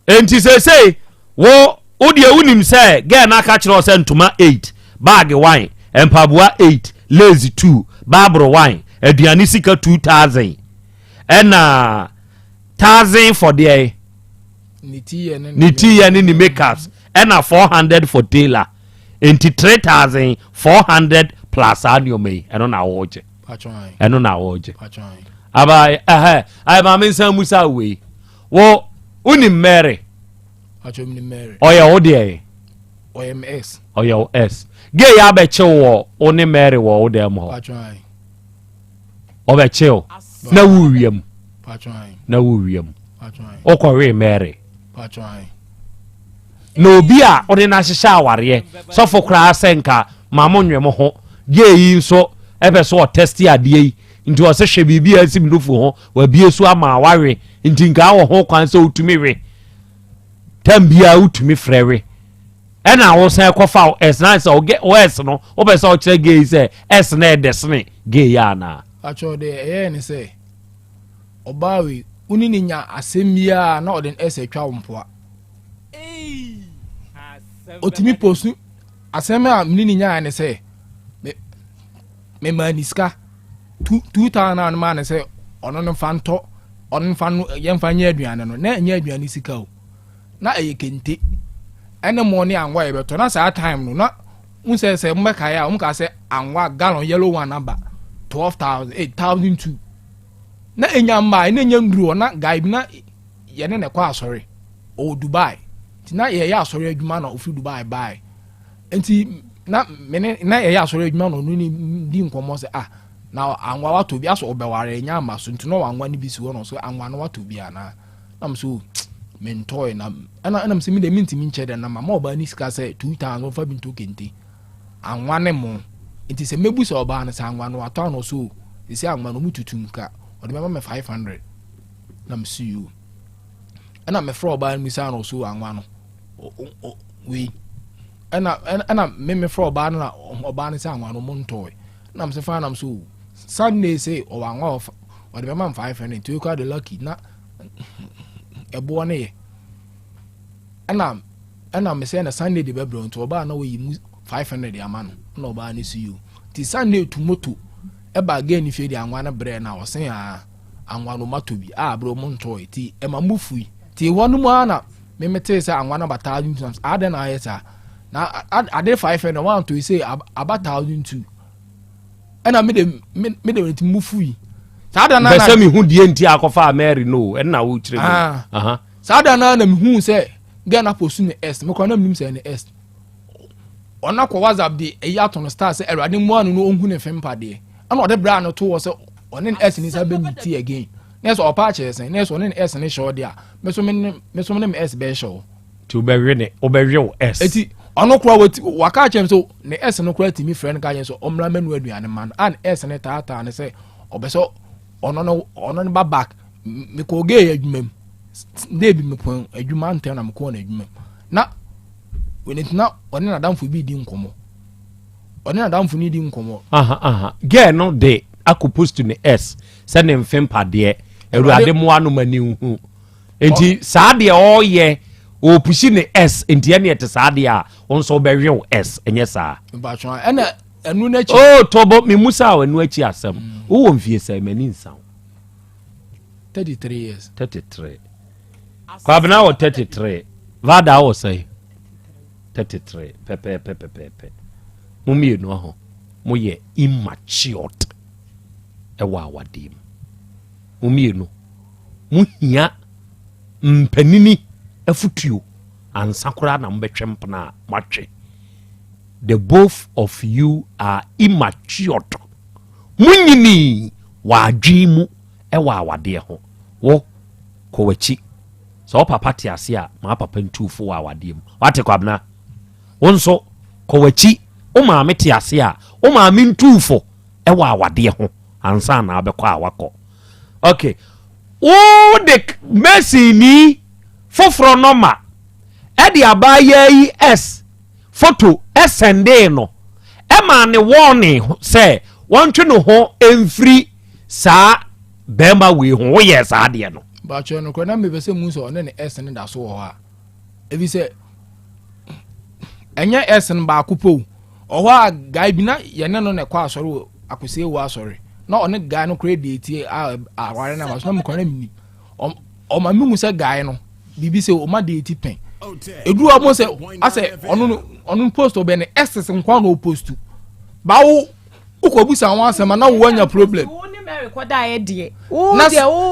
enti se wo odi ewunim se ge na ka kire o se ntoma 8 bag wine empabua 8 lazy 2 babro wine aduane sika 2000 ena 1000 for the niti ni makers ena 400 for tailor enti 3400 plus annual may eno na woje aba ai ma mensa musa we wo uni Mary oya ode OMS oya s ge ya be chewo uni Mary wo ode mo obe chewo na wuwiem okore Mary na obi a ɔde na hyehyɛ awareɛ sɔfo koraa sɛnka maamo nwɛm ho gye yi nso ɛbɛ so ɔtesti adeɛ yi nti ɔsɛ hwɛ biribi a asim nofo ho wabie so ama wawe nti nka wɔ ho kwan sɛ wotumi we tam bia wotumi frɛ we ɛna wo sɛ kɔfa ɛsna sɛ ɔs no wopɛ sɛ ɔkyerɛ gay sɛ ɛs na ɛdɛsene gay ya ana atwɔ de ɛyɛ ne sɛ ɔbaawe woni ne nya asɛm bia na ɔde ɛs atwa wo mpoa otumi postu asɛm a mene ne nya ne sɛ me maniska 2000 ma ne sɛ ɔno no fa ntɔ ɔno no fa no yɛmfa nyɛ aduane no na nyɛ aduane sika o na ɛyɛ kente ɛne mo ne anwa yɛbɛtɔ na saa time no na unsɛ sɛ mbɛkae a umka sɛ anwa gallon yellow one aba 12,000 8,002 na enya mba ene nya nduro na guy bi na yɛne ne kɔ asɔre o Dubai ti na yɛ asɔre adwuma na ofi Dubai buy enti na mene na yɛ asɔre adwuma no no ni di nkɔmɔ sɛ na anwa wato bi aso obɛware nya ma so nti no anwa ne bi si wo no so anwa no wato bi ana na mso mentoy na ana mse mi de mintimi nkyɛ na mama oba ni sika sɛ 2000 fa bi nto kente anwa ne mo nti sɛ mebu sɛ oba na sɛ anwa no wato no so sɛ anwa no mututum ka ɔde mama me 500 na msi you ana me fro oba mi sa no so anwa no we ana me fro oba na oba ne sɛ anwa no mo ntoy na mse fa na mso Sunday say o anwa ɔde mama 500 to you the lucky na ebo ne ye ana me say na Sunday de bebro nto oba na we 500 ama no na oba ne su you ti Sunday to moto e ba again if de anwa na bre na o sen anwa no mato bi bro mo nto ti e ma mufui ti wonu mu ana me mete say anwa na bata 1,000 ada na ayesa na ade 500 want to say about 1,002 ana me de ti mufui sada na bese mi hu die nti akofa Mary no e na wo kire aha sada na mi hu se ga na postu ne s me kwana mnim se ne s ona ko WhatsApp de e ya to no star se erade mu anu no onhu ne fempa de ana ode bra no to wo se one ne s ni sa be nti again ne so opa che se ne so one ne s ne show de a me so me s be show ti obehwe ne obehwe wo s eti ono kura waka chem so ne s no kura ti mi friend ka yen so omra manu aduane man an s ne tata ne se obeso ono ba back me ko ge adwumam de bi me pon adwuma ntem na me ko na adwumam na wenitina one na damfo bi di nkomo one na damfo ni di nkomo ge no de akopose to ne s se ne mfem pade awurade mo anu mani hu enti saa de o ye o pushi ne s enti ene ete saa de a onso obehwe o s enye saa ba twa ena enu na chi tobo me musa o enu achi asem wo wo mfie sai mani nsan 33 years 33 kwa bana wo 33 vada wo sai 33 pepe mumie no ho mo ye immature ewa awadim mumie no muhia mpanini afutuo ansakora na mbetwempna matwe the both of you are immature munyini wadwimu ewa awade ho wo kowachi so papa te ase a ma papa ntufo wa awade mu wate kwabna wonso kowachi o ma me te ase a o ma me ntufo ewa awade ho ansa na abekọ awakọ okay o de Messi ni foforo noma e de abaye yi s photo sende no e ma ne warning say wontwe no ho emfiri saa bema we ho ye saa de no ba cho no ko na me bese mu so ne s ne da so ho ha e bi se enye s n ba kupo o ho guy bi na ye ne no ne kwa asore akose wo asore na one guy no credit a ware na so me ko na mi o ma mi mu se guy no bibi se o ma de ti pen edu o mo se ase onu post o be ne s nkwa no post ba wo ukobusa wan asema na wo anya problem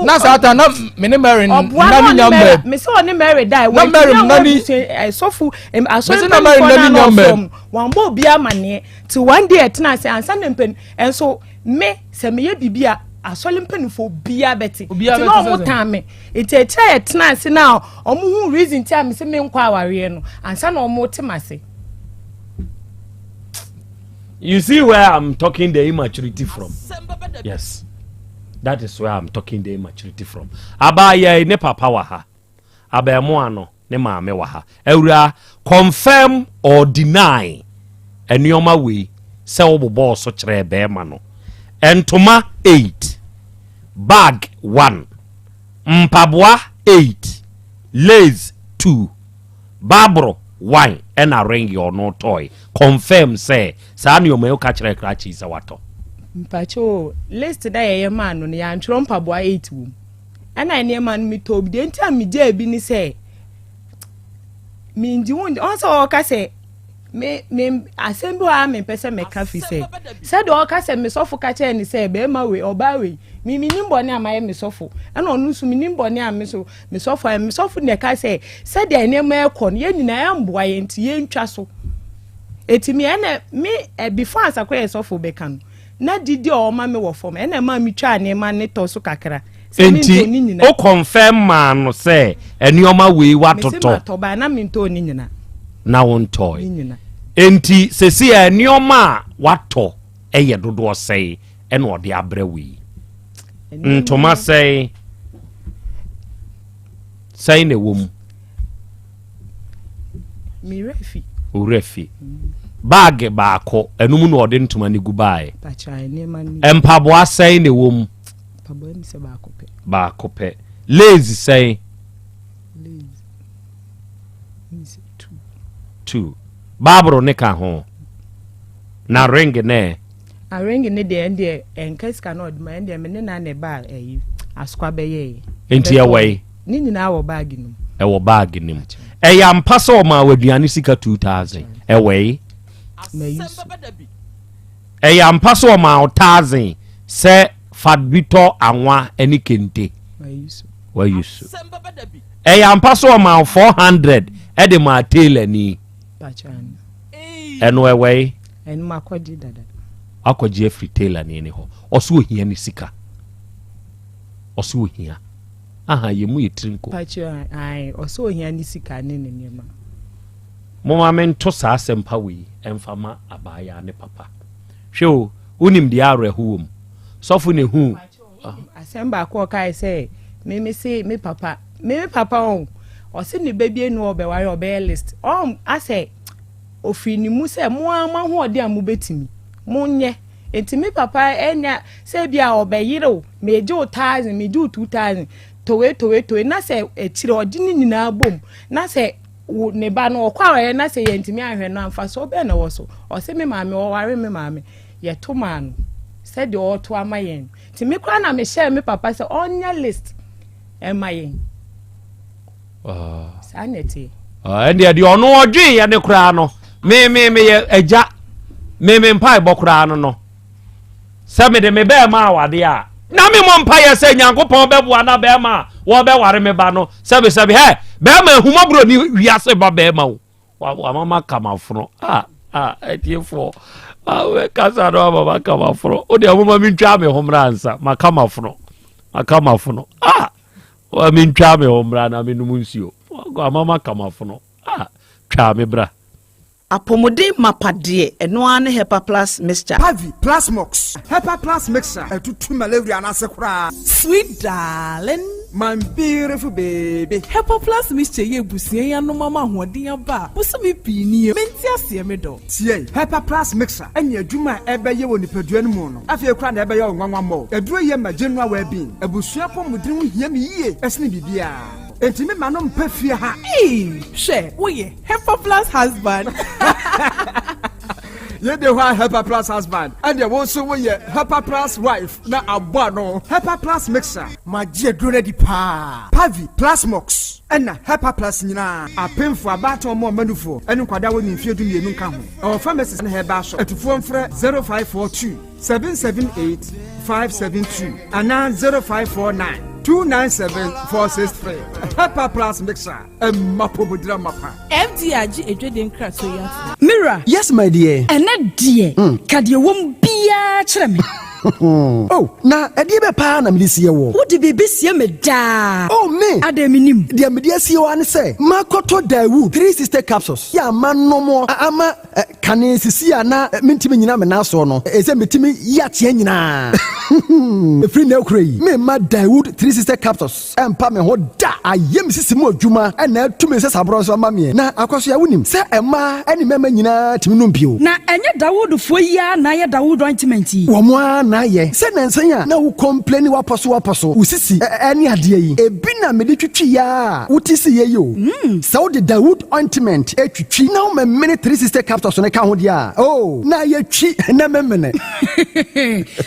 na sata na mene Mary na ni nyamba me se oni Mary die na Mary na ni sofu aso na Mary na ni nyamba wan bo bia mane ti one day etna se ansa na mpen enso me se me ye bibia asɔle mpanifo bia bɛte ti no mo tame eteche etena ase na omo hu reason ti am se me nkwa aware no ansa na omo temase. You see where I'm talking the immaturity from? Yes. That is where I'm talking the immaturity from. Abaya ne papa wa ha. Abemo ano ne maame wa ha. Ewura confirm or deny enioma we se obobo so kire be ma no. Entoma 8. Bag 1. Mpaboa 8. Lace 2. Babro 1 and a ring or no toy. Confirm say sa ni o me o ka kire krachi se wato. Mpacho list da ye man no ya ntro mpaboa 8 wum. Ana ne man mi to bi de ntia mi je bi ni say mi ndi won also ka say me Asem Beba me pese me ka fi say said o ka say me sofo ka che ni say be ma we oba we mi nimbo ne amaye me sofo ana onu su mi nimbo ne am so me sofo ne ka say said de ne ma ekọ ye nyina ya mboa ye nti ye ntwa so etimi ene me before asakwa ye sofo be kan na didi o ma me wo fom ene ma mi twa ne ma ne to so kakra enti o confirm man no say enioma we watoto me to ba na mi to ni nyina na won toy enti sesi enioma wato eye dodo sei ene ode abra we ntoma sei ne wom mi refi o refi bag baako enum no ode ntoma ne gubae empaboa sei ne wom mpaboa ni se baako pe lazy sei 2 babro ne ka ho na ring ne a ring ne de ende enkes ka no de ma ende me ne na ne ba askwa be ye enti awai ni nyina wo bag nim wo bag nim ya mpasa o ma waduane sika 2000 awai ya mpasa o ma 1000 se fadbito anwa eni kente wa yusu ya mpasa o ma 400 ede ma tailor ni eno away en makodi dada akwaji free tailor ni ho oso ohia ni sika oso ohia aha yemu yetrinko ai oso ohia ni sika ne ne ma mama men to sa asempa we emfama abaya ne papa hwe unim di arehuom sofo ne hu asemba ko kai say me papa on o se ne babie no obeware obe list ase ofini mu se mo ama ho ode amu betimi munye enti me papa enya se bia obeyire o meje 1000 meje 2000 towe na se etire odini nyina bom na se ne ba no okware na se yentimi ahwe no amfa so be na wo so o se me maame o ware me maame ye to man se de o to amayen ti me kwa na me share me papa se onya list emayen saneti and the ono odwe ya ne kura no me ye eja me mpai bokura no se me de me be ma awade a na me mo mpai ya se Nyankopon be bo na be ma wo be ware me ba no se be he be ma ehumabro ni wiase ba be ma wa mama kamafro etiefo we kasa do mama kamafro o de mama mi ntwa me homransa makamafro wa mi ntwa me homra na me numu nsio mama kamafono twa me bra apomode mapade eno ane hepa plus mixture Pavi plus mox hepa plus mixture etutu malaria na sekura sweet darling my beautiful baby hepa plus mixture ye busie ya no mama hoden aba busumi pini menti ase me do tie hepa plus mixture anya adwuma ebeye wo nipadua no mu no afie kura na ebeye onwanwa mo eduro ye ma general well-being abusua pomudin hia me yie esne bibia enti me manom pafie ha she wo ye hepa plus husband ye de wa Hepa Plus husband and ye won so ye Hepa Plus wife na abua no Hepa Plus mixer magie drone di pa Pavi Plus Mox na Hepa Plus nyina apemfo abato mo manufo enu kwada wo ni mfiedu mienu nka ho our pharmacies na heba shop etufo mfre 0542 778 572 ana 0549 297-463. Hepa Plus mixer. Mapobudra mapa. FDRG ejweden kraso ya. Mira. Yes, my dear. Ene die. Kadie wom bia kyerɛ me. Oh, na ɛdeɛ bɛ paa na mede sie wɔ. Wode biribi sie me daa. Oh, me. Ademinim. Deɛ mede asie wɔ ane sɛ, makɔtɔ Dawood 3 sister capsules. Yɛ ama nomo ama kane sisi a na mentimi nyina me naso no. Ɛsɛ metimi yateɛ nyinaa. Efiri na okura yi. Me ma Dawood 3 sister capsules. Ɛmpa me ho da. Ayɛ me sisi mu adwuma ɛna atumi sɛ sabro so ama me. Na akɔso ya wonim sɛ ɛma ɛne mɛma nyinaa timi no mpio. Na ɛnyɛ Dawood fo yi a na yɛ Dawood ointment yi. Wo mo na yɛ. Sɛ nansan a na wo complain waposo. Usisi ɛne adeɛ yi. Ebi na me de twitwi ya. Wuti si ye yo. Sɛ wo de Dawood ointment etwitwi na wo me 3 sister capsules ne ka ho dia. Oh, na ye twi na memene.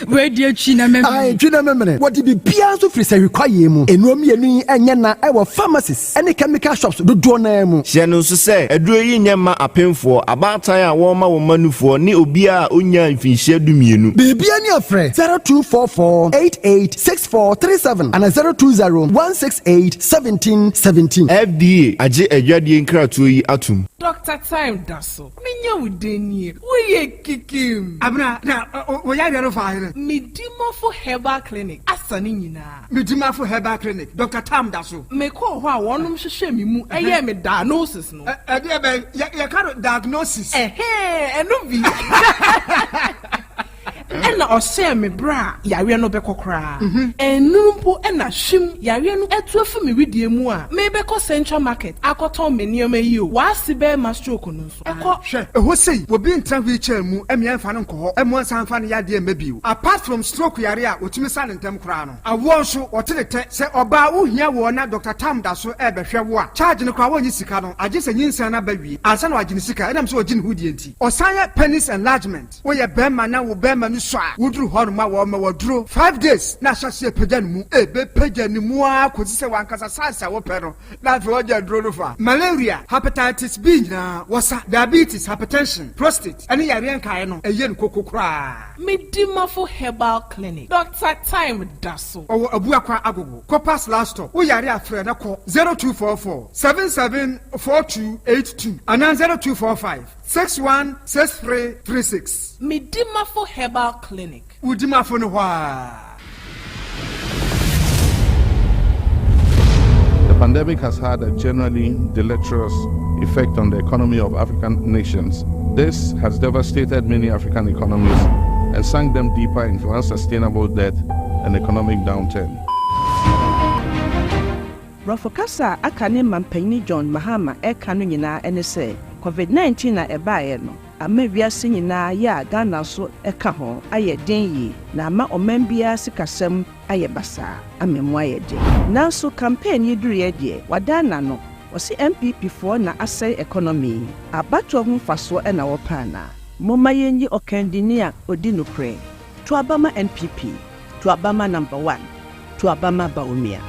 We de twi na memene. Ai twi na memene. What be bia so free say require mu. Enuom yenu enye na ɛwɔ pharmacies ɛne chemical shops dodo na mu. Hye no so sɛ aduro yi nyɛma apemfo abatan a wɔn ma wɔn manufoɔ ne obi a onya mfinhyia dumienu. Bibia ne afrɛ 0244886437 and 0201681717. FDA agye adwadie nkratoɔ yi atum. Dr. Time Daso. Minya udenie. We kikim. Abna na oya yaro fa here. Midimafo Herbal Clinic. Asani nyina. Midimafo Herbal Clinic. Dr. Time Daso. Me ko ho a wonum hwehwe mi mu eye me diagnosis no. E de be ya ka diagnosis. Eno bi. Ɛna ɔhyɛ me bra yare no bɛkɔ koraa ɛnumpo ɛna hwim yare no ɛtu afi me widie mu a mebɛkɔ Central Market akɔtɔn me nneɛma yi o waasi bɛɛ ma stroke no nso ɛkɔ hwɛ ɛhɔ sei obi ntra wheelchair mu ɛmia mfa no nkɔ hɔ ɛmo nsan fa no yadeɛ mabio apart from stroke yare a otumi sa ne ntem koraa no awo nso ɔte ne tɛ sɛ ɔbaa wohia wɔ na Dr. Tam da so ɛbɛhwɛ wo a charge no koraa wɔnyi sika no agye sɛ nyinsan na bawie ansa na wagye ne sika ɛnam sɛ ɔgye ne ho die nti ɔsan yɛ penis enlargement woyɛ bɛrima na wo bɛrima no so a woduru hɔ no ma wɔ ma wɔduro 5 days na ahyɛse pagya no mu pagya no mu a kɔsi sɛ wankasa sansa wɔpɛ no na afei wɔgya duro no fa malaria hepatitis B nyinaa wɔsa diabetes hypertension prostate ɛne yareɛ nkaeɛ no ɛyɛ no koko koraa Midimafo Herbal Clinic Dr. Time Daso ɔwɔ abuakwa agogo Copas last stop woyare afrɛ na kɔ 0244 774282 anaa 0245 616336 Midimafo Herbal Clinic. Udimafo no hwa. The pandemic has had a generally deleterious effect on the economy of African nations. This has devastated many African economies and sunk them deeper into unsustainable debt and economic downturn. Rafokasa akane mampani John Mahama ekanu nyina ene se COVID-19 na ebae no amawiase nyinaa ya Ghana so eka ho aye den yi na ama omambia sikasem aye basa amemu aye den nanso campaign yi duru ye de wadana no osi MPP for na asay economy abato ho faso e na wopana moma yenyi okandini a odi no pre to abama NPP to abama number 1 to abama baumia.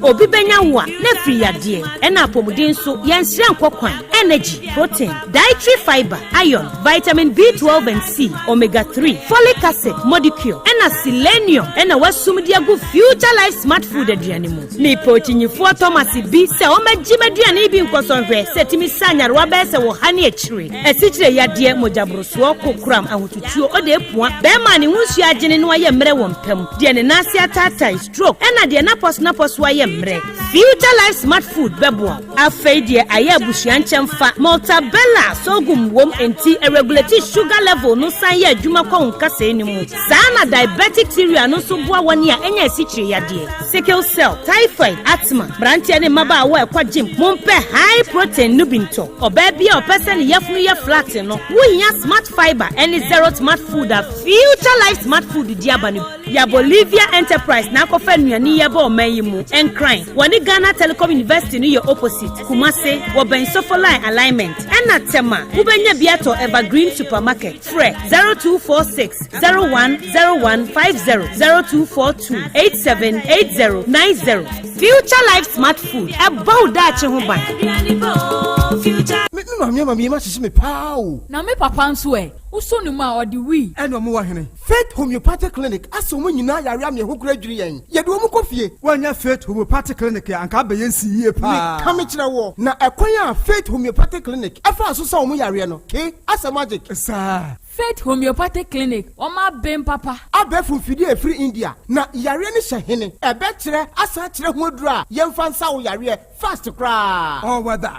Obi benya wa na free yade ena apomuden so yenhire nkokwan energy protein dietary fiber iron vitamin B12 and C omega 3 folic acid molecule ena selenium ena wasumdi agu future life smart food aduane mu ni protein-fo Thomas bi se o magime aduane bi nkosonhwe setimi sanyare wa be se wo hane akire asikyire yade mojabroso kokram ahotutuo ode epua be ma ne hunsu agene no aye mre wo mpam de ne nase atata stroke ena de na pos wa ye mre future life smart food bebo afei de aye abusuan chemfa multabella sogum wom enti regulate sugar level no san ye adwuma kwa nkasa ni mu sana diabetic theory no so boa woni a enya asikyire yade sickle cell typhoid asthma brantia ne maba wa kwa gym mompe high protein nubinto oba bia opese ne yefunu ye flat no wonya smart fiber any zero smart food a future life smart food diabanu ya Bolivia enterprise na kofa nuani ye ba o man yi mu encrine woni Ghana Telecom University ni your opposite Kumase wo ben sofoline alignment ena tema ubenya biato evergreen supermarket fre 0246 010150 0242 878090 future life smart food about that ho ban me ma sisi me pao na me papa nso Uso ni ma odi wi. Eno mo wa hene. Faith Homeopathic Clinic aso mo nyina yare am ye ho kura dwiri yen. Ye de mo kofie. Wanya Faith Homeopathic Clinic ya anka be yen si yie pa. Ka me kire wo. Na ekwan ya Faith Homeopathic Clinic. Efa aso sa mo yare no. Ke asa magic. Sa Faith Homeopathic Clinic. Oma ben papa. Abefu fidi e free India. Na yare ni hye hene. Ebe kire asa kire ho adura. Yemfa nsa wo yare fast cra. Oh whether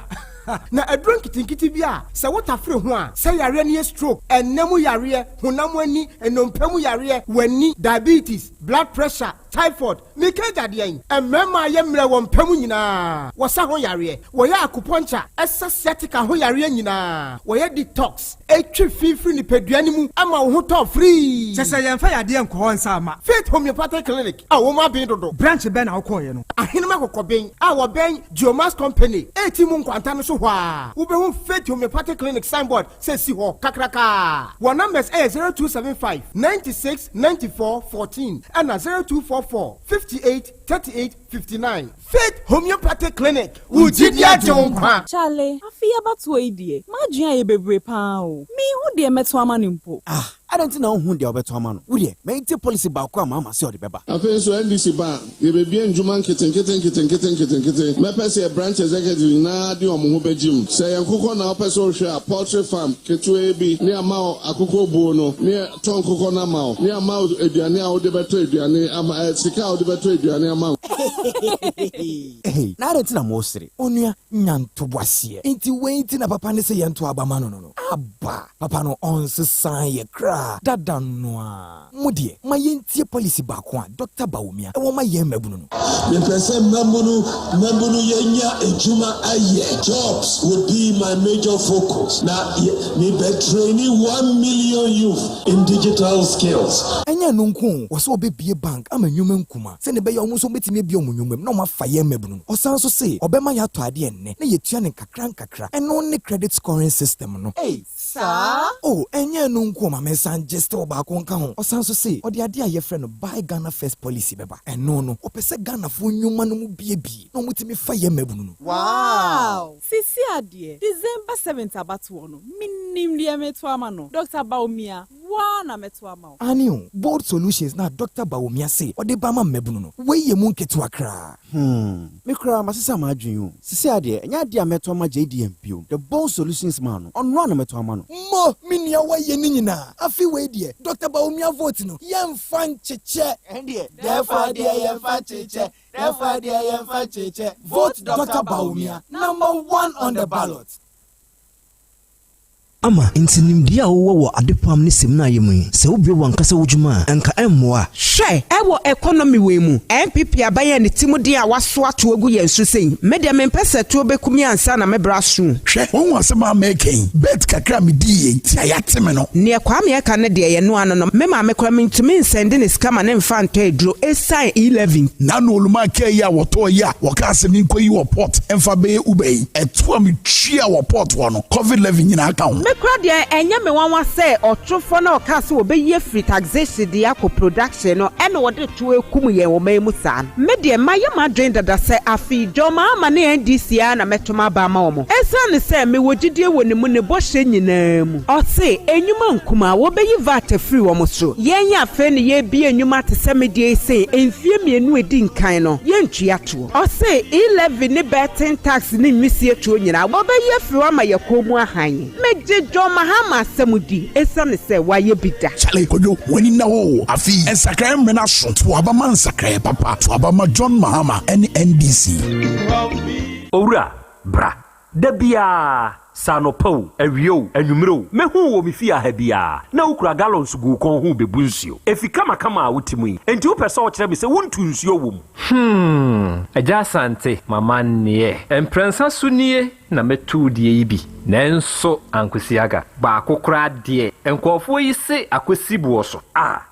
na adrun kitinkiti bia se wotafre ho a se yare ne stroke enemu yare honam ani enompemu yare wani diabetes blood pressure typhoid mikeja de yen emema ye mre wo mpemu nyina wo sa ho yare wo ya acupuncture sciatica ho yare nyina wo ye detox etwi fifi ni peduani mu ama wo ho to free se yemfa yade enko nsa ama Faith Homeopathic Clinic a wo ma ben dodo branch ben na wo koye no ahenema kokoben a wo ben Geomas Company etimu nkwanta no so hwa wo be ho Faith Homeopathic Clinic signboard say si ho kakraka wo numbers 0275 96 94 14 and 0244 58 38 59 Faith Homeopathic Clinic Ujidia Jonkwa Chale afia batu idie madua ye bebre pa o mi hu de meto ama nimpo I don't know who the other Tomano. Would you make the policy back? Mama, sorry, Beba. I feel so NDC bar. You be bien Juman kitten. My person branch executive na di omuhube gym. Say Kuko na person share poultry farm. Ketu ebi near Mao Akuko Bono near Ton Kuko na Mao near Mao Ediane au de beto Ediane ama Sika au de beto Ediane ama. Hey, na don't know mostly. Onya nyanto boasie. Inti wait na papa ne say yanto abamano no. Abba, papa no onse san ye cry. Dada noa mudie ma yentie policy ba ko Dr. Bawumia e wo ma ye mabunu no the person mabunu yenya ejuma aye jobs would be my major focus na me be training 1 million youth in digital skills enya no nko wo so obebie bank ama nwuma nkuma se ne be ye omuso betime bie omunwumam na ma fa ye mabunu no osan so se obema ya to ade enne na yetua ne kakra eno ne credit scoring system no hey sa oh enya no nko ma san just oba konka ho osanso say odi ade aye friend no buy Ghana first policy beba eno no opese Ghana fo nyuma no mu biebi no mutimi fa ye mabunu no wow sisi ade December 7th abatu no minim lia meto ama no Dr. Bawumia wa na meto ama anio bold solutions na Dr. Bawumia say odi ba ma mabunu no we ye mu nketu akra me kra masisa ma adwun sisi ade enya ade ameto ama JDMPO the bold solutions man onno na meto ama no mo minia wa ye ni nyina afi we die Dr. Bawumia vote no yemfa ncheche endie therefore die yemfa cheche therefore die yemfa cheche vote Dr. Bawumia #1 on the ballot ama intinimdia wo adepam ne semna yemu se obie wankasa wojuma enka emmoa hwe ewo economy we mu MPP abaye ne timudi a waso ato agu yensu sei media mempese to bekumi ansa na mebra so hwe won wasema making bet kakra me die ti ayateme no ne kwa me ka ne de ye no ano no mema mekora mentumi nsende ne skama ne mfa nto edro esan 11 na no oluma ke ya woto ya wakase mi nkoyi wo port emfa be ubei eto mi twa wo port wo no COVID-19 nyina aka ho mekora de enya me wanwa se otrofo na okase obeyi free taxation de akọ production no ene wode to ekum ye wo mai musa me de maye madwen dada se afi joma ama ne NDC na metoma ba ma wo esane se me wogidie woni mu ne bohye nyina mu o se enyuma nkuma wo beyi VAT free wo so yenya afa ne ye bi enyuma te se me de se enfie mienu edi nkan no ye ntua to o se 11 ne betting tax ne nwisie to nyina wo beyi free wa ma ye komu ahan meje joma ha ma samudi esane se wa ye bida chale kojo woni na wo afi ensakra mena so to abama nsakra papa to abama John Mahama NDC owura bra dabia sanopo awio anwumro mehu wo mefia ha bia na ukura gallons gu kon hu bebu nsuo efika makama a wutimu yi enti wo pese wo kire me se wontu nsuo wom Yaw Asante mama nie emprensa sunie na metu die yi bi nanso ankwesiaga ba akokora de enkofo yi se akwesi buoso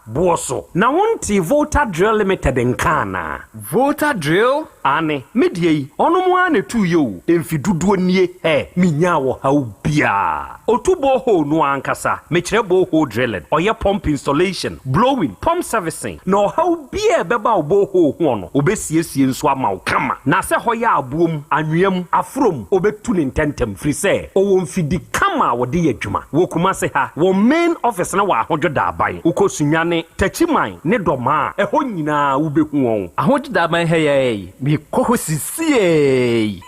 buoso na wonti voter drill limited nkana voter drill ane medie yi onomo ane tu yo emfiduduo nie minya wo haubia otubo ho no ankasa mekire bo ho drilling oye pump installation blowing pump servicing no haubia beba obo ho no obesiesie nso ama kama na se hoya abuom anwem afrom obetu tu ne ntɛntɛm firi sɛ ɔwɔ mfidi kama a wɔde yɛ adwuma wɔ Kumase ha wɔ main office na wɔ ahodwo da aban wokɔ sunyane tachiman ne dɔma a ɛhɔ nyinaa wobɛhu wɔn ahodwo da aban ha yɛ mekɔ hɔ sisie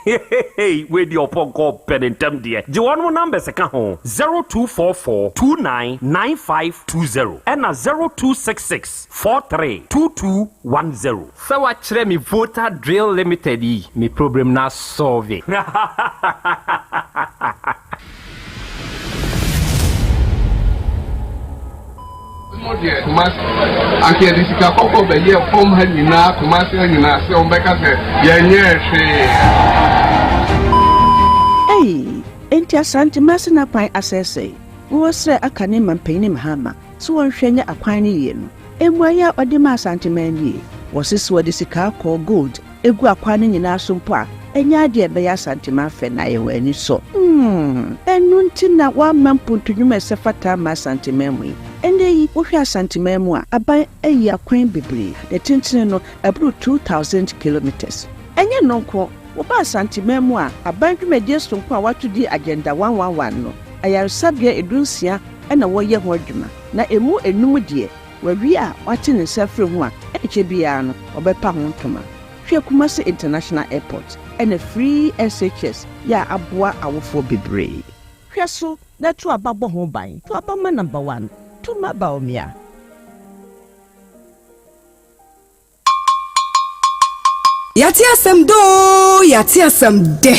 wei deɛ ɔpɔnkɔ pɛ ne ntɛm deɛ gye wɔn mo numbers ka ho 0244 299520 ɛna 0266 432210 sɛ wakyerɛ me voter drill limited yi me problem na solve Anke de sika koko be ye form ha nyina Kumase nyina se on beka se ye nye Hey, enti Asante masina kwan asese. Wo sre aka ne mampani mahama. So won hwenya akwan ne ye no. Emuaya ode ma Asante manie. Wo sisi wo de sika ko gold. Egu akwan ne nyina so mpo a. Enya de be ya Asante ma fe na ye wani so. Enu nti na wa mampuntunwuma sefata ma Asante mamu. Ende yi wohwe Asante mamu a aban ayi akwan bebre. De tintine no abru 2000 kilometers. Enye nonko wo ba Asante mamu a aban dwumadie sonko a watu di agenda 111 no. Ayarsabia edunsia na woye ho adwuma. Na emu enum de wawi a wate ne safre ho a eche bia no obepa ho ntoma. Hwe Kumase International Airport and a free SHS ya aboa awofo bebre. Hwe so na to ababo ho ban. To abama number 1. To mabaomia. Yati asem do, yati asem de.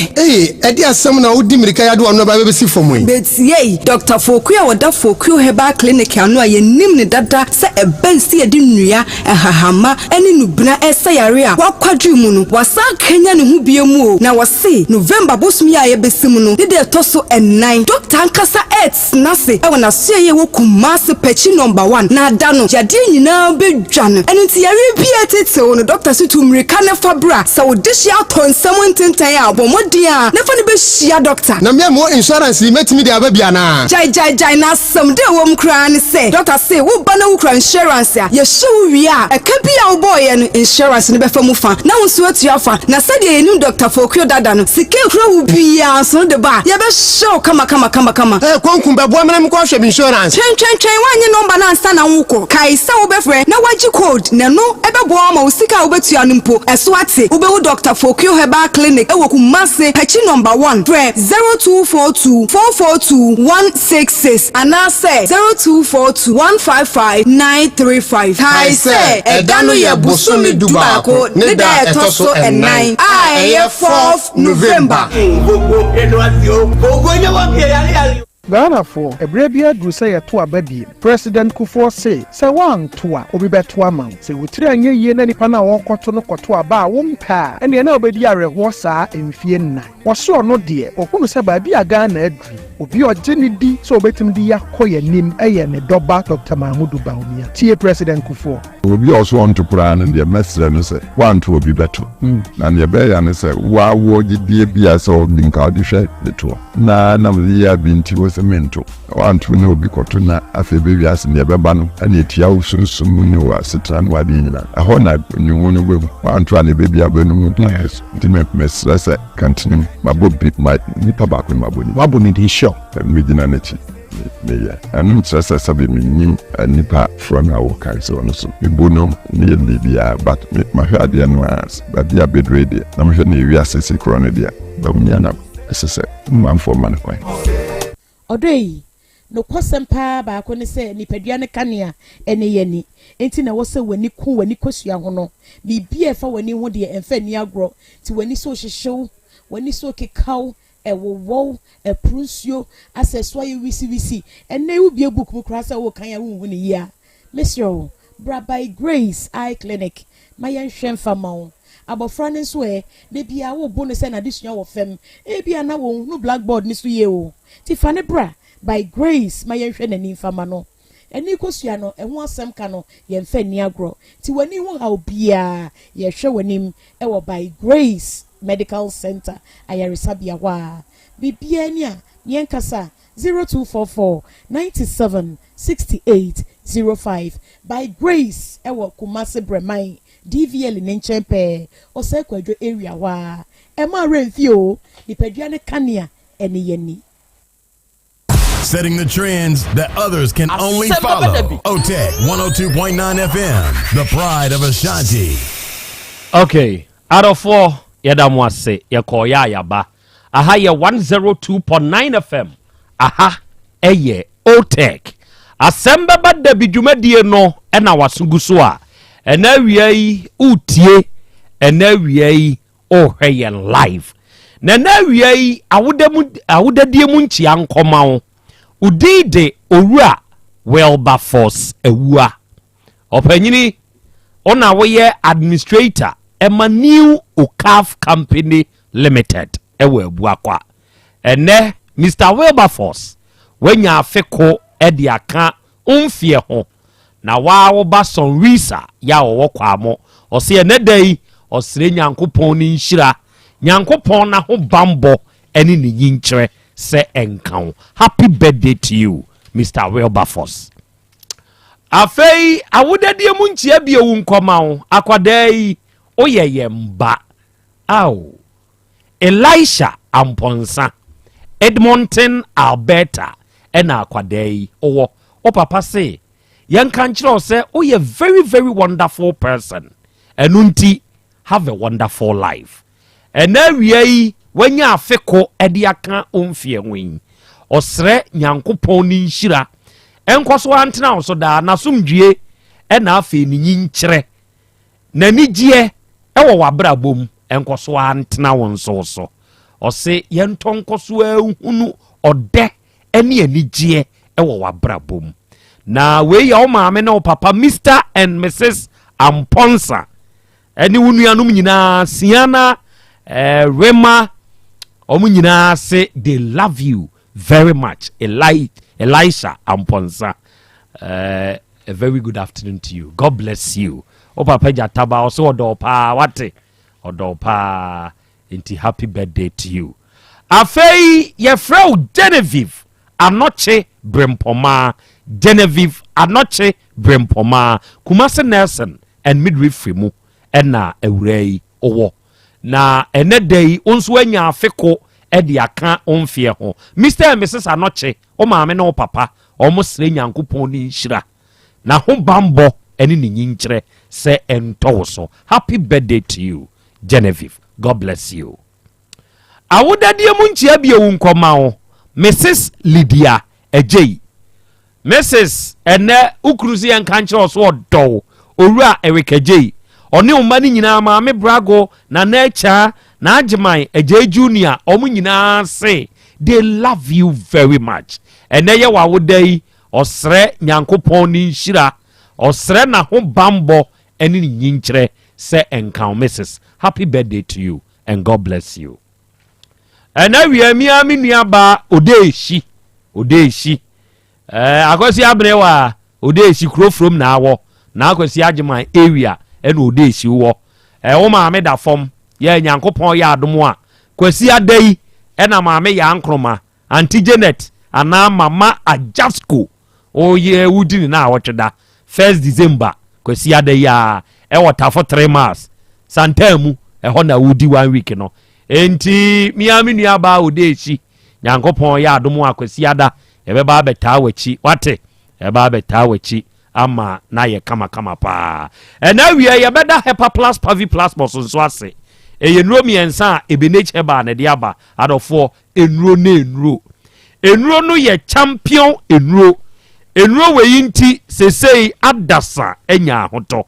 Edi asem na udi mirika ya do anu ba bebesi fomu yi. Betie, Dr. Fokuya wada Fokuyo Herbal Clinic anu aye nim ne dada se ebensi edi nnua ehahama eni nubna esa yare a wakwadru mu no wasa kenya ne hu biemu o na wase November bosumi ya yebesimu no de toso ennan Dr. Ankasa Earth nase e wona so ye wo Kumase pechi number 1 na ada no yade nyina bedwane eni nti yare bia tete o no Dr. Situ mirika ne fa sa odishia tonsam ntentan a bomodia na fa ne be hia doctor na me mo insurance metimi de ababia na jai na sam de wom kra ne say doctor say wo ba na wo kra insurance a ye hyew wi a eka bia wo boy no insurance ne be fa mu fa na wo so atua fa na said ye nim Dr. Fokuyo dada no sike kra wo bia so de ba ye be hyew kama konkum be bo amena mko hwe insurance twen wanye number na ansa na wo kai sa wo be frɛ na waji code na no e be bo ma wo sika wo betua no mpo eso ate Ubewu Dr. Fokuyo Herbal Clinic ewo Kumase pechi number 1 pre 0242 442 166 and now say 0242 155 935 Kai say edanu ye busumi dubako ne da etoso ennan a 4th November Ghana for Ebrebia Drusa Yatua Baby, President Kufo say one toa, Obi Betua man, say we three and ye Nanipana won't cotono cotua bar, won't pa, and the nobody are a wasa in Fiena. Was so no dear, or who say by be a Ghana edry, or be your Jenny D, so betum dia koya nim a and doba Dr. Mahmudu Baumia, Tia President Kufo. We be also on to plan and the message and say one to be better. And your bear and say, why would it be as old in Cardiff the tour? Na the year been to was a mentor. Want to know because na afe baby as in the babano and yet yaw soon was a tran wadina. A honor when you want to go one to any baby abeno nice. Didn't mess as I continue. My book bit might nip back with my body. What would he show? And we didn't. And just as I be me and nipa from our council on so. We bono near Libya, but my head was, but they are bed ready. I'm sure we are 60 krona there. But we are not, as I said, man for money. Odei no kwasem pa ba ko ne se nipadua ne kanea ene yani enti na wo se wani ku wani kosua ho no bibia fa wani ho de emfa ni agro ti wani so hyehyew wani so kekaw ewowo eprusuo aseswa ye wisi ene wu bia book mu kra se wo kan ya wu ni ya monsieur bra by Grace Eye Clinic mayen hwem fama abofra ne so e de bia wo bo ne se na disua wo fem e bia na wo hu blackboard ni so ye o ti fa ne bra by Grace mayen hwe nani fama no eni kosua no eho asem ka no ye mfa ni agro ti wani ho ha obia ye hwe wanim e wo by Grace Medical Center ayarisabia wa bibia ni a yen kasa 0244 97 68 05 by Grace e wo Kumase Bremai DVL ne nchempe osekwadwo area wa Emma Renfio, the Pediana Kania, and the Yenny. Setting the trends that others can only follow. OTEC 102.9 FM, the pride of Ashanti. Okay, out of 4, Yadamwase, Yakoya Yaba. Aha, 102.9 FM. Aha, eye, OTEC. Asem Beba Dabi dwumadie no na wasugusua. Ena wiei utie, ena wiei ohwe live. Na wiei awudadie mu nchia nkoma wo. Udide owura Wilberforce ewua. Opanyini ona woye administrator ema New Okaf Company Limited ewe ebua kwa. Ene Mr. Wilberforce wenya afeko edi aka umfie ho na wa ba son visa ya wo kwa mo ose ene dai osire nyankopon ni nhira nyankopon na ho bambo eni ni yinkyere se enkan. Happy birthday to you, Mr. Wilberforce. Afei awudadie mu nchia bia wu nkoma wo akwadai oyeye mba aw Elisha Amponsa Edmonton, Alberta ena akwadai owo o papa say yan kan kire say o ye very very wonderful person enunti have a wonderful life ena wiei wanya afeko ede aka omfie nwin osre nyankopon ni nhira enkoso antena wo so da nasomdwie ena afi ni nyinkyere na nigye ewo wabrabom enkoso antena wo nso so ose yentonkoso ahunu ode ene anigye ewo wabrabom na we ya o maame na o papa Mr. and Mrs. Amponsa eni wunuanum nyina Siana Rema omu nyina say they love you very much. Elisha Amponsa, a very good afternoon to you. God bless you. O papa jataba also odopa wate odopa inti happy birthday to you. Afei ye frau Genevieve Anoche Brempoma. Genevieve Anoche Brempoma. Kumase Nelson and midwifery mu ena ewrei owo. Na ene day onso anya afeko edi aka onfie ho. Mr. and Mrs. Anoche o maame na o papa o mo sre nyankopon ni nhira. Na ho bambo eni ni nyinkyere se ento so. Happy birthday to you, Genevieve. God bless you. Awudadie mu nchia bia wu nkoma ho. Mrs. Lydia Ejei. Mrs. ene ukruzi en kankyere so odo. Owura Eric Ejei. Oni umani nyina maame Brago na Nature na Ajimai Ejei Junior omu nyina say they love you very much. Ene ye wawudai osre nyankopon ni nhira osre na ho bambo eni ni nyinkyere se enkan. Mrs. Happy birthday to you and God bless you. Ene wiamia mi nuaba Odeshi akwesi abrewa Odeshi kro from na awo na akwesi Ajimai area enu Odeshi wo wo maame da fom ye nyankopon ya adom a kwasi adai ena maame ya ankroma Auntie Janet ana mama Ajasko oye wudini na awotweda 1st December kwasi adai ya wota for 3 months santamu ho na wudi 1 week no enti miami nuaba Odeshi nyankopon ya adom a kwasi ada ebeba abeta wachi wate eba abeta wachi ama na ye kama pa ena wiya ye beda hepa plus pavi plus so ase eye nro miensa ebenech heba na de aba adofo enro na enro no ye champion enro we yinti sesei adasa enya hoto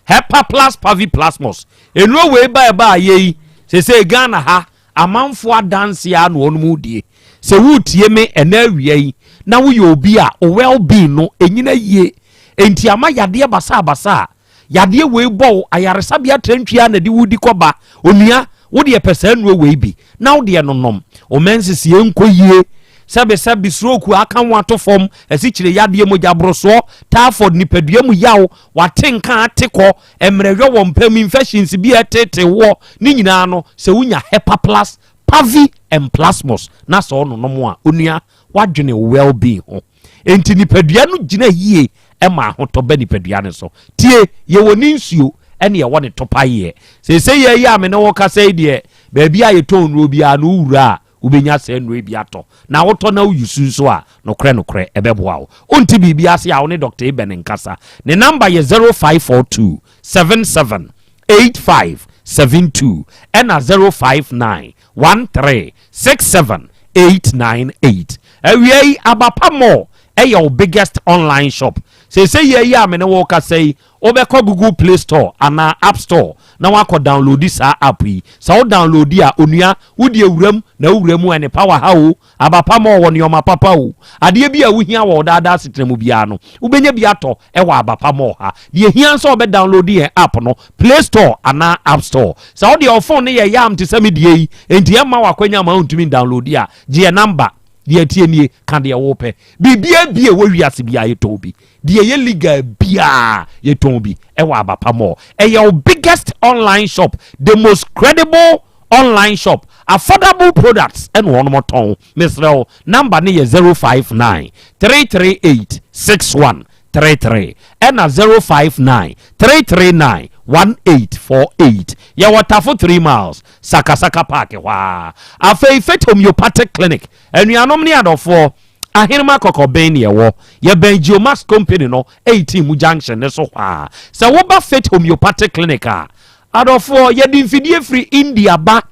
hepa plus pavi plus enro we ba ye sesei Ghana ha amanfo adanse ya no onum die se wutie me ena wiya yi na wo yobi a o well being no enyina yie enti ama yade basa yade we bo ayaresa bia trantwia na de wudi koba onua wo de pesa nro we bi na wo de nonom o mensisi enkoyie sabe sroku aka wato fom asikyire yade moja broso Tarford nipadua mu yawo watenka ateko emrehwe wo mpam infections bi etete wo ni nyina no se wunya hepa plus pavi and plasmos na so no no a onua wadwene well being ho enti nipadua no gina yie ema ahoto ba nipadua ne so tie ye woni nsuo ɛne ɛwɔ ne topa yɛ sɛ yɛ yɛ ame ne wo kasa deɛ baabi a yɛtɔn no bi a no wura a wobɛnya sɛ no bi atɔ na wotɔ na woyusu nso a nokorɛ ɛbɛboa wo wonti biribi ase a wo ne Dr. Eben nkasa ne number yɛ 0542 77 8572 ɛna 059 13 67 898 awie yi abapa mo ɛyɛ wo biggest online shop say yɛ yi amene wo ka say obɛkɔ Google Play Store ana App Store na wakɔ download sa app yi sa wo download a onua wodi ewuram na ewuram ene power ha o abapa mo wɔ ne ɔma papa o adeɛ bi a wohia wɔ daadaa sitremu bia no wobɛnya bi atɔ ɛwɔ abapa mo ha deɛ hia nso obɛ download yɛ app no Play Store ana App Store sa wo de phone ne yɛ yam te sɛ me die yi enti ɛma wakwanya ma untumi download a gye number die tie nie kan de wo pɛ bibia bia wo wiase bia yɛtɔ bi die ye liga bia yɛtɔ bi ɛwɔ abapa mo ɛyɛ biggest online shop the most credible online shop affordable products and one more ton Mr. number ne yɛ 059 338 6133 ɛna 059 339 1848 ya watafo 3 miles Sakasaka Park wa afei Faith Homeopathic Clinic anuanom ne adofo ahirma kokobɛn ne ɛwɔ yɛ Benjiomax Company no 18 mu junction ne so hwa sɛ wo ba Faith Homeopathic Clinic a adofo yɛ di mfidie free India ba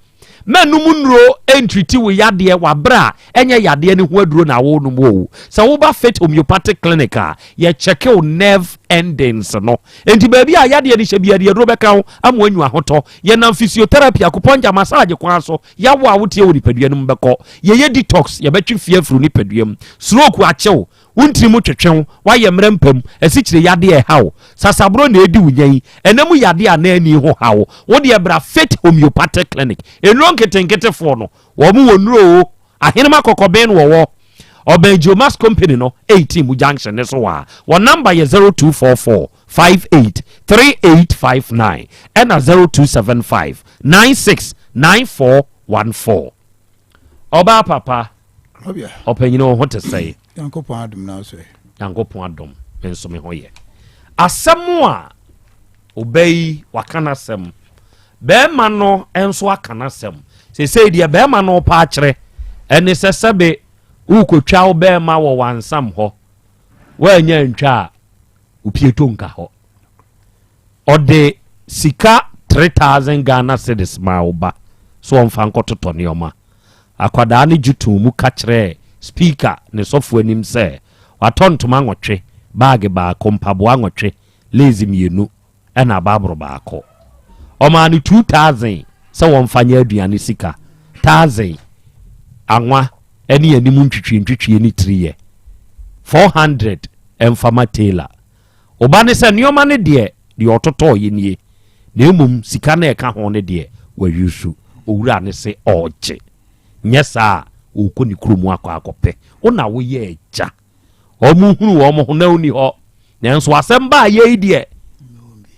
menum nro entreati wo yade wa bra enye yade ne ho aduro na wo no wo sɛ wo ba Faith Homeopathic Clinic a ye check your nerve endings no enti baabi a yade ne hye biade aduro bɛka ho am wanyu ahotɔ ye nam physiotherapy akuponja massage kwa so ya wo a wotie wo nipadua no mbɛkɔ ye detox ye bɛtwe fie afuru nipadua mu stroke akyew wontiri mu twetwen wayɛ mrempam asikyire yade hawo sasabro na edi wunyan enam yade a na ani ho hawo wo de bra Faith Homeopathic Clinic enro nketenkete fo no wo mu wonuro ahenema kokobɛn wo Benjiomax Company no 18 mu junction ne so wa wo number ye 0244 58 3859 and 0275 969414 Oba papa opanyino ho te say Yankopon adom na so Yankopon adom enso me ho ye asɛm a obey wakana sem bɛɛma no enso akana sem sesei dia bɛɛma no pa akyerɛ ɛne sɛsɛbe ukotwa wo bɛɛma wɔ wansam hɔ wanya ntwa upieto nka hɔ ɔde sika 3000 Ghana cedis ma wo ba so ɔmfa nkɔtotɔ ne ɔma akwadaa ne jutu mu ka kyerɛ speaker ne sɔfo anim sɛ watɔntoma nwɔtwe bag baako mpaboa nwɔtwe lazy mienu ɛna babro baako ɔma ne 2000 sɛ wɔmfa nya aduane sika 1000 anwa ɛne anim ntwitwie ne 3 400 ɛmfama tailor oba ne sɛ nneɔma ne deɛ ɔtotɔ yɛ nie na emum sika na ɛka ho ne deɛ wayusu owura ne se ɔgye nyɛ saa okɔ ne kuromu akɔpɛ ona wo yɛ agya ɔmo hunu ɔmo ho na oni hɔ nanso asɛm ba yɛ deɛ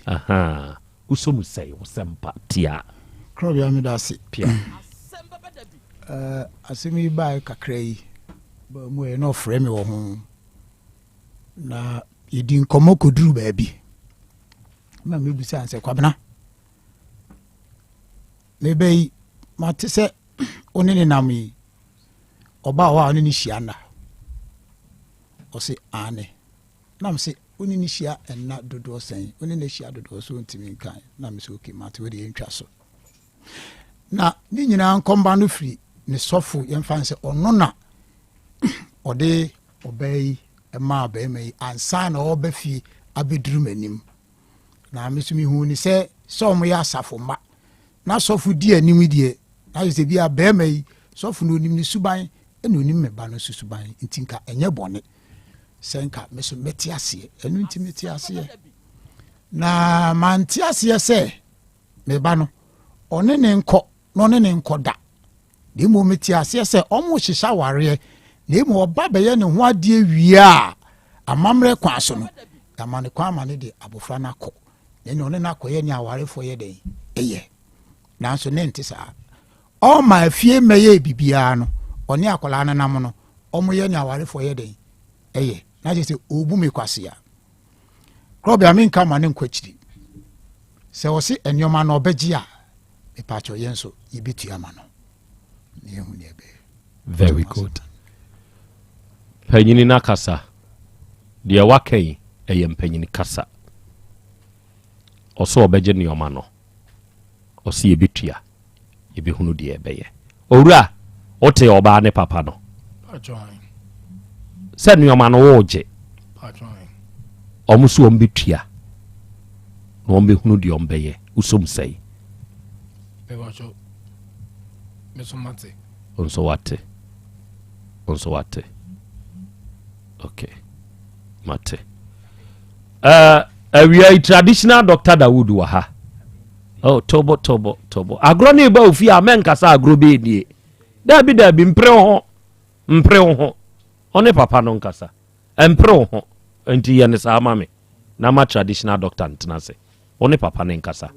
aha usomu sɛ wosempa tia Krobea me dase pia asɛm yi ba kakra yi ba mu e no frɛ me wɔ ho na yedi nkɔmɔ koduru baabi ma me busa ansɛ kwabena me bɛyi mate sɛ one ne nam yi ɔba wa one ne hyia na ɔse ane nam se one ne hyia ɛna dodo sɛn one ne hyia dodo so ntimi nkan na me so okay mate we de ntwa so na ni nyina nkomba no firi ne sɔfo yɛmfa nsɛ ɔno na ɔde ɔbɛyi ɛma bɛma yi ansa na ɔba fie abɛduru manim na mesumi hu ni sɛ ɔmo yɛ asafo ma na sɔfo di anim die na yɛ sɛ bia bɛma yi sɔfo no onim ne suban ɛna onim meba no suban nti nka ɛnyɛ bɔne sɛ nka meso meti aseɛ ɛno nti meti aseɛ na manti aseɛ sɛ meba no ɔne ne nkɔ no ne ne nkɔ da de mo meti aseɛ sɛ ɔmo hyehyɛ wareɛ na mo ɔba bɛyɛ ne ho adeɛ wie a amamrɛ kwa so no ama ne kwa ama ne de abofra na kɔ ne ne ɔne na kɔyɛ ne awarefo yɛ den ɛyɛ nanso ne nte saa ɔma afie mɛyɛ bibia no ɔne akɔla na nam no ɔmo yɛ ne awarefo yɛ den ɛyɛ na je sɛ obu me kwase a Krobea me nka ma ne nkwachiri sɛ wɔse nneɔma no ɔbɛgye a mepakyɛ yɛn so yɛbɛtua ma no ne yɛhu ne ɛbɛyɛ. Very good. Panyini na kasa deɛ waka yi ɛyɛ mpanyini kasa ɔso ɔbɛgye nneɔma no ɔse yɛbɛtua yɛbɛhunu deɛ ɛbɛyɛ. Owura wote ɔbaa ne papa no sɛ nneɔma no wogye ɔmo so ɔmbɛtua na ɔmbɛhunu deɛ ɔmbɛyɛ wosom sɛi nso wate okay mate awia traditional Dr. Dawood wa ha oh tobo agro ne ba ofi a menkasa agro be die dabi mpre ho one papa no nkasa mpre ho enti ye ne sa ma me na ma traditional doctor ntena se one papa ne nkasa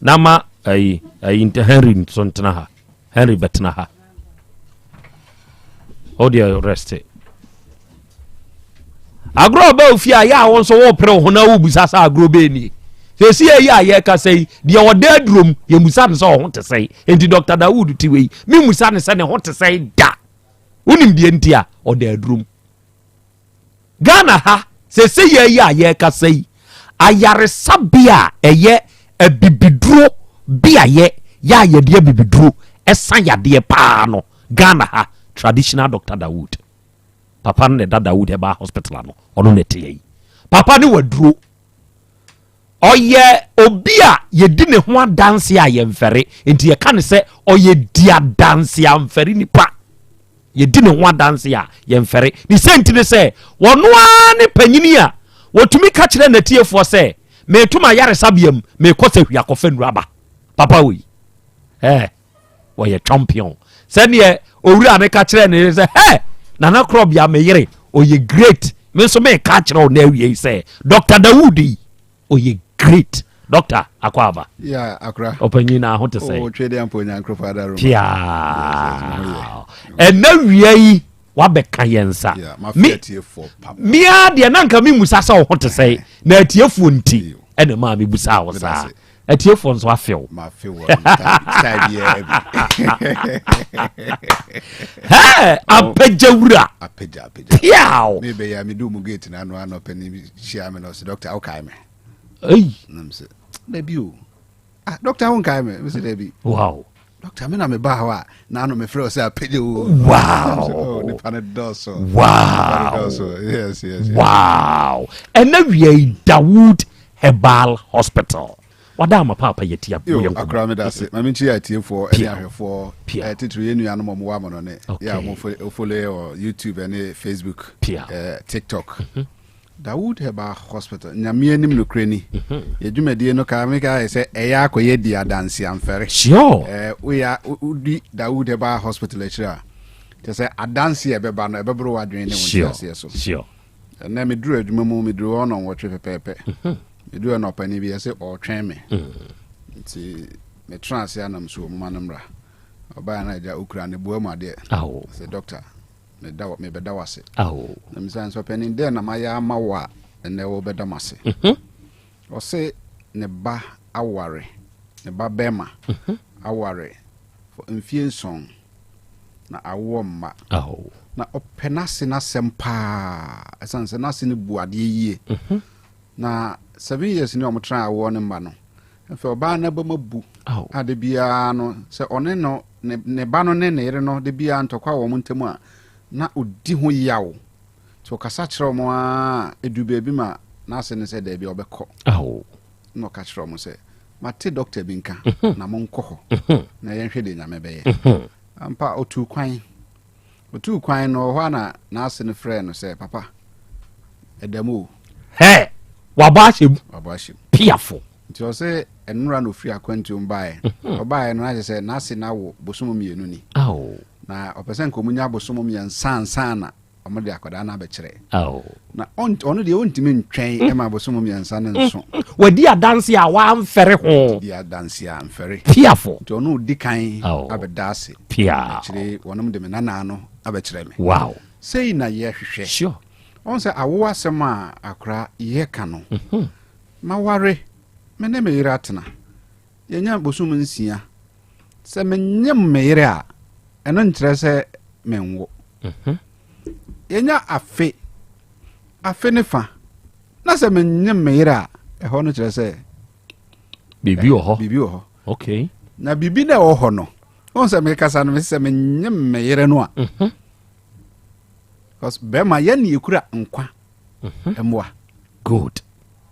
na ma ai Henry ntena ha Henry betena ha Audio rest. Agro ba ofi a ya won so wo pre ho na wo busasa agro be ni. Se si ya ye ka sei de o da adrom ye musa ne so ho te sei. Enti Dr. Dawood ti wei. Mi musa ne se ne ho te sei da. Unim de enti a o da adrom. Ghana ha se ya ye ka sei. Ayare sabia eye abibiduro bia ye ya ye de abibiduro esan yade pa no. Ghana ha traditional Dr. Dawood. Papa ne da Dawood Heba Hospital no. Ono ne te yi. Papa ne waduro. Oye obia ye di ne ho adanse a ye mfere. Enti ye ka ne se oye di adanse a mfere nipa. Ye di ne ho adanse a ye mfere. Ni senti ne se wono a ne panyini a wotumi ka kire na tiefo se me tuma yare sabiam me kose hwia kofa nuraba. Papa we. Oye champion. Sene owura ne ka kire ne se nana Krobea me yere oye great me so me ka kire na awie se Dr. Dawood oye great doctor akwaba akra opanyina ho te say twede ampo nyankrofa da ro pia na wie yi wabeka yensa mia de na nka mi musa sa ho te say na atiefo nti ena ma mi busa wo sa atiefo nso afew ma few time ye apejawura apeja yaw me be ya me do mu gate na no anopani shia me no so doctor okay me nam se debi o doctor won kai me say debi wow doctor me na me ba ha na no me frɛ say apeja o wow the panel so wow yes wow and now we Dawood Herbal Hospital wada ma papa yetia boye akra me da se ma me chi atiefo ene ahwefo titru yenu ya no mo wa mo no ne ya mo follow YouTube and Facebook TikTok Dawood Herbal Hospital nyame anim no krani ye dwumadie no ka me ka say eya akoye di adanse amfere sure we ya udi Dawood Herbal Hospital achira te say adanse e beba no e bebro wadwen ne wontiase so sure na me duru adwuma mu me duru ono wotwe pepepe me duru no pani bi say o twen me nti me trans ya nam so mu manamra oba na ja okura ne bo amade say doctor me beda wase na misan so penin de na maya mawa ene wo beda mase o se ne ba aware ne ba bema aware for infusion na awo mma na openase na sempa esanse na se ne buade yie na 7 years ni o try awo ne mma no fe oba na ba mabu ade bia no se one no ne ba no ne yere no de bia ntokwa wo ntemu a na odi ho yawo to kasa kire mo a edu bebi ma na ase ne se da bi obekọ no ka kire mo se mate doctor bi nka na mo nkọ ho na yen hwede nyame beye ampa otu kwan no ho na ase ne frɛ no se papa edamo wabashim piafo nti o se enura no free akwantu mbae obae no na se na ase na wo bosomo mienu ni na opesen ko munya bosomo miensa na amade akoda na abekire na ono de ontimi ntwen e ma bosomo miensa ne nso wadi adanse a wa amfere ho di adanse a amfere piafo to ono di kan abedase pia kire wonom de me nana no abekire me wow sei na ye hwehwe sure on se awo asem a akra ye ka no ma ware ne me yere atena yenya bosum nsia se menyem me yere a eno nkyerɛ sɛ menwo yenya afe ne fa na se menyem me yere a ɛhɔ no kyerɛ sɛ bibi wɔ hɔ okay na bibi na ɛwɔ hɔ no on se me kasa no me se menyem me yere no a because bema ye ne ekura nkwa emwa good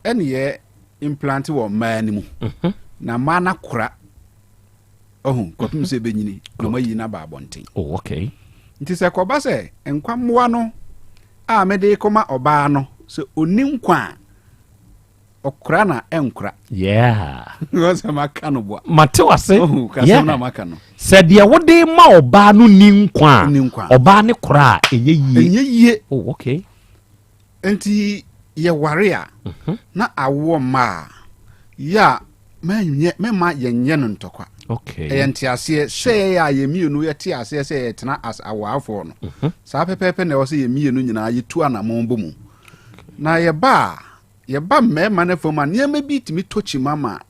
ene ye implant wo man mu na mana kura kopim se benyini no mayi na ba abonten okay nti se ko ba se nkwa mwa no a mede koma oba no se oni nkwa okura na enkura ngoza makano bwa mate wase kasa na makano se de wode ma oba no ni nkwa oba ne kura enye yie okay enti ye ware na awo ma ya mema yenye no ntokwa okay enti ase se ya ye mienu ye ti ase se ye tena as awafo no sa pepepe na wo se ye mienu nyina ye tu anamombo mu na ye ba mema na fo ma ne ma bi timi tochi mama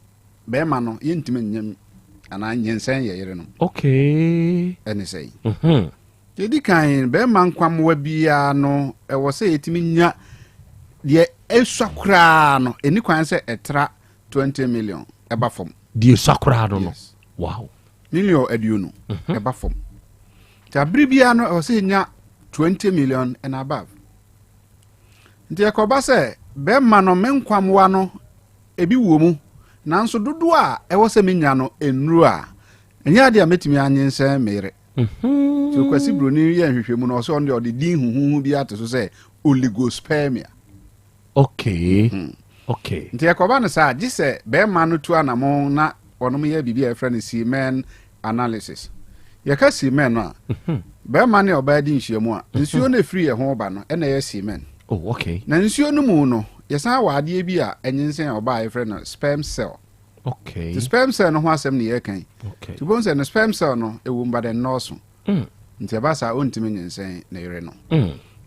bema no ye ntimi nyem ana nyensen ye yere no okay ene sei di kan bema nkwamwa bia no e wo se yetimi nya de esakura no eni kwan se etra 20 million eba fom de esakura no wow million aduonu eba fom ta bribia no o se nya 20 million and above nti yakoba se bema no menkwamwa no ebi wo mu nanso dodo a e wo se menya no enru a enya de ametimi anyense mere so kwasi broni ye hwehwemu no so on de din huhu bi ato so se oligospermia okay okay nti yakoba no sa gise bema no tu anamo na onom ye bibia friend semen analysis yaka semen no bema ne oba di nhyiamu a nsuo na free ye ho ba no na ye semen okay na nsuo no mu no yesa waade bi a enyensen oba ye friend sperm cell okay the sperm cell no ho asem ne ye kan okay to bon say no sperm cell no ewu mba de nurse nti abasa ontimi nyensen na yere no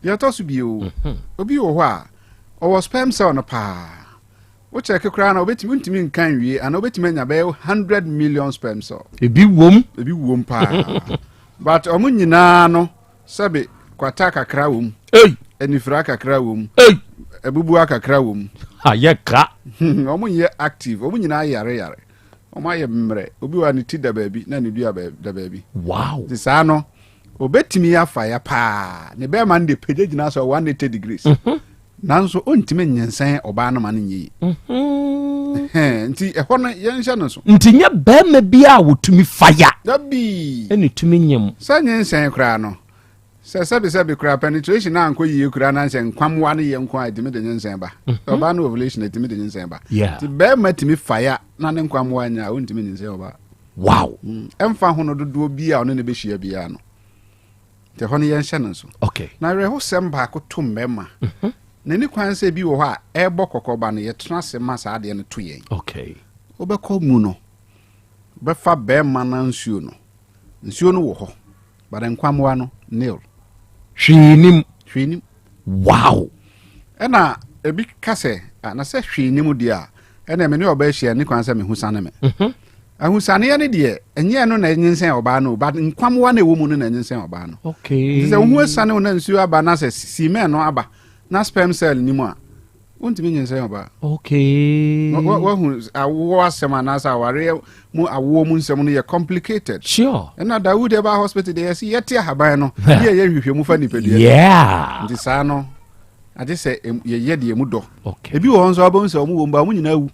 ya tosu bi o obi wo ho a owo sperm cell no pa wo check kra na obetimi ntimi nkan wie ana obetimi anya be 100 million sperm cell ebi wom pa but omu nyina no sabe kwata kakra wom enifra kakra wom ebubu akakra wom ayeka omu ye active omu nyina yare omu aye mmre obi wa ni ti da baabi na ni dua da baabi wow ti sa no obetimi afa ya pa ne be man de pejegina so 180 degrees nanso ontime nyensan oba no man nyi nti ehɔ no yenhya no so nti nya ba ma bia wotumi faya dabi eni tumi nyem sa nyensan kra no sɛbi kra penetration na anko yie kra na nhyɛ nkwamwa no ye nkwa adimi de nyensan ba oba no ovulation adimi de nyensan ba nti ba ma timi faya na ne nkwamwa nya ontime nyensan oba wow emfa ho no dodo bia ono ne behia bia no te ho no yenhya no so okay na reho semba ko to mmema nani kwan se bi wo ha ebo kokoba no ye tena se ma sa ade no to yen okay obekọ mu no befa be ma na nsuo no wo ho bare nkwamwa no nil hwinim wow ena ebi kase na se hwinim dia ena me ne oba hia ni kwan se me husane me ahusane ya ne de enye no na nyensen oba no ba nkwamwa na ewo mu no na nyensen oba no okay se hu asane na nsuo aba na se semen no aba na sperm cell ni mu a wontimi nyensen oba okay wa hu awo asema na sa ware mu awo mu nsem no ye complicated sure na Dawood Eba hospital de yesi yete ahaban no ye hwehwe mu fa nipadua yeah ndi sa no ade se ye de mu do okay ebi wo nso aba nso mu wo mba mu nyina wu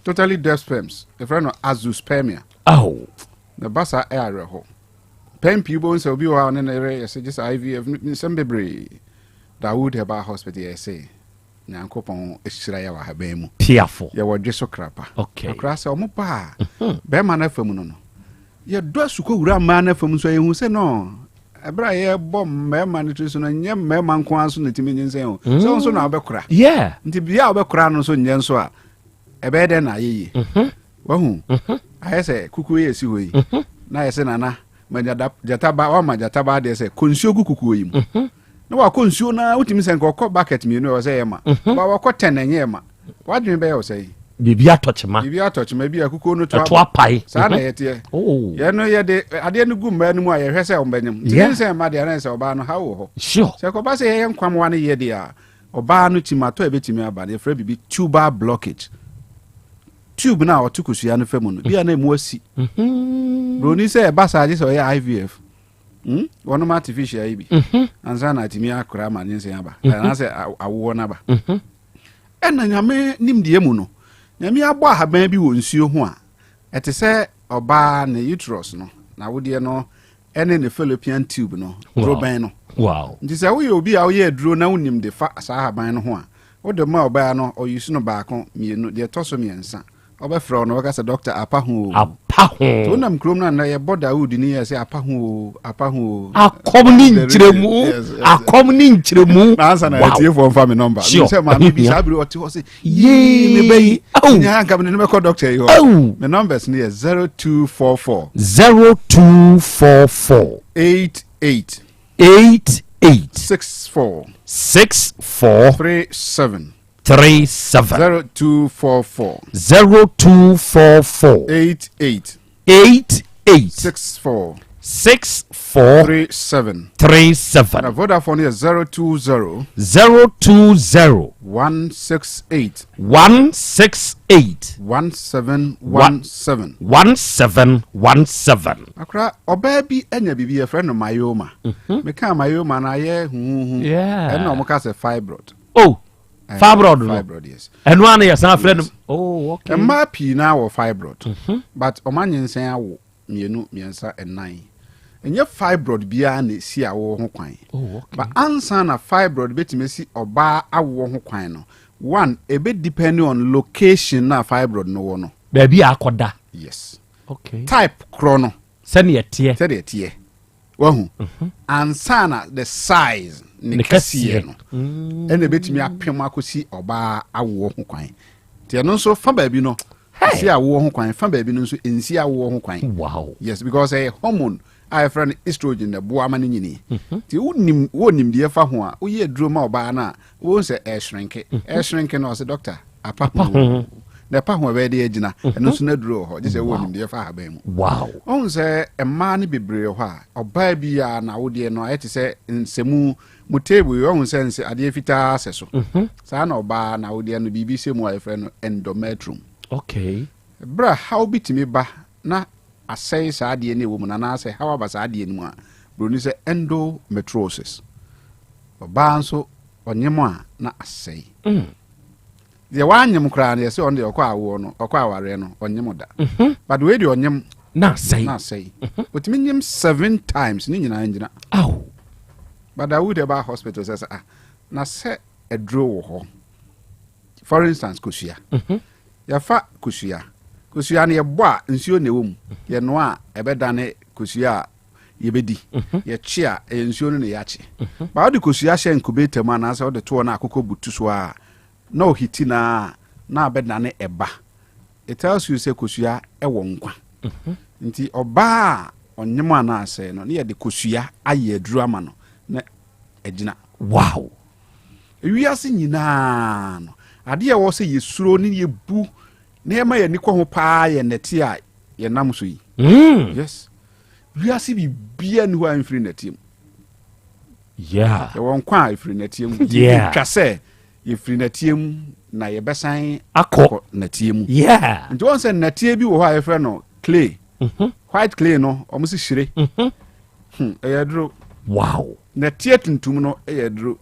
totally dead sperms the friend of azoospermia the basa area ho pen people nso obi wa ne re yesi just IVF nsembebre Dawood Eba hospital yesi nyankopon esira ya wa haban mu piafo ye wodwe so krapa okay akra se omo pa be ma na famu no ye do asuko wura ma na famu so ye hu se no ebra ye bom me ma ne tuso no nye me ma nko anso na timi nyensen o so so na obekura yeah nti bia obekura no so nyen so a ebe de na ye wahu ayese kuku ye si hoyi na yese nana ma jataba wa ma jataba de se konsuo kuku yi mu na wa konsuo na utimi sen ko bucket mi no se ye ma ba wa ko tenenye ma What do you mean say? Bibia touchma. Bibia touchma bi akuko no to apai. Sa na yete. Oh. Ye no ye de ade no gu mba no mu a ye hwese ombanyam. Tin say ma de na say oba no hawo ho. Sure. Say ko ba say ye nkwamwa no ye de a oba no timato e betimi aba de fra bibi tuber blockage. Tube na otukusua no famu no bia na emu asi. Broni say e ba sa je so ye IVF. One of artificial ibi. Ansa na timi akora ma nyense aba. Na say awo na ba. Ena nyame nimdie mu no. Nyame abo ahaban bi wo nsuo ho a. Ete se oba na uterus no. Na wodie no ene ne fallopian tube no. Droban no. Wow. Nti se wo ye obi a wo ye duro na wonim de fa sa ahaban no ho a. Wo de ma oba no oyusu no baako mienu de toso miensa. Obefra no waka se doctor apahu apahu to nam krom na ye boda wood ni ye se apahu akom ni nchiremu na answer na tie for family number say ma bi sabri oti ho se ye me bayi nya ka me call doctor yo me numbers ni 0244 88 64 37 0244 88 64 37 na Vodafone is 020 168 1717 akra oba bi anya bibi e friend no myoma me ka myoma na ye huhu and no mo ka se fibroid fibroid yes. And one year some friend. Oh, okay. And my P now or fibroid. But Omanyan say awo mienu miensa and 9. And your fibroid beyond see a wo ho kwan. Oh, okay. But answer na fibroid betime si oba awo ho kwan no. One, a bit depending on location na fibroid no no. Baby akoda. Yes. Okay. Type chrono. Send ye tie. Wahu. Answer na the size. Nekasiye no ene betimi apem akosi oba awo ho kwan tie no so fa baabi no si awo ho kwan fa baabi no so ensi awo ho kwan wow yes because a hormone I friend estrogen the boa man nyini tie wonim de fa ho a wo ye duro ma oba na wo se shrink no se doctor apa na pa ho be de agina eno so na duro ho je se wonim de fa ha ba mu wow on se emma ne bebre ho a oba bi ya na wo de no ayete se nsemu mutebu yo sense ade fita aseso sa na oba na wo de no bibi se mu ay friend endometrium okay bra how bitimi ba na asai sa ade ne wo mu na say how ba sa ade ne mu a bro ni se endometriosis oba nso onyemo a na asai de wanyem kra na se on de okwa awo no okwa aware no onyem da but we de onyem na asai otimi nyem 7 times ni nyina ngina aw but I would about hospital says na se edro wo ho for instance kusia ya fa kusia na ye bo a nsuo ne wom ye no a ebedane kusia ye bedi ye chia nsuo no ne ya chi ba odi kusia hye incubator ma na se odi to na akoko butu so a no hiti na abedane eba it tells you say kusia ewo nkwa nti oba onyema na ase no ne ye de kusia aye aduru ama no na edina wow wiase nyina no ade wo se yesuro ni yebu na ema ye nikwa ho pa ye neti a ye nam so yi yes wiase bi bia ni wa mfiri netim yeah ye won kwa ifiri netim twa se ye firi netim na ye besan akọ netim yeah nti won se netie bi wo ha ye fre no clay white clay no omusi hire eyadro wow na tietuntum no eyadro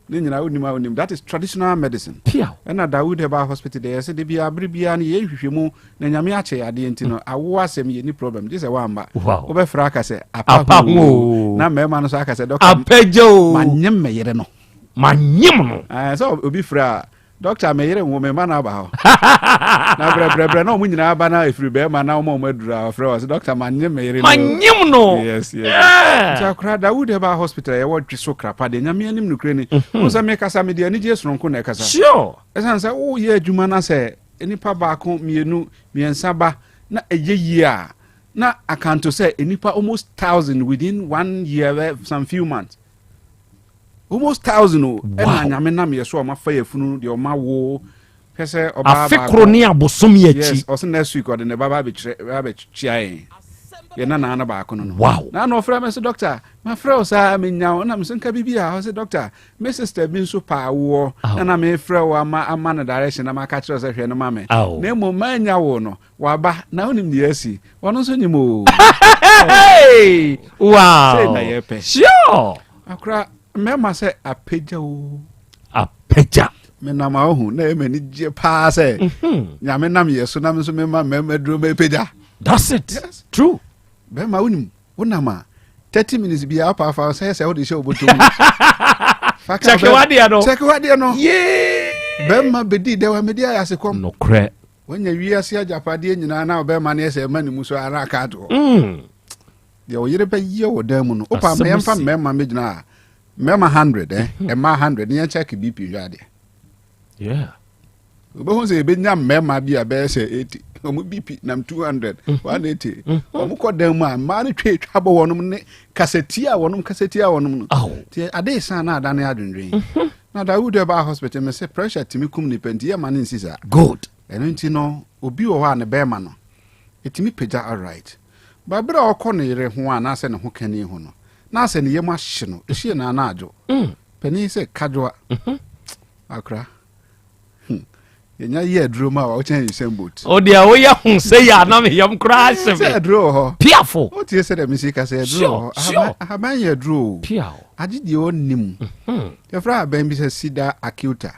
ni nyina onim that is traditional medicine and na Dawood Heba Hospital there say de bia bia na ye hwehwemu na nyame ache ade enti no awo asem ye ni problem this wamba obefra aka se apahu na mema no so aka se doctor apajo manyem meyere no so obi fra doctor meyere wo me ma na ba ho na bre na omu nyina aba na efiri be ma na omo adura fra was doctor manyem meyere no yes so kra Dawood Heba Hospital ye wo dweso krapa de nyame anim no kre ni wo se me kasa me de ani je sonko na kasa sure esan se wo ye adwuma na se enipa ba ko mienu miensa ba na eyeyi a na akanto se enipa almost 1000 within 1 year some few months almost 1000 o na nyame na me so ma fa yafunu de o ma wo Pese oba afikro ni abosom ye chi. Yes, also next week or the baba be chia. Ye na ba kono. Wow. Na no fra me say doctor, my friend say me nya na me say nka bibia. I say doctor, my sister bi nso pa wo. Na me fra wo ama na direction na maka kire say hwe no ma me. Na mo ma nya wo no. Wa ba na onim de asi. Wono nso nyimo. Hey! Wow. Say na ye pe. Sure. Akra me say apeja wo. Apeja. Me na ma ohu na e mani je pa say. Nya me nam yeso na me so me ma dro me peja. That's it. Yes. True. Be ma unim. Wonama 30 minutes bi apa fa say wo de show botum. Check wadia no. Check wadia no. Yeah. Be ma bedi de wa media ya sekom. No kre. Wanya wiase agapade nyina na be ma na ese ma ni muso ara ka to. De o yire be ye wo dan mu no. Opa me yemfa me ma megina. Me ma 100 e ma 100 ni check BP hwade. Yeah. Obo ho se be nya me ma bi a be se 80. Omu BP nam 200 180 omu ko dan mu a ma ne twa bo wonum ne kaseti a wonum no ti ade san na ada ne adwendwen na da would ba hospital me say pressure timi kum ni penti ya man insisa good eno nti no obi wo ha ne be ma no etimi peja all right ba bra okọ ne yere ho a na se ne ho kani ho no na se ne yem ahye no ehie na na ajo pani se kadwa akra yenya ye aduro ma wa chen sembot o dia wo ya hu se ya na me yam kra se se aduro ho piafo o tie se de misika se aduro ho aha ye aduro piao agidi onim ye fra ban bi se sida acute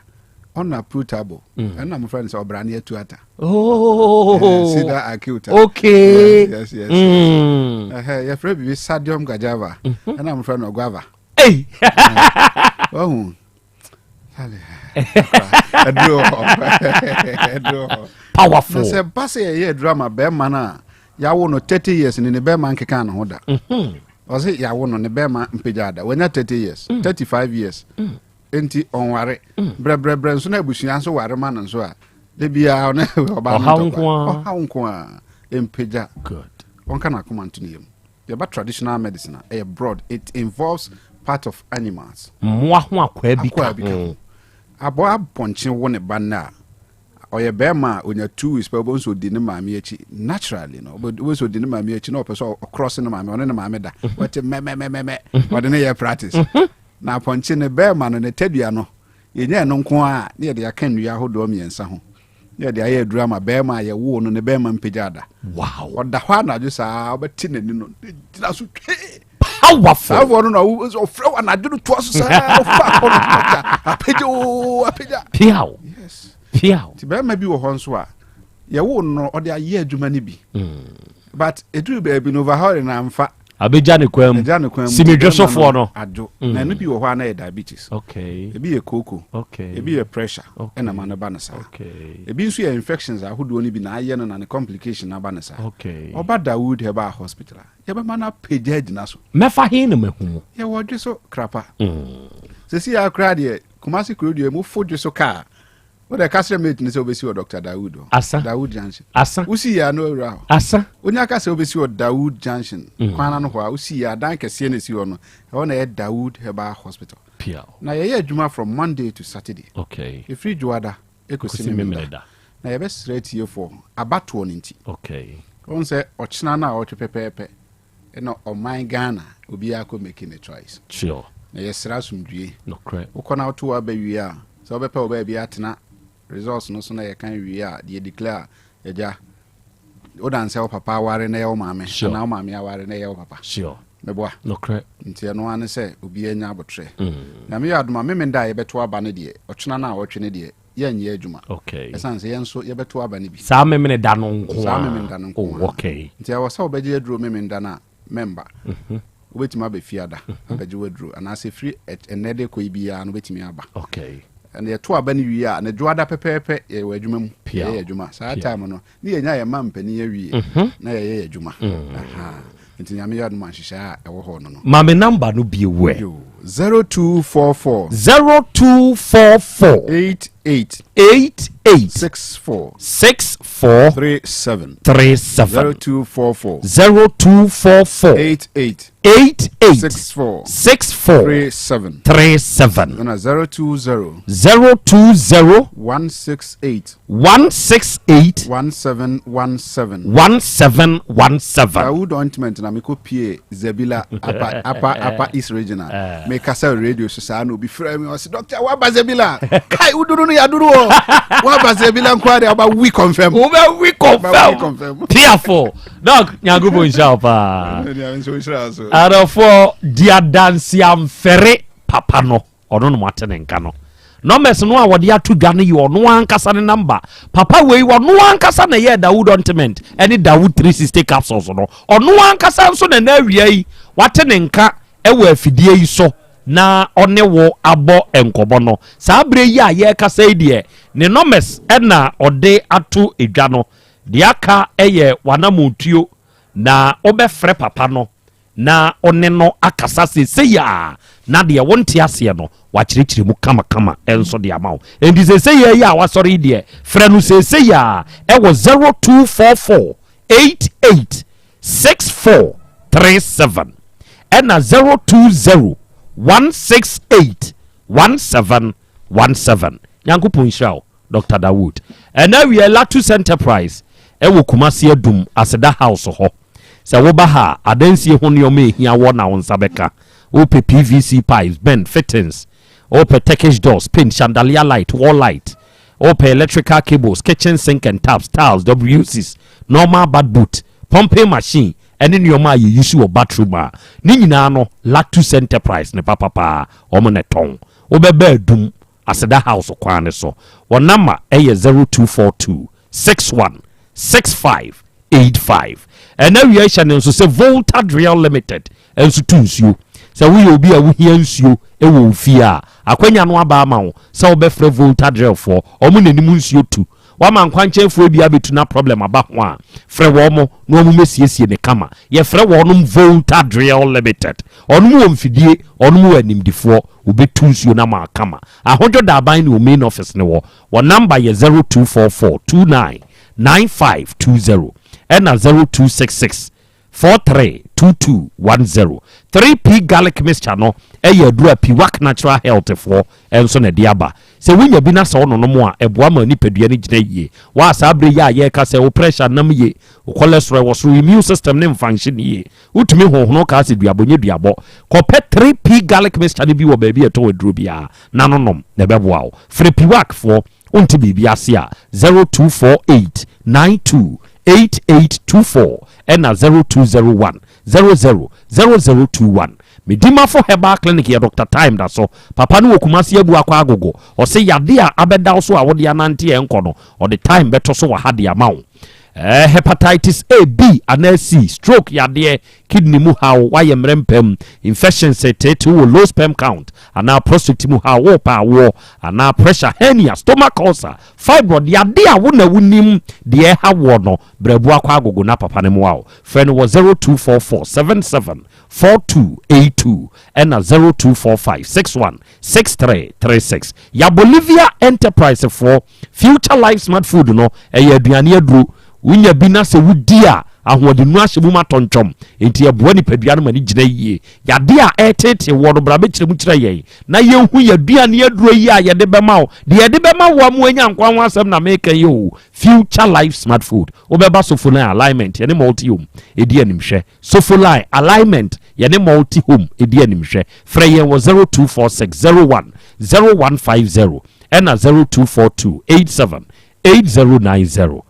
unapproachable na mo friend se obra na atuata sida acute okay yes ye fra bi sodium gajava na mo friend ogava oh powerful. Se pass ye drama be man a ya wo no 30 years ni ne be man keka na ho da. O se ya wo no ne be man mpejada. Wenya 30 years, 35 years. Enti onware. Bre nso na abusuan so ware man nso a. De bia na oba nko a empeja. Good. One can akoma ntuni yem. Ye ba traditional medicine a broad. It involves part of animals. Mwa ho akwa bi abo abonche wo ne ba na oye be ma onya 2 weeks pe bo so di ne maami echi naturally no bo so di ne maami echi no person cross ne maami one ne maami da what me what ne ye practice na ponche ne be ma no ne tadua no ye nya no nko a ne ye de aka nnua hodo miensa ho ye de aye drama be ma ye wo no ne be ma mpejada wow oda hwa na jo sa obeti nani no dina so twe powerful. I want to know so flow and I do to us apeja. Piao. Yes. Piao. Ti be maybe wo honso a ye wo no o de aye adwuma ni bi. But edu be bi no overhaul na amfa. Abeja ne kwam. Simedwesofo no. Ado. Na no bi wo ho na diabetes. Okay. Ebi ye koko. Okay. Ebi ye pressure. Na ma no ba na sa. Okay. Ebi nso ye infections ahodo ni bi na aye no na ne complication na ba na sa. Okay. Oba Dawood Heba Hospital. Ye be ma na peja gina so. Mefa hin na mahu. Ye wo dwe so krapa. Se si akra de Kumasi Krodio mu fodwe so ka. What the customer mate ni se obesi o Dr. Dawood. Asa. Dawood Junction. Asa. Usi ya no ra. Asa. Onya ka se obesi o Dawood Junction. Kwana no ho a usi ya dan kese na si ho no. E wona ye Dawood Heba Hospital. Piao. Na ye adwuma from Monday to Saturday. Okay. E free juada ekosi memeda. Na ye be straight here for abato no nti. Okay. On say ochina na o pepepe. E no o man Ghana obi akọ making a choice. Sure. Na ye sra sumdue. No cre. Ukona to abawi a. So be pe oba bia atena results no so na ye kan wi a de declare eja o dan say o papa ware na ye o maame na o maame aware na ye o papa sure meboa no cre nti no ane say obi anya abotre na me aduma me nda ye beto aba ne de otwena na otwe ne de ye anya adwuma okay esan say yenso ye beto aba ne bi sa me me da no nko sa me me da no nko okay nti ya wasa obeje aduro me nda na member obetima be fiada abeje waduro ana say free enede ko ibia no betimi aba okay and ye to aba ne wi a na juada pepepe ye wadwuma mu ye adwuma sa time no ne ye nya ye mampani ye wi na ye adwuma aha nti nyame yadu man hihya e wo ho no ma me number no bi we 0244 0244 88 64 37 0244 88 64 37 and 020 168 1717 Dawood ointment na meko pie Zebila apa East Regional make us a radio so no be frame me was doctor wa ba Zebila kai uduru no ya duru o wa ba Zebila nkware aba we confirm Tearful dog nyago bo insha pa Arafo dia dansiam fere papa no ono no matene nka no numbers no a wode ato dwa no ye ono ankasa ne number papa wei ono ankasa na ye Dawood ointment ene Dawood 360 capsules no ono ankasa nso na awia yi watene nka ewa afidie yi so na one wo abo enkobo no saa bre yi a ye kasa yi de ne numbers na ode ato edwa no de aka eye wanamotuo na obefre papa no na one no akasa se ya na de wonte ase no wakyirikyiri mu kama enso de amawo endi se ya wasori de frɛ no se ya ewo 0244 88 6437 ena 020 168 1717 Yankopɔn Israel Dr. Dawood ena we Latus Enterprise ewo Kumasi Adum Aseda House ho se wo ba ha adansie ho ne o me hia wo na wo nsabeka ope PVC pipes bend fittings ope Turkish doors pin chandelier light wall light ope electrical cables kitchen sink and taps tiles WCs normal bad boot pumping machine ene nyoma ye use wo bathroom a ni nyina no Latus Enterprise ne papa omo ne ton obeba adum Aseda House kwane so wo number eye 0242 61 6585 and now we are nso se Volta Drill Limited enso tunsuo se we obi a wo hia nsuo e wo fie akwanya no aba ama wo se wo be frɛ Volta Drill for omo nanim nsuo tu wa man kwanchenfo bia betu na problem aba ho a frɛ wo mo no omo mesiesie ne kama ye frɛ wo no Volta Drill Limited ono wo mfidie ono wo animdifo obetu nsuo na ma kama ahodwo da aban ne o main office ne wo number ye 0244 29 9520 and 0266 432210 3P garlic mixture no eye adura Piwak natural health for enso na diaba se winya bi na so no mo a eboa ma ni padua ni gina yie wa sa abre ya ye ka se o pressure nam ye o cholesterol wo so immune system ne function ye utumi hohono ka se duabonye duabo kopɛ 3P garlic mixture ni bi wo ba bi eto aduro bia na no nom na beboa o free Piwak for unti bibi ase a 0248 92 8824 and 0201 000021 Medima for Herbal Clinic ya Dr. Time da so papa no Kumasi abu akwa agogo o se yade a abeda so a wode anante enko no o the time beto so wa hade amawo hepatitis A, B, and C, stroke yade, kidney mu how, mrempem, infection set wo low sperm count, and now prostate mu how, war, and now pressure hernia, stomach ulcer, fibroid yade a wuna wunim, the ha wono, brebua kwago na papa ne wow. Friend was 0244 77 4282 and 0245 61 6336. Ya Bolivia Enterprise for Future Life Smart Food no, aduane adru. Winya bina se wudia ahode nu ahye buma tonchom enti eboa ni padua no mani gina yie yade a etete wo no bra be kire mu kire ye na yehu yadua ne aduro yi a yede bema wo de yede bema wo am anya nkwan asem na make ye Future Life Smart Food obeba Sofolai alignment ye ne multi home edi animhwe Sofolai alignment ye ne multi home edi animhwe frɛ ye wo 024601 0150 and 0242 87 8090